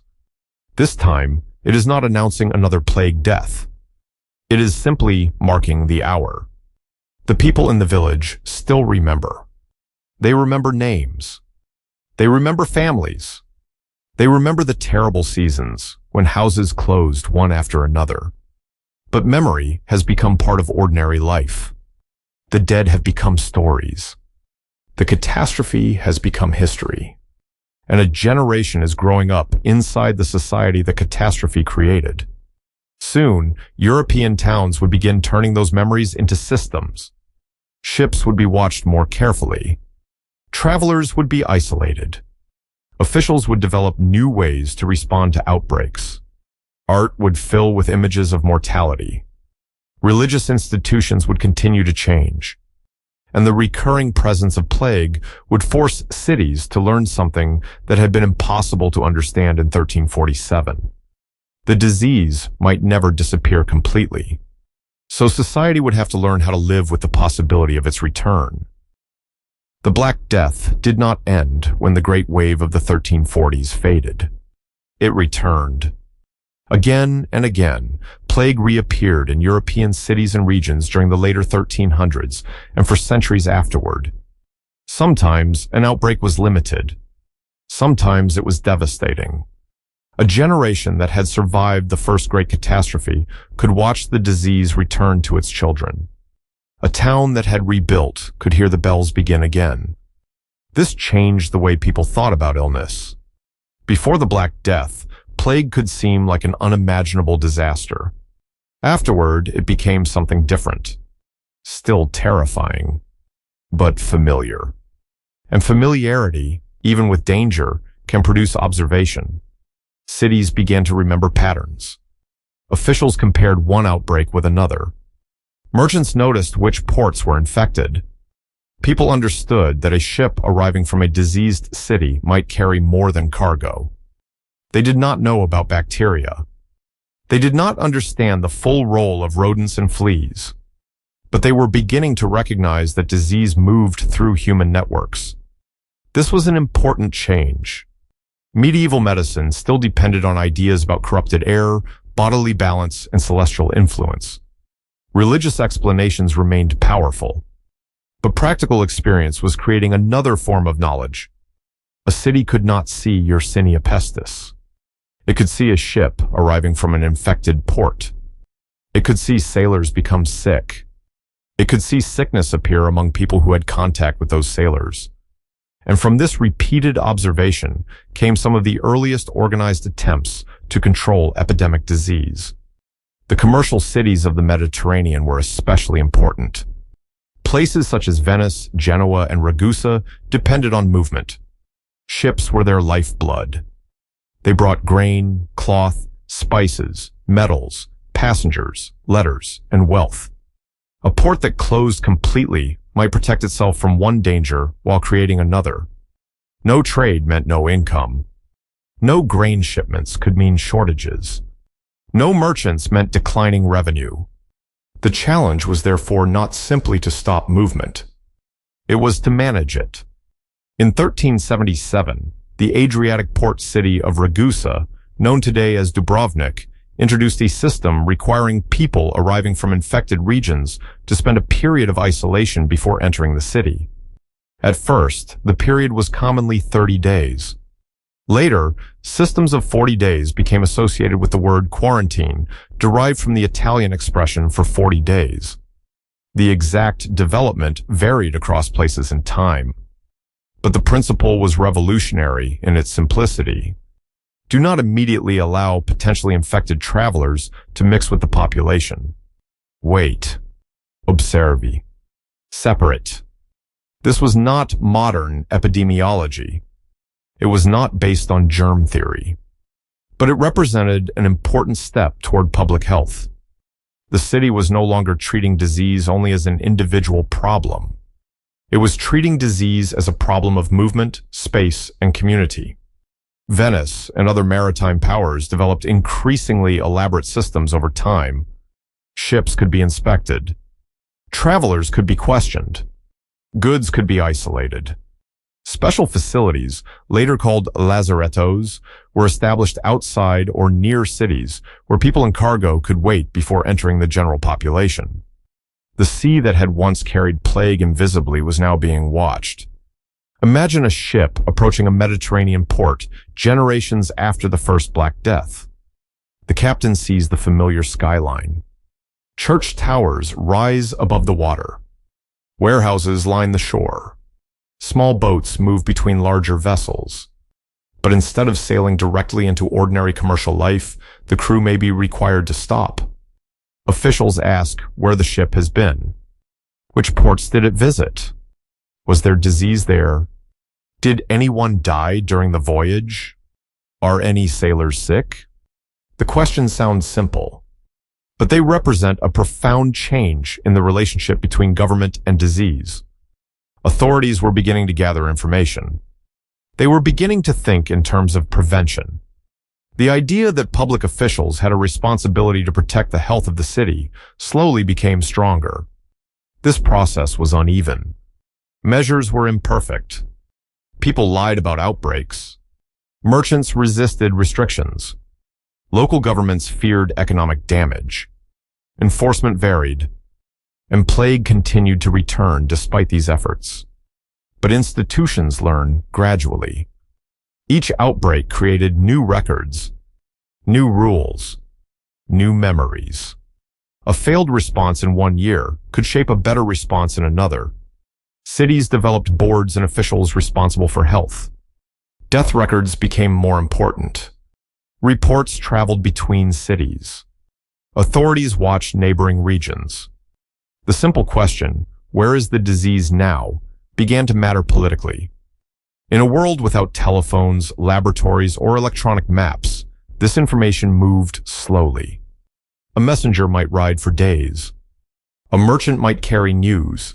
This time, it is not announcing another plague death. It is simply marking the hour. The people in the village still remember. They remember names. They remember families. They remember the terrible seasons when houses closed one after another. But memory has become part of ordinary life. The dead have become stories. The catastrophe has become history. And a generation is growing up inside the society the catastrophe created. Soon, European towns would begin turning those memories into systems. Ships would be watched more carefully. Travelers would be isolated. Officials would develop new ways to respond to outbreaks. Art would fill with images of mortality. Religious institutions would continue to change. And the recurring presence of plague would force cities to learn something that had been impossible to understand in 1347. The disease might never disappear completely. So society would have to learn how to live with the possibility of its return. The Black Death did not end when the great wave of the 1340s faded. It returned. Again and again, plague reappeared in European cities and regions during the later 1300s and for centuries afterward. Sometimes an outbreak was limited. Sometimes it was devastating. A generation that had survived the first great catastrophe could watch the disease return to its children. A town that had rebuilt could hear the bells begin again. This changed the way people thought about illness. Before the Black Death, plague could seem like an unimaginable disaster. Afterward, it became something different. Still terrifying, but familiar. And familiarity, even with danger, can produce observation. Cities began to remember patterns. Officials compared one outbreak with another. Merchants noticed which ports were infected. People understood that a ship arriving from a diseased city might carry more than cargo. They did not know about bacteria. They did not understand the full role of rodents and fleas. But they were beginning to recognize that disease moved through human networks. This was an important change. Medieval medicine still depended on ideas about corrupted air, bodily balance, and celestial influence. Religious explanations remained powerful. But practical experience was creating another form of knowledge. A city could not see Yersinia pestis. It could see a ship arriving from an infected port. It could see sailors become sick. It could see sickness appear among people who had contact with those sailors. And from this repeated observation came some of the earliest organized attempts to control epidemic disease. The commercial cities of the Mediterranean were especially important. Places such as Venice, Genoa, and Ragusa depended on movement. Ships were their lifeblood. They brought grain, cloth, spices, metals, passengers, letters, and wealth. A port that closed completely might protect itself from one danger while creating another. No trade meant no income. No grain shipments could mean shortages. No merchants meant declining revenue. The challenge was therefore not simply to stop movement. It was to manage it. In 1377, the Adriatic port city of Ragusa, known today as Dubrovnik, introduced a system requiring people arriving from infected regions to spend a period of isolation before entering the city. At first, the period was commonly 30 days. Later, systems of 40 days became associated with the word quarantine, derived from the Italian expression for 40 days. The exact development varied across places and time. But the principle was revolutionary in its simplicity. Do not immediately allow potentially infected travelers to mix with the population. Wait. Observi. Separate. This was not modern epidemiology. It was not based on germ theory. But it represented an important step toward public health. The city was no longer treating disease only as an individual problem. It was treating disease as a problem of movement, space, and community. Venice and other maritime powers developed increasingly elaborate systems over time. Ships could be inspected. Travelers could be questioned. Goods could be isolated. Special facilities, later called lazarettos, were established outside or near cities where people and cargo could wait before entering the general population. The sea that had once carried plague invisibly was now being watched. Imagine a ship approaching a Mediterranean port generations after the first Black Death. The captain sees the familiar skyline. Church towers rise above the water. Warehouses line the shore. Small boats move between larger vessels. But instead of sailing directly into ordinary commercial life, the crew may be required to stop. Officials ask where the ship has been. Which ports did it visit? Was there disease there? Did anyone die during the voyage? Are any sailors sick? The questions sound simple, but they represent a profound change in the relationship between government and disease. Authorities were beginning to gather information. They were beginning to think in terms of prevention. The idea that public officials had a responsibility to protect the health of the city slowly became stronger. This process was uneven. Measures were imperfect. People lied about outbreaks. Merchants resisted restrictions. Local governments feared economic damage. Enforcement varied, and plague continued to return despite these efforts. But institutions learn gradually. Each outbreak created new records, new rules, new memories. A failed response in one year could shape a better response in another. Cities developed boards and officials responsible for health. Death records became more important. Reports traveled between cities. Authorities watched neighboring regions. The simple question, where is the disease now, began to matter politically. In a world without telephones, laboratories, or electronic maps, this information moved slowly. A messenger might ride for days. A merchant might carry news.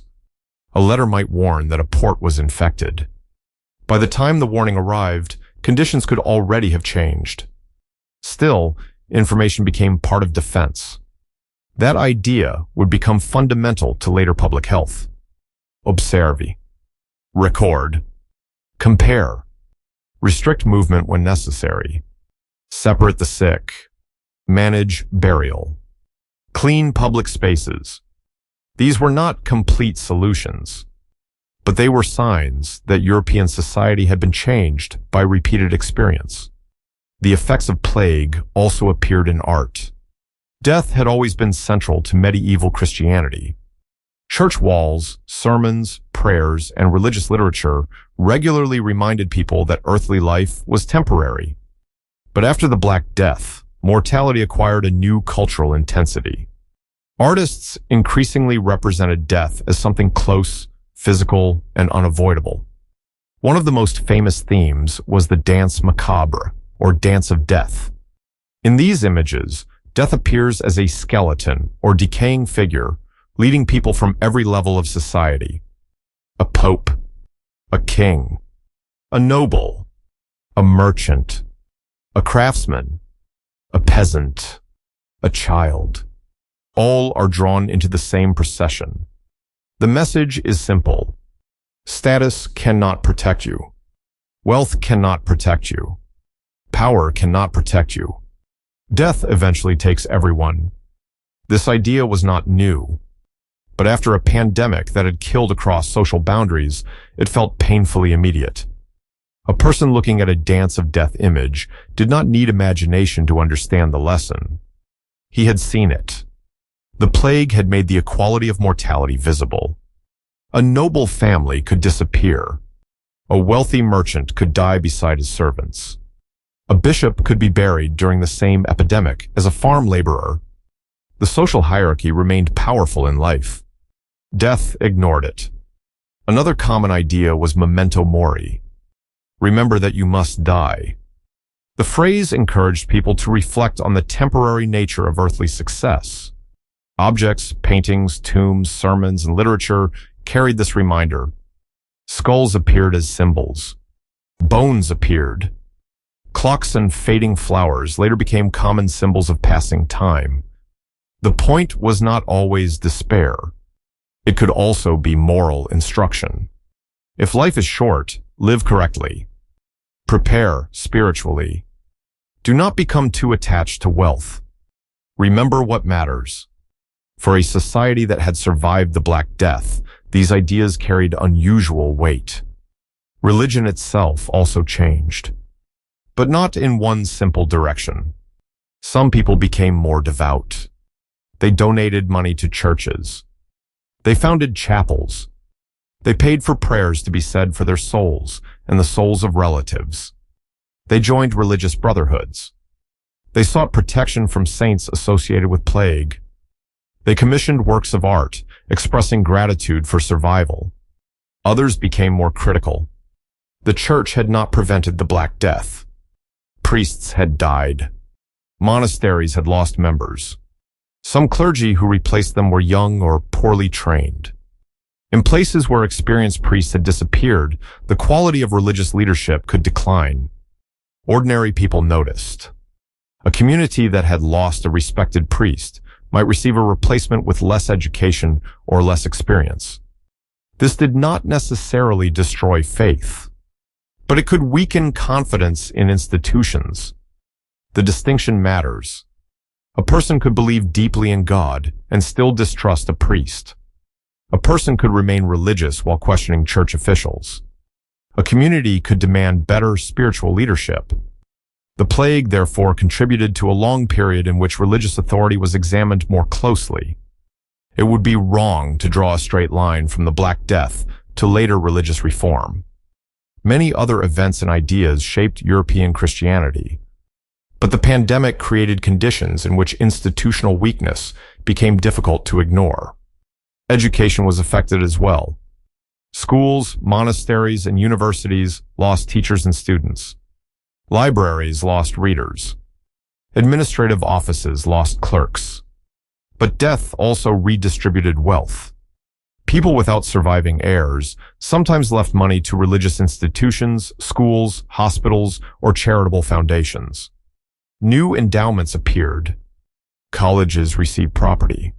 A letter might warn that a port was infected. By the time the warning arrived, conditions could already have changed. Still, information became part of defense. That idea would become fundamental to later public health. Observe. Record. Compare. Restrict movement when necessary. Separate the sick. Manage burial. Clean public spaces. These were not complete solutions, but they were signs that European society had been changed by repeated experience. The effects of plague also appeared in art. Death had always been central to medieval Christianity. Church walls, sermons, prayers, and religious literature regularly reminded people that earthly life was temporary. But after the Black Death, mortality acquired a new cultural intensity. Artists increasingly represented death as something close, physical, and unavoidable. One of the most famous themes was the danse macabre, or dance of death. In these images, death appears as a skeleton or decaying figure, leading people from every level of society. A pope, a king, a noble, a merchant, a craftsman, a peasant, a child. All are drawn into the same procession. The message is simple. Status cannot protect you. Wealth cannot protect you. Power cannot protect you. Death eventually takes everyone. This idea was not new, but after a pandemic that had killed across social boundaries, it felt painfully immediate. A person looking at a dance of death image did not need imagination to understand the lesson. He had seen it. The plague had made the equality of mortality visible. A noble family could disappear. A wealthy merchant could die beside his servants. A bishop could be buried during the same epidemic as a farm laborer. The social hierarchy remained powerful in life. Death ignored it. Another common idea was memento mori. Remember that you must die. The phrase encouraged people to reflect on the temporary nature of earthly success. Objects, paintings, tombs, sermons, and literature carried this reminder. Skulls appeared as symbols. Bones appeared. Clocks and fading flowers later became common symbols of passing time. The point was not always despair. It could also be moral instruction. If life is short, live correctly. Prepare spiritually. Do not become too attached to wealth. Remember what matters. For a society that had survived the Black Death, these ideas carried unusual weight. Religion itself also changed, but not in one simple direction. Some people became more devout. They donated money to churches. They founded chapels. They paid for prayers to be said for their souls and the souls of relatives. They joined religious brotherhoods. They sought protection from saints associated with plague. They commissioned works of art, expressing gratitude for survival. Others became more critical. The church had not prevented the Black Death. Priests had died. Monasteries had lost members. Some clergy who replaced them were young or poorly trained. In places where experienced priests had disappeared, the quality of religious leadership could decline. Ordinary people noticed. A community that had lost a respected priest might receive a replacement with less education or less experience. This did not necessarily destroy faith, but it could weaken confidence in institutions. The distinction matters. A person could believe deeply in God and still distrust a priest. A person could remain religious while questioning church officials. A community could demand better spiritual leadership. The plague, therefore, contributed to a long period in which religious authority was examined more closely. It would be wrong to draw a straight line from the Black Death to later religious reform. Many other events and ideas shaped European Christianity. But the pandemic created conditions in which institutional weakness became difficult to ignore. Education was affected as well. Schools, monasteries, and universities lost teachers and students. Libraries lost readers. Administrative offices lost clerks. But death also redistributed wealth. People without surviving heirs sometimes left money to religious institutions, schools, hospitals, or charitable foundations. New endowments appeared. Colleges received property.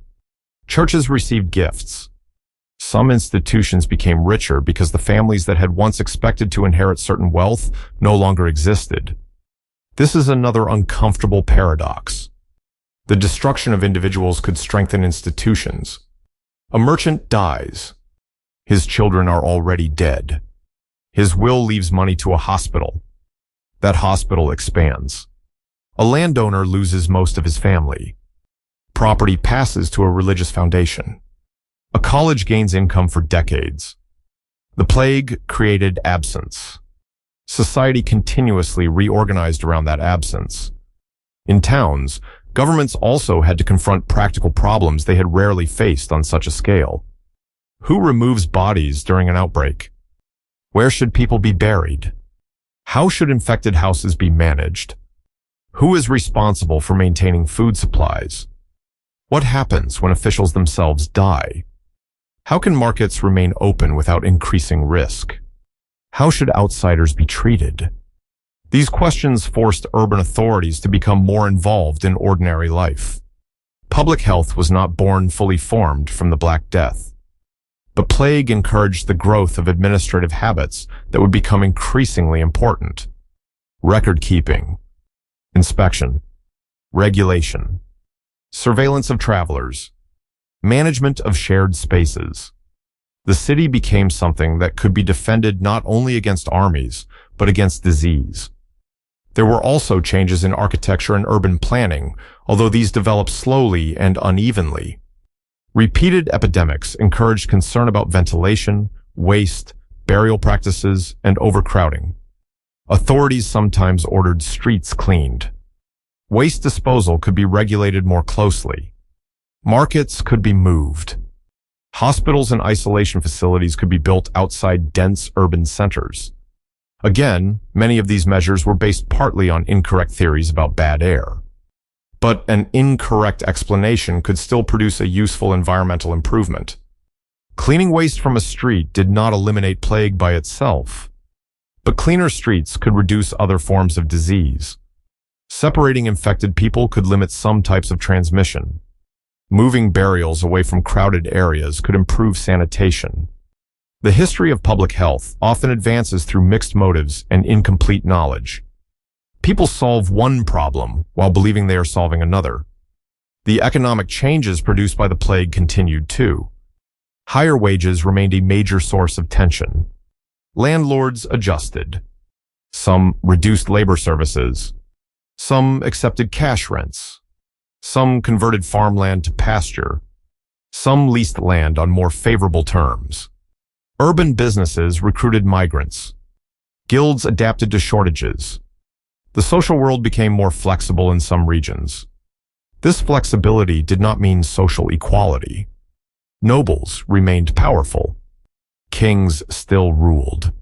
Churches received gifts. Some institutions became richer because the families that had once expected to inherit certain wealth no longer existed. This is another uncomfortable paradox. The destruction of individuals could strengthen institutions. A merchant dies. His children are already dead. His will leaves money to a hospital. That hospital expands. A landowner loses most of his family. Property passes to a religious foundation. A college gains income for decades. The plague created absence. Society continuously reorganized around that absence. In towns, governments also had to confront practical problems they had rarely faced on such a scale. Who removes bodies during an outbreak? Where should people be buried? How should infected houses be managed? Who is responsible for maintaining food supplies? What happens when officials themselves die? How can markets remain open without increasing risk? How should outsiders be treated? These questions forced urban authorities to become more involved in ordinary life. Public health was not born fully formed from the Black Death. The plague encouraged the growth of administrative habits that would become increasingly important. Record keeping, inspection, regulation, surveillance of travelers, management of shared spaces. The city became something that could be defended not only against armies, but against disease. There were also changes in architecture and urban planning, although these developed slowly and unevenly. Repeated epidemics encouraged concern about ventilation, waste, burial practices, and overcrowding. Authorities sometimes ordered streets cleaned. Waste disposal could be regulated more closely. Markets could be moved. Hospitals and isolation facilities could be built outside dense urban centers. Again, many of these measures were based partly on incorrect theories about bad air. But an incorrect explanation could still produce a useful environmental improvement. Cleaning waste from a street did not eliminate plague by itself, but cleaner streets could reduce other forms of disease. Separating infected people could limit some types of transmission. Moving burials away from crowded areas could improve sanitation. The history of public health often advances through mixed motives and incomplete knowledge. People solve one problem while believing they are solving another. The economic changes produced by the plague continued too. Higher wages remained a major source of tension. Landlords adjusted. Some reduced labor services. Some accepted cash rents. Some converted farmland to pasture. Some leased land on more favorable terms. Urban businesses recruited migrants. Guilds adapted to shortages. The social world became more flexible in some regions. This flexibility did not mean social equality. Nobles remained powerful. Kings still ruled.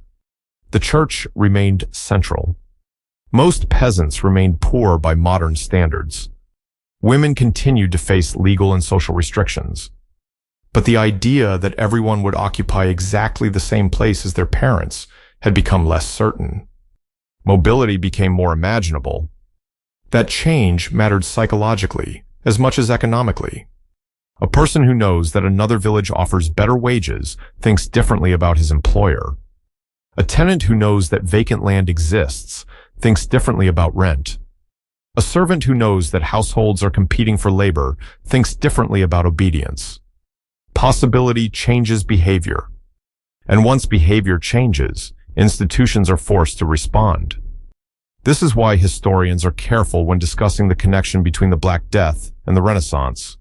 The church remained central. Most peasants remained poor by modern standards. Women continued to face legal and social restrictions. But the idea that everyone would occupy exactly the same place as their parents had become less certain. Mobility became more imaginable. That change mattered psychologically as much as economically. A person who knows that another village offers better wages thinks differently about his employer. A tenant who knows that vacant land exists thinks differently about rent. A servant who knows that households are competing for labor thinks differently about obedience. Possibility changes behavior. And once behavior changes, institutions are forced to respond. This is why historians are careful when discussing the connection between the Black Death and the Renaissance.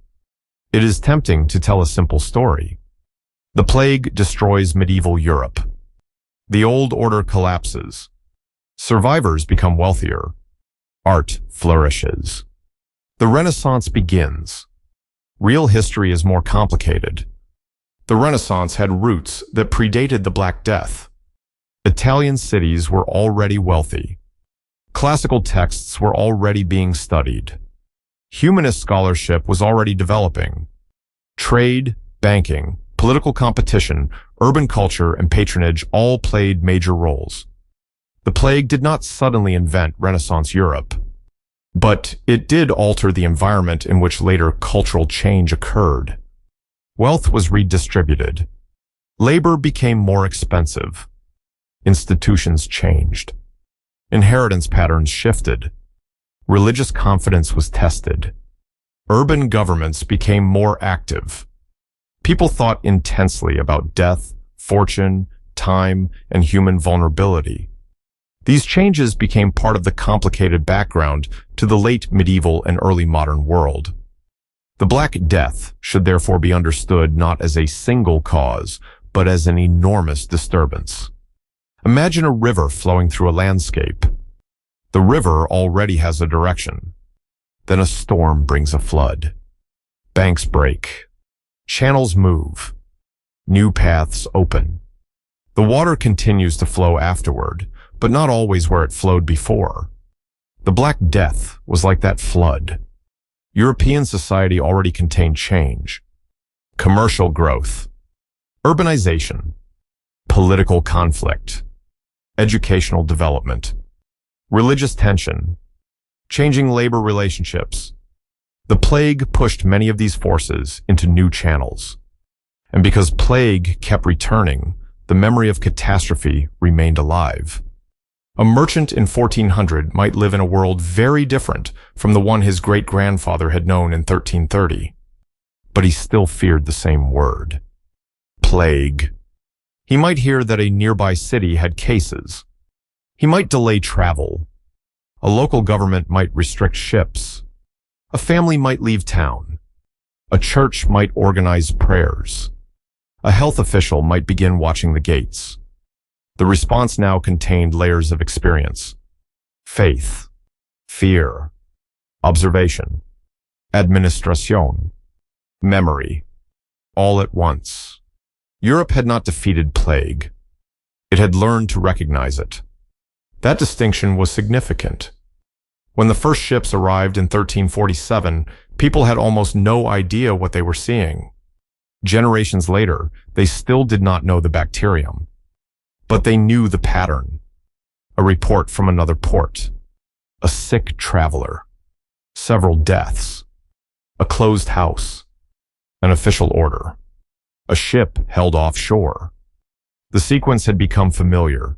It is tempting to tell a simple story. The plague destroys medieval Europe. The old order collapses. Survivors become wealthier. Art flourishes. The Renaissance begins. Real history is more complicated. The Renaissance had roots that predated the Black Death. Italian cities were already wealthy. Classical texts were already being studied. Humanist scholarship was already developing. Trade, banking, political competition, urban culture, and patronage all played major roles. The plague did not suddenly invent Renaissance Europe, but it did alter the environment in which later cultural change occurred. Wealth was redistributed. Labor became more expensive. Institutions changed. Inheritance patterns shifted. Religious confidence was tested. Urban governments became more active. People thought intensely about death, fortune, time, and human vulnerability. These changes became part of the complicated background to the late medieval and early modern world. The Black Death should therefore be understood not as a single cause, but as an enormous disturbance. Imagine a river flowing through a landscape. The river already has a direction. Then a storm brings a flood. Banks break. Channels move. New paths open. The water continues to flow afterward, but not always where it flowed before. The Black Death was like that flood. European society already contained change. Commercial growth. Urbanization. Political conflict. Educational development. Religious tension. Changing labor relationships. The plague pushed many of these forces into new channels. And because plague kept returning, the memory of catastrophe remained alive. A merchant in 1400 might live in a world very different from the one his great-grandfather had known in 1330. But he still feared the same word. Plague. He might hear that a nearby city had cases. He might delay travel. A local government might restrict ships. A family might leave town. A church might organize prayers. A health official might begin watching the gates. The response now contained layers of experience. Faith, fear, observation, administration, memory, all at once. Europe had not defeated plague. It had learned to recognize it. That distinction was significant. When the first ships arrived in 1347, people had almost no idea what they were seeing. Generations later, they still did not know the bacterium. But they knew the pattern. A report from another port. A sick traveler. Several deaths. A closed house. An official order. A ship held offshore. The sequence had become familiar,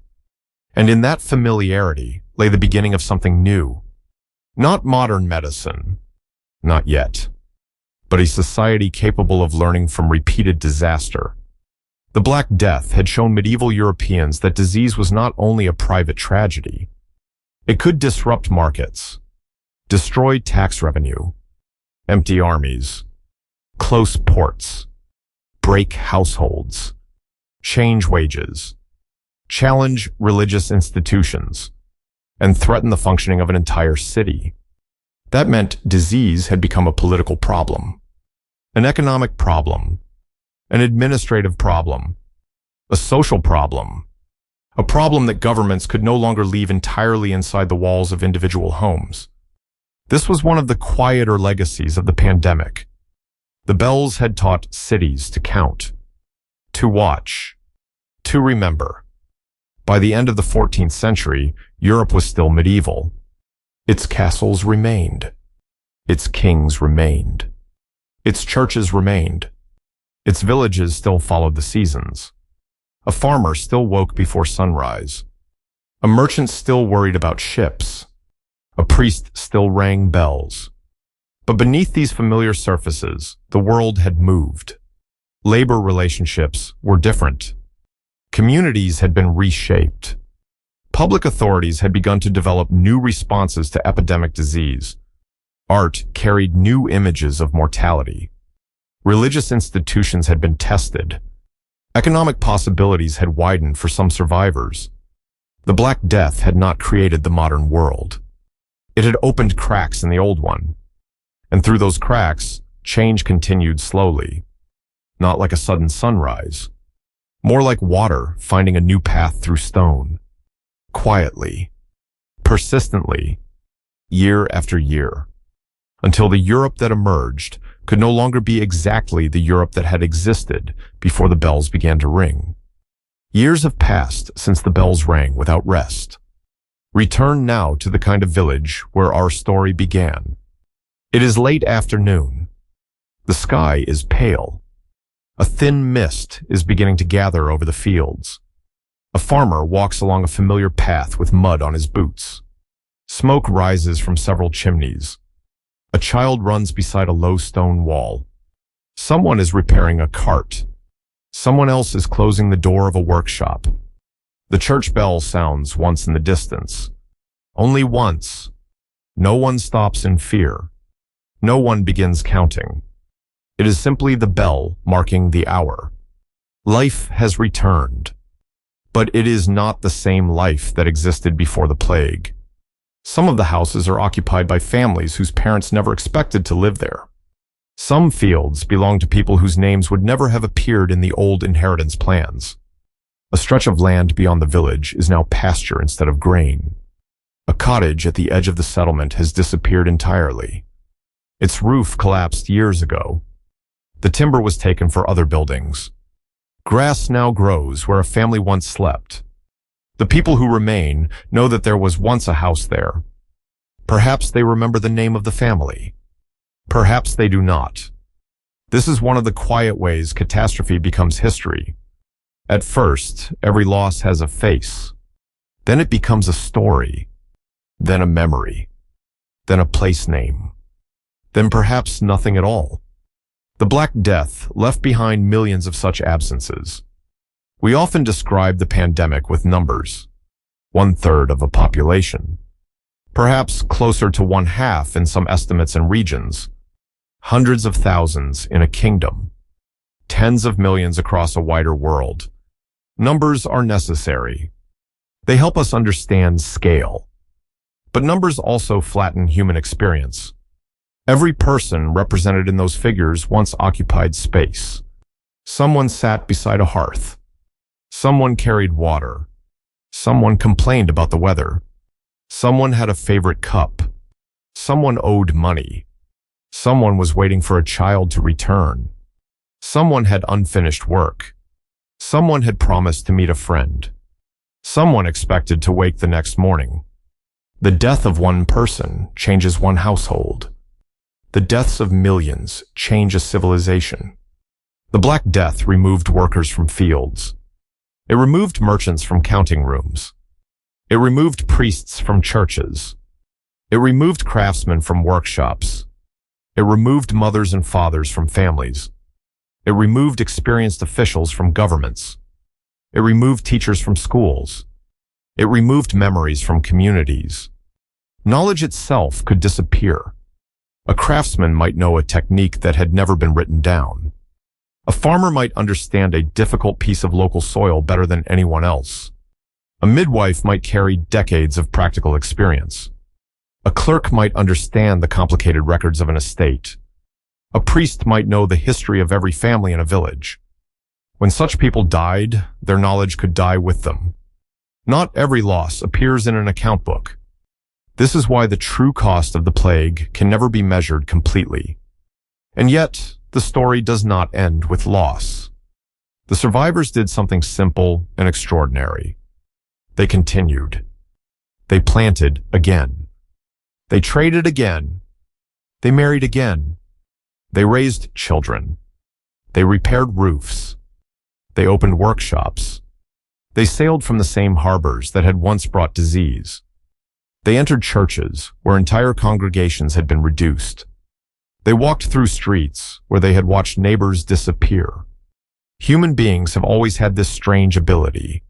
and in that familiarity lay the beginning of something new. Not modern medicine, not yet, but a society capable of learning from repeated disaster. The Black Death had shown medieval Europeans that disease was not only a private tragedy. It could disrupt markets, destroy tax revenue, empty armies, close ports, break households, change wages, challenge religious institutions, and threaten the functioning of an entire city. That meant disease had become a political problem, an economic problem, an administrative problem, a social problem, a problem that governments could no longer leave entirely inside the walls of individual homes. This was one of the quieter legacies of the pandemic. The bells had taught cities to count, to watch, to remember. By the end of the 14th century, Europe was still medieval. Its castles remained. Its kings remained. Its churches remained. Its villages still followed the seasons. A farmer still woke before sunrise. A merchant still worried about ships. A priest still rang bells. But beneath these familiar surfaces, the world had moved. Labor relationships were different. Communities had been reshaped. Public authorities had begun to develop new responses to epidemic disease. Art carried new images of mortality. Religious institutions had been tested. Economic possibilities had widened for some survivors. The Black Death had not created the modern world. It had opened cracks in the old one. And through those cracks, change continued slowly. Not like a sudden sunrise. More like water finding a new path through stone. Quietly. Persistently. Year after year. Until the Europe that emerged could no longer be exactly the Europe that had existed before the bells began to ring. Years have passed since the bells rang without rest. Return now to the kind of village where our story began. It is late afternoon. The sky is pale. A thin mist is beginning to gather over the fields. A farmer walks along a familiar path with mud on his boots. Smoke rises from several chimneys. A child runs beside a low stone wall. Someone is repairing a cart. Someone else is closing the door of a workshop. The church bell sounds once in the distance. Only once. No one stops in fear. No one begins counting. It is simply the bell marking the hour. Life has returned. But it is not the same life that existed before the plague. Some of the houses are occupied by families whose parents never expected to live there. Some fields belong to people whose names would never have appeared in the old inheritance plans. A stretch of land beyond the village is now pasture instead of grain. A cottage at the edge of the settlement has disappeared entirely. Its roof collapsed years ago. The timber was taken for other buildings. Grass now grows where a family once slept. The people who remain know that there was once a house there. Perhaps they remember the name of the family. Perhaps they do not. This is one of the quiet ways catastrophe becomes history. At first, every loss has a face. Then it becomes a story. Then a memory. Then a place name. Then perhaps nothing at all. The Black Death left behind millions of such absences. We often describe the pandemic with numbers. 1/3 of a population. Perhaps closer to 1/2 in some estimates and regions. Hundreds of thousands in a kingdom. Tens of millions across a wider world. Numbers are necessary. They help us understand scale. But numbers also flatten human experience. Every person represented in those figures once occupied space. Someone sat beside a hearth. Someone carried water. Someone complained about the weather. Someone had a favorite cup. Someone owed money. Someone was waiting for a child to return. Someone had unfinished work. Someone had promised to meet a friend. Someone expected to wake the next morning. The death of one person changes one household. The deaths of millions change a civilization. The Black Death removed workers from fields. It removed merchants from counting rooms. It removed priests from churches. It removed craftsmen from workshops. It removed mothers and fathers from families. It removed experienced officials from governments. It removed teachers from schools. It removed memories from communities. Knowledge itself could disappear. A craftsman might know a technique that had never been written down. A farmer might understand a difficult piece of local soil better than anyone else. A midwife might carry decades of practical experience. A clerk might understand the complicated records of an estate. A priest might know the history of every family in a village. When such people died, their knowledge could die with them. Not every loss appears in an account book. This is why the true cost of the plague can never be measured completely. And yet, the story does not end with loss. The survivors did something simple and extraordinary. They continued. They planted again. They traded again. They married again. They raised children. They repaired roofs. They opened workshops. They sailed from the same harbors that had once brought disease. They entered churches where entire congregations had been reduced. They walked through streets where they had watched neighbors disappear. Human beings have always had this strange ability.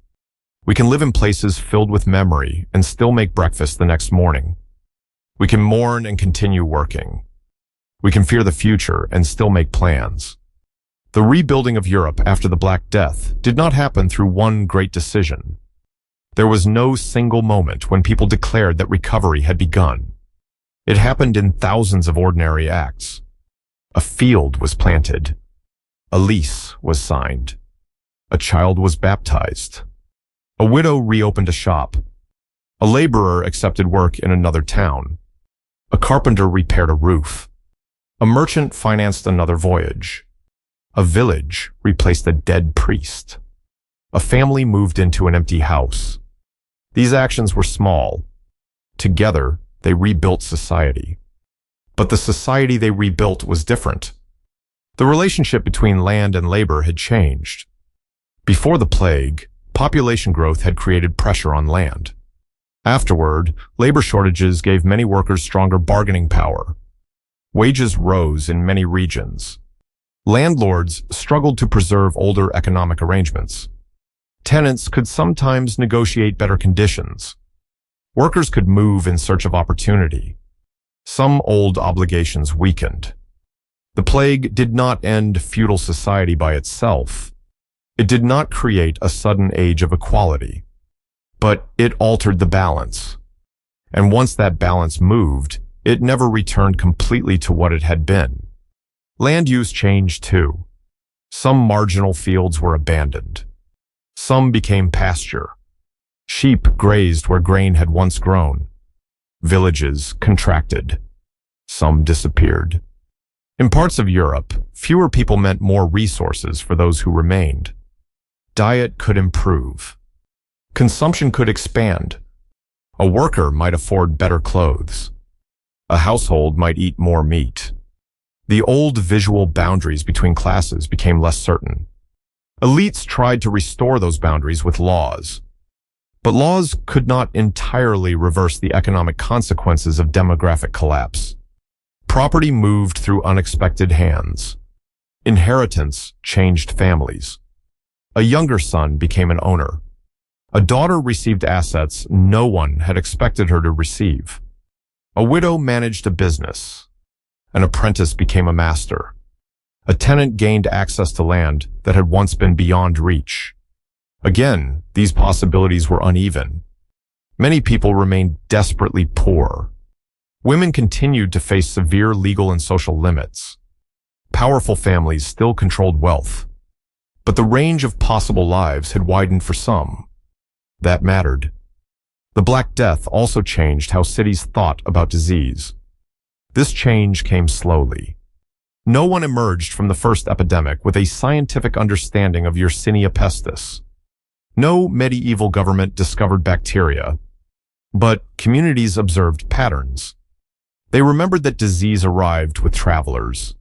We can live in places filled with memory and still make breakfast the next morning. We can mourn and continue working. We can fear the future and still make plans. The rebuilding of Europe after the Black Death did not happen through one great decision. There was no single moment when people declared that recovery had begun. It happened in thousands of ordinary acts. A field was planted. A lease was signed. A child was baptized. A widow reopened a shop. A laborer accepted work in another town. A carpenter repaired a roof. A merchant financed another voyage. A village replaced a dead priest. A family moved into an empty house. These actions were small. Together, they rebuilt society. But the society they rebuilt was different. The relationship between land and labor had changed. Before the plague, population growth had created pressure on land. Afterward, labor shortages gave many workers stronger bargaining power. Wages rose in many regions. Landlords struggled to preserve older economic arrangements. Tenants could sometimes negotiate better conditions. Workers could move in search of opportunity. Some old obligations weakened. The plague did not end feudal society by itself. It did not create a sudden age of equality. But it altered the balance. And once that balance moved, it never returned completely to what it had been. Land use changed too. Some marginal fields were abandoned. Some became pasture. Sheep grazed where grain had once grown. Villages contracted. Some disappeared. In parts of Europe, fewer people meant more resources for those who remained. Diet could improve. Consumption could expand. A worker might afford better clothes. A household might eat more meat. The old visual boundaries between classes became less certain. Elites tried to restore those boundaries with laws. But laws could not entirely reverse the economic consequences of demographic collapse. Property moved through unexpected hands. Inheritance changed families. A younger son became an owner. A daughter received assets no one had expected her to receive. A widow managed a business. An apprentice became a master. A tenant gained access to land that had once been beyond reach. Again, these possibilities were uneven. Many people remained desperately poor. Women continued to face severe legal and social limits. Powerful families still controlled wealth. But the range of possible lives had widened for some. That mattered. The Black Death also changed how cities thought about disease. This change came slowly. No one emerged from the first epidemic with a scientific understanding of Yersinia pestis. No medieval government discovered bacteria, but communities observed patterns. They remembered that disease arrived with travelers.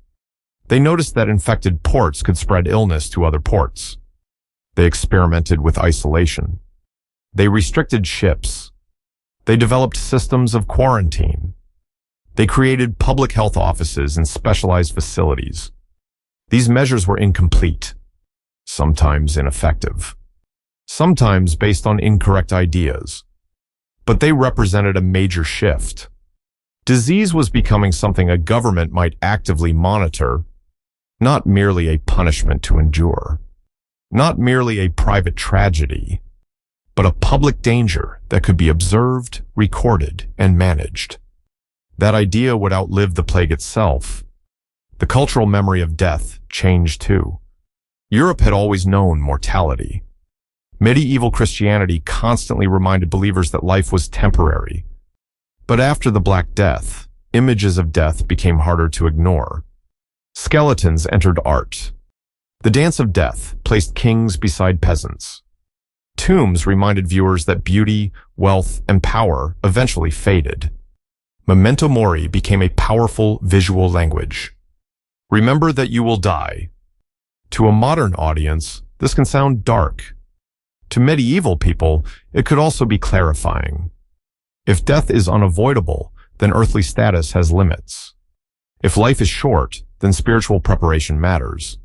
They noticed that infected ports could spread illness to other ports. They experimented with isolation. They restricted ships. They developed systems of quarantine. They created public health offices and specialized facilities. These measures were incomplete, sometimes ineffective, sometimes based on incorrect ideas. But they represented a major shift. Disease was becoming something a government might actively monitor, not merely a punishment to endure, not merely a private tragedy, but a public danger that could be observed, recorded, and managed. That idea would outlive the plague itself. The cultural memory of death changed too. Europe had always known mortality. Medieval Christianity constantly reminded believers that life was temporary. But after the Black Death, images of death became harder to ignore. Skeletons entered art. The dance of death placed kings beside peasants. Tombs reminded viewers that beauty, wealth, and power eventually faded. Memento mori became a powerful visual language. Remember that you will die. To a modern audience, this can sound dark. To medieval people, it could also be clarifying. If death is unavoidable, then earthly status has limits. If life is short, then spiritual preparation matters.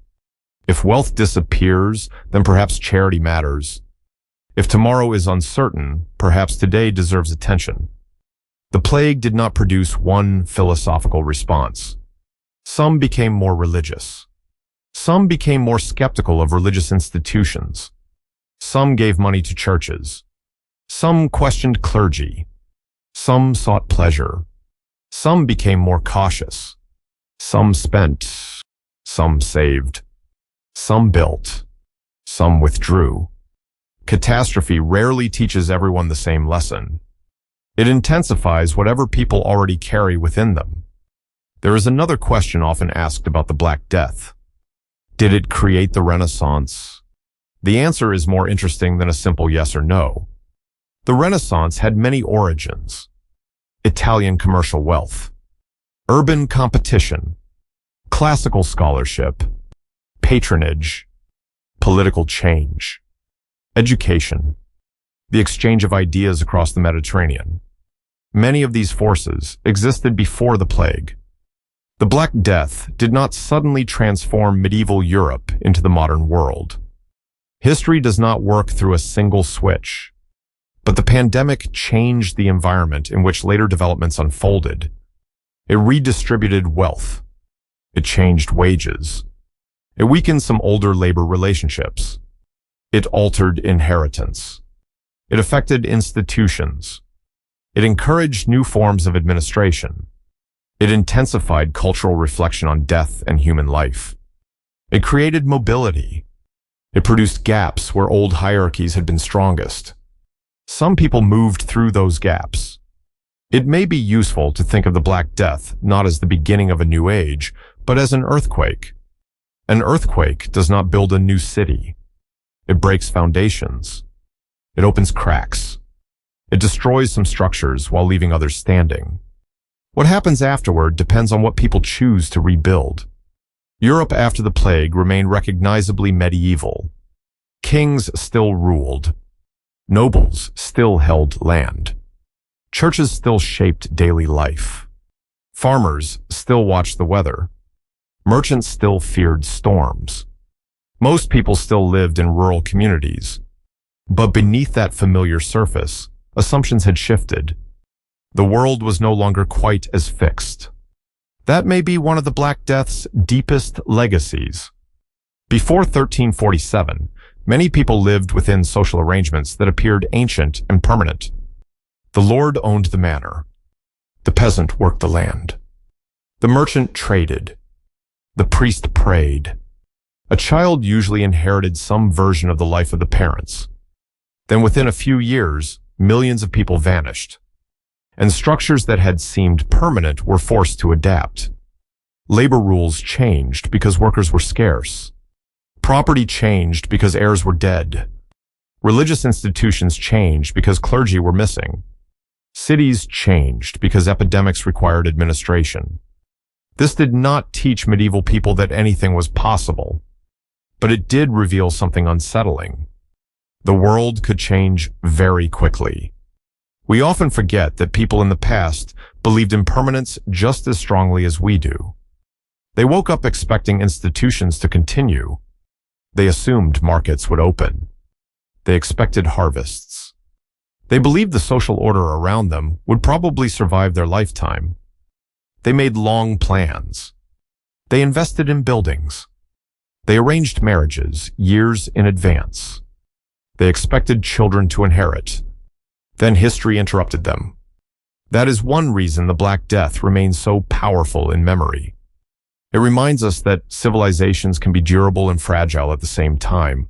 If wealth disappears, then perhaps charity matters. If tomorrow is uncertain, perhaps today deserves attention. The plague did not produce one philosophical response. Some became more religious. Some became more skeptical of religious institutions. Some gave money to churches. Some questioned clergy. Some sought pleasure. Some became more cautious. Some spent. Some saved. Some built. Some withdrew. Catastrophe rarely teaches everyone the same lesson. It intensifies whatever people already carry within them. There is another question often asked about the Black Death. Did it create the Renaissance? The answer is more interesting than a simple yes or no. The Renaissance had many origins. Italian commercial wealth, urban competition, classical scholarship, patronage, political change, education, the exchange of ideas across the Mediterranean. Many of these forces existed before the plague. The Black Death did not suddenly transform medieval Europe into the modern world. History does not work through a single switch. But the pandemic changed the environment in which later developments unfolded. It redistributed wealth. It changed wages. It weakened some older labor relationships. It altered inheritance. It affected institutions. It encouraged new forms of administration. It intensified cultural reflection on death and human life. It created mobility. It produced gaps where old hierarchies had been strongest. Some people moved through those gaps. It may be useful to think of the Black Death not as the beginning of a new age, but as an earthquake. An earthquake does not build a new city. It breaks foundations. It opens cracks. It destroys some structures while leaving others standing. What happens afterward depends on what people choose to rebuild. Europe after the plague remained recognizably medieval. Kings still ruled. Nobles still held land. Churches still shaped daily life. Farmers still watched the weather. Merchants still feared storms. Most people still lived in rural communities. But beneath that familiar surface, assumptions had shifted. The world was no longer quite as fixed. That may be one of the Black Death's deepest legacies. Before 1347, many people lived within social arrangements that appeared ancient and permanent. The lord owned the manor. The peasant worked the land. The merchant traded. The priest prayed. A child usually inherited some version of the life of the parents. Then within a few years, millions of people vanished. And structures that had seemed permanent were forced to adapt. Labor rules changed because workers were scarce. Property changed because heirs were dead. Religious institutions changed because clergy were missing. Cities changed because epidemics required administration. This did not teach medieval people that anything was possible, but it did reveal something unsettling. The world could change very quickly. We often forget that people in the past believed in permanence just as strongly as we do. They woke up expecting institutions to continue. They assumed markets would open. They expected harvests. They believed the social order around them would probably survive their lifetime. They made long plans. They invested in buildings. They arranged marriages years in advance. They expected children to inherit. Then history interrupted them. That is one reason the Black Death remains so powerful in memory. It reminds us that civilizations can be durable and fragile at the same time.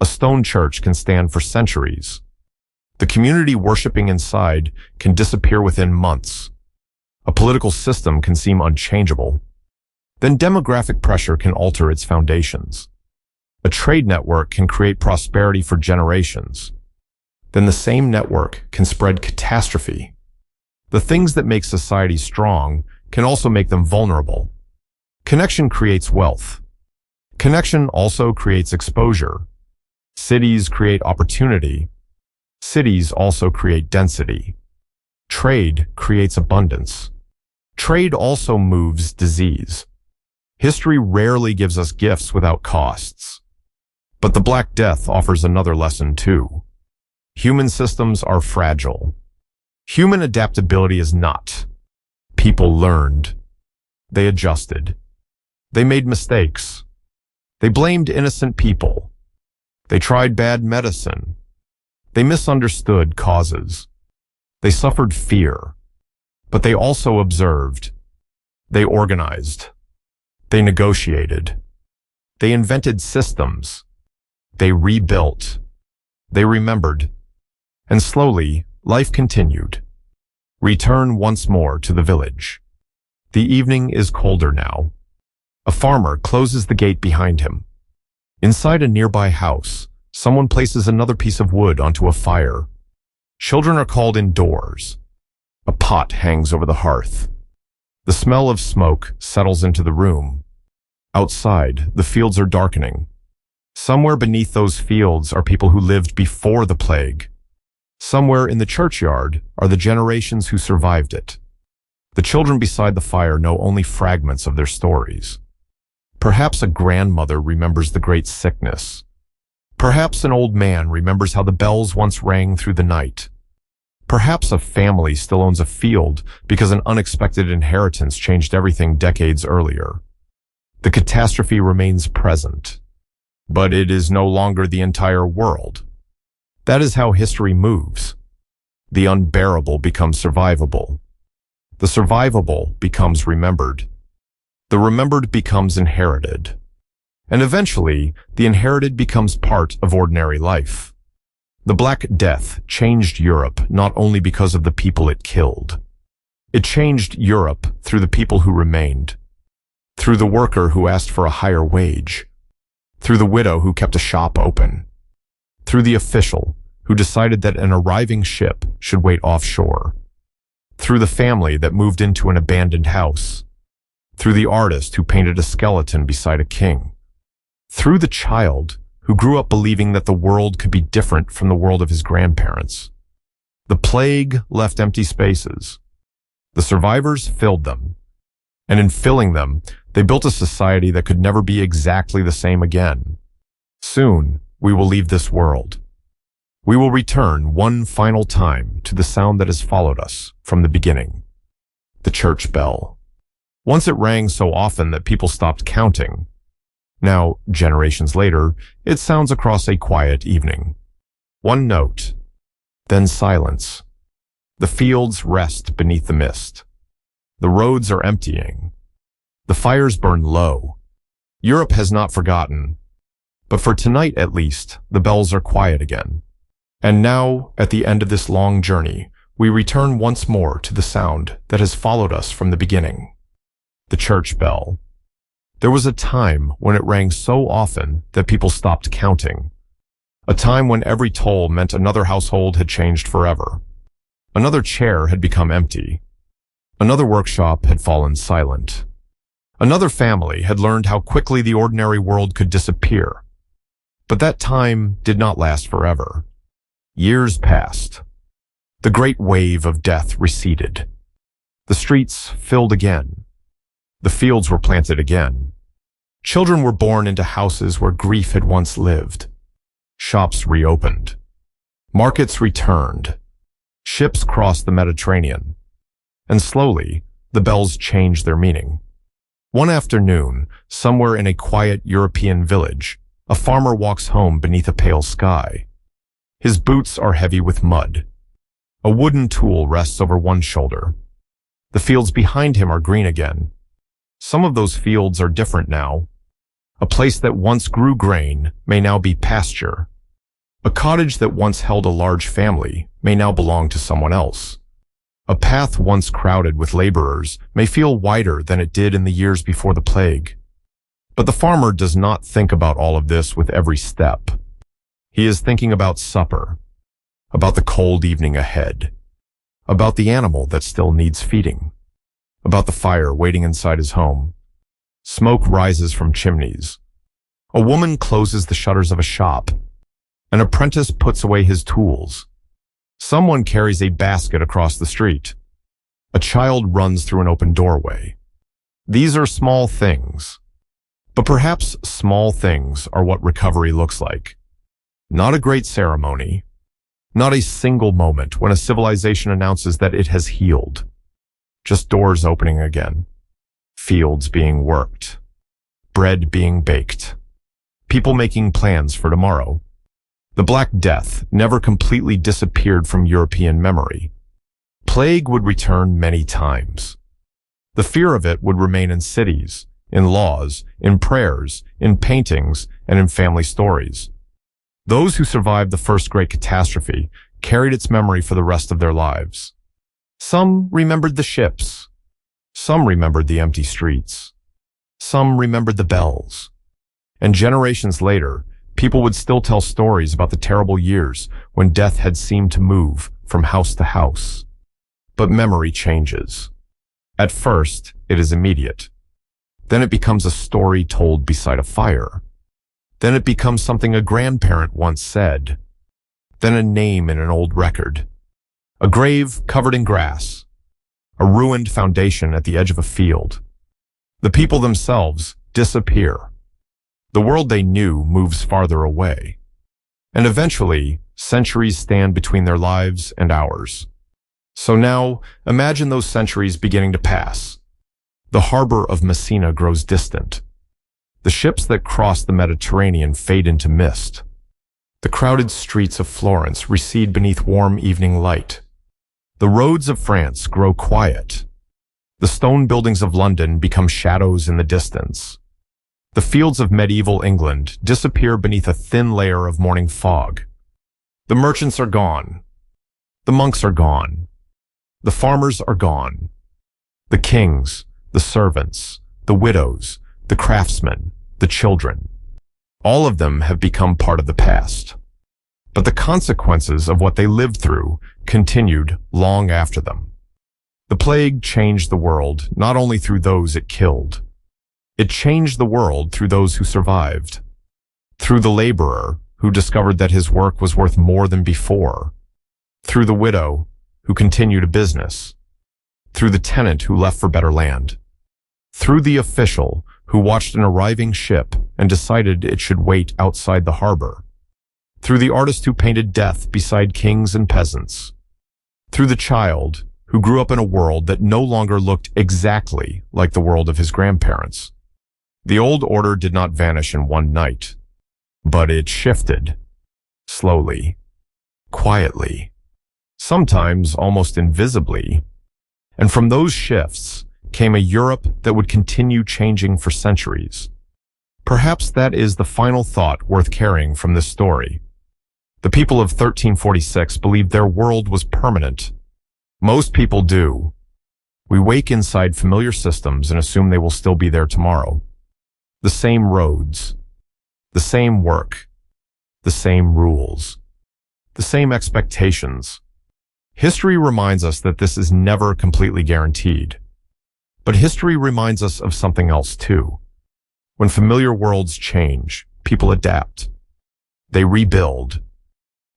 A stone church can stand for centuries. The community worshiping inside can disappear within months. A political system can seem unchangeable. Then demographic pressure can alter its foundations. A trade network can create prosperity for generations. Then the same network can spread catastrophe. The things that make society strong can also make them vulnerable. Connection creates wealth. Connection also creates exposure. Cities create opportunity. Cities also create density. Trade creates abundance. Trade also moves disease. History rarely gives us gifts without costs. But the Black Death offers another lesson too. Human systems are fragile. Human adaptability is not. People learned. They adjusted. They made mistakes. They blamed innocent people. They tried bad medicine. They misunderstood causes. They suffered fear. But they also observed. They organized. They negotiated. They invented systems. They rebuilt. They remembered. And slowly, life continued. Return once more to the village. The evening is colder now. A farmer closes the gate behind him. Inside a nearby house, someone places another piece of wood onto a fire. Children are called indoors. A pot hangs over the hearth. The smell of smoke settles into the room. Outside, the fields are darkening. Somewhere beneath those fields are people who lived before the plague. Somewhere in the churchyard are the generations who survived it. The children beside the fire know only fragments of their stories. Perhaps a grandmother remembers the great sickness. Perhaps an old man remembers how the bells once rang through the night. Perhaps a family still owns a field because an unexpected inheritance changed everything decades earlier. The catastrophe remains present, but it is no longer the entire world. That is how history moves. The unbearable becomes survivable. The survivable becomes remembered. The remembered becomes inherited. And eventually, the inherited becomes part of ordinary life. The Black Death changed Europe not only because of the people it killed. It changed Europe through the people who remained. Through the worker who asked for a higher wage. Through the widow who kept a shop open. Through the official who decided that an arriving ship should wait offshore. Through the family that moved into an abandoned house. Through the artist who painted a skeleton beside a king. Through the child who grew up believing that the world could be different from the world of his grandparents. The plague left empty spaces. The survivors filled them. And in filling them, they built a society that could never be exactly the same again. Soon, we will leave this world. We will return one final time to the sound that has followed us from the beginning. The church bell. Once it rang so often that people stopped counting. Now, generations later, it sounds across a quiet evening. One note, then silence. The fields rest beneath the mist. The roads are emptying. The fires burn low. Europe has not forgotten. But for tonight at least, the bells are quiet again. And now, at the end of this long journey, we return once more to the sound that has followed us from the beginning. The church bell. There was a time when it rang so often that people stopped counting. A time when every toll meant another household had changed forever. Another chair had become empty. Another workshop had fallen silent. Another family had learned how quickly the ordinary world could disappear. But that time did not last forever. Years passed. The great wave of death receded. The streets filled again. The fields were planted again. Children were born into houses where grief had once lived. Shops reopened. Markets returned. Ships crossed the Mediterranean. And slowly, the bells changed their meaning. One afternoon, somewhere in a quiet European village, a farmer walks home beneath a pale sky. His boots are heavy with mud. A wooden tool rests over one shoulder. The fields behind him are green again. Some of those fields are different now. A place that once grew grain may now be pasture. A cottage that once held a large family may now belong to someone else. A path once crowded with laborers may feel wider than it did in the years before the plague. But the farmer does not think about all of this with every step. He is thinking about supper, about the cold evening ahead, about the animal that still needs feeding, about the fire waiting inside his home. Smoke rises from chimneys. A woman closes the shutters of a shop. An apprentice puts away his tools. Someone carries a basket across the street. A child runs through an open doorway. These are small things. But perhaps small things are what recovery looks like. Not a great ceremony. Not a single moment when a civilization announces that it has healed. Just doors opening again. Fields being worked. Bread being baked. People making plans for tomorrow. The Black Death never completely disappeared from European memory. Plague would return many times. The fear of it would remain in cities, in laws, in prayers, in paintings, and in family stories. Those who survived the first great catastrophe carried its memory for the rest of their lives. Some remembered the ships. Some remembered the empty streets. Some remembered the bells. And generations later, people would still tell stories about the terrible years when death had seemed to move from house to house. But memory changes. At first, it is immediate. Then it becomes a story told beside a fire. Then it becomes something a grandparent once said. Then a name in an old record. A grave covered in grass. A ruined foundation at the edge of a field. The people themselves disappear. The world they knew moves farther away. And eventually, centuries stand between their lives and ours. So now, imagine those centuries beginning to pass. The harbor of Messina grows distant. The ships that cross the Mediterranean fade into mist. The crowded streets of Florence recede beneath warm evening light. The roads of France grow quiet. The stone buildings of London become shadows in the distance. The fields of medieval England disappear beneath a thin layer of morning fog. The merchants are gone. The monks are gone. The farmers are gone. The kings, the servants, the widows, the craftsmen, the children. All of them have become part of the past. But the consequences of what they lived through continued long after them. The plague changed the world not only through those it killed. It changed the world through those who survived. Through the laborer who discovered that his work was worth more than before. Through the widow who continued a business. Through the tenant who left for better land. Through the official who watched an arriving ship and decided it should wait outside the harbor. Through the artist who painted death beside kings and peasants. Through the child who grew up in a world that no longer looked exactly like the world of his grandparents. The old order did not vanish in one night, but it shifted, slowly, quietly, sometimes almost invisibly. And from those shifts came a Europe that would continue changing for centuries. Perhaps that is the final thought worth carrying from this story. The people of 1346 believed their world was permanent. Most people do. We wake inside familiar systems and assume they will still be there tomorrow. The same roads, the same work, the same rules, the same expectations. History reminds us that this is never completely guaranteed. But history reminds us of something else too. When familiar worlds change, people adapt. They rebuild.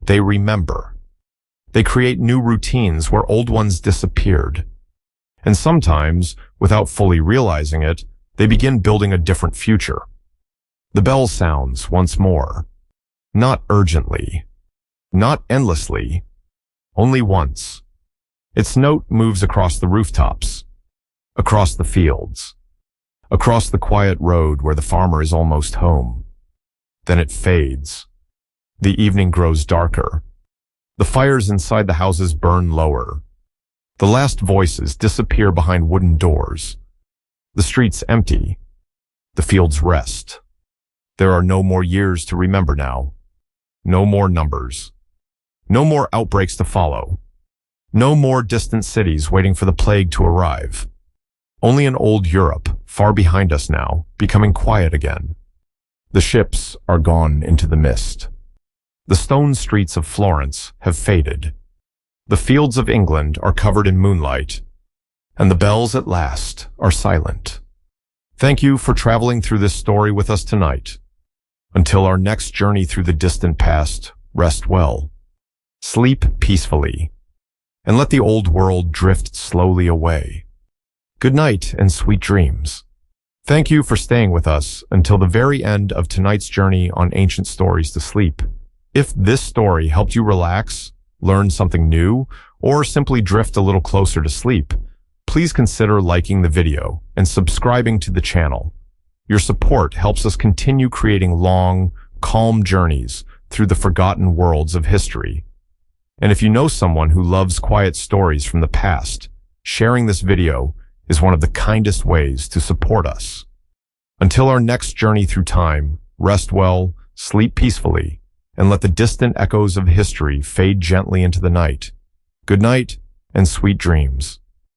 They remember. They create new routines where old ones disappeared. And sometimes, without fully realizing it, they begin building a different future. The bell sounds once more. Not urgently. Not endlessly. Only once. Its note moves across the rooftops. Across the fields. Across the quiet road where the farmer is almost home. Then it fades. The evening grows darker. The fires inside the houses burn lower. The last voices disappear behind wooden doors. The streets empty. The fields rest. There are no more years to remember now. No more numbers. No more outbreaks to follow. No more distant cities waiting for the plague to arrive. Only an old Europe, far behind us now, becoming quiet again. The ships are gone into the mist. The stone streets of Florence have faded. The fields of England are covered in moonlight, and the bells at last are silent. Thank you for traveling through this story with us tonight. Until our next journey through the distant past, rest well. Sleep peacefully, and let the old world drift slowly away. Good night and sweet dreams. Thank you for staying with us until the very end of tonight's journey on Ancient Stories to Sleep. If this story helped you relax, learn something new, or simply drift a little closer to sleep, please consider liking the video and subscribing to the channel. Your support helps us continue creating long, calm journeys through the forgotten worlds of history. And if you know someone who loves quiet stories from the past, sharing this video is one of the kindest ways to support us. Until our next journey through time, rest well, sleep peacefully, and let the distant echoes of history fade gently into the night. Good night and sweet dreams.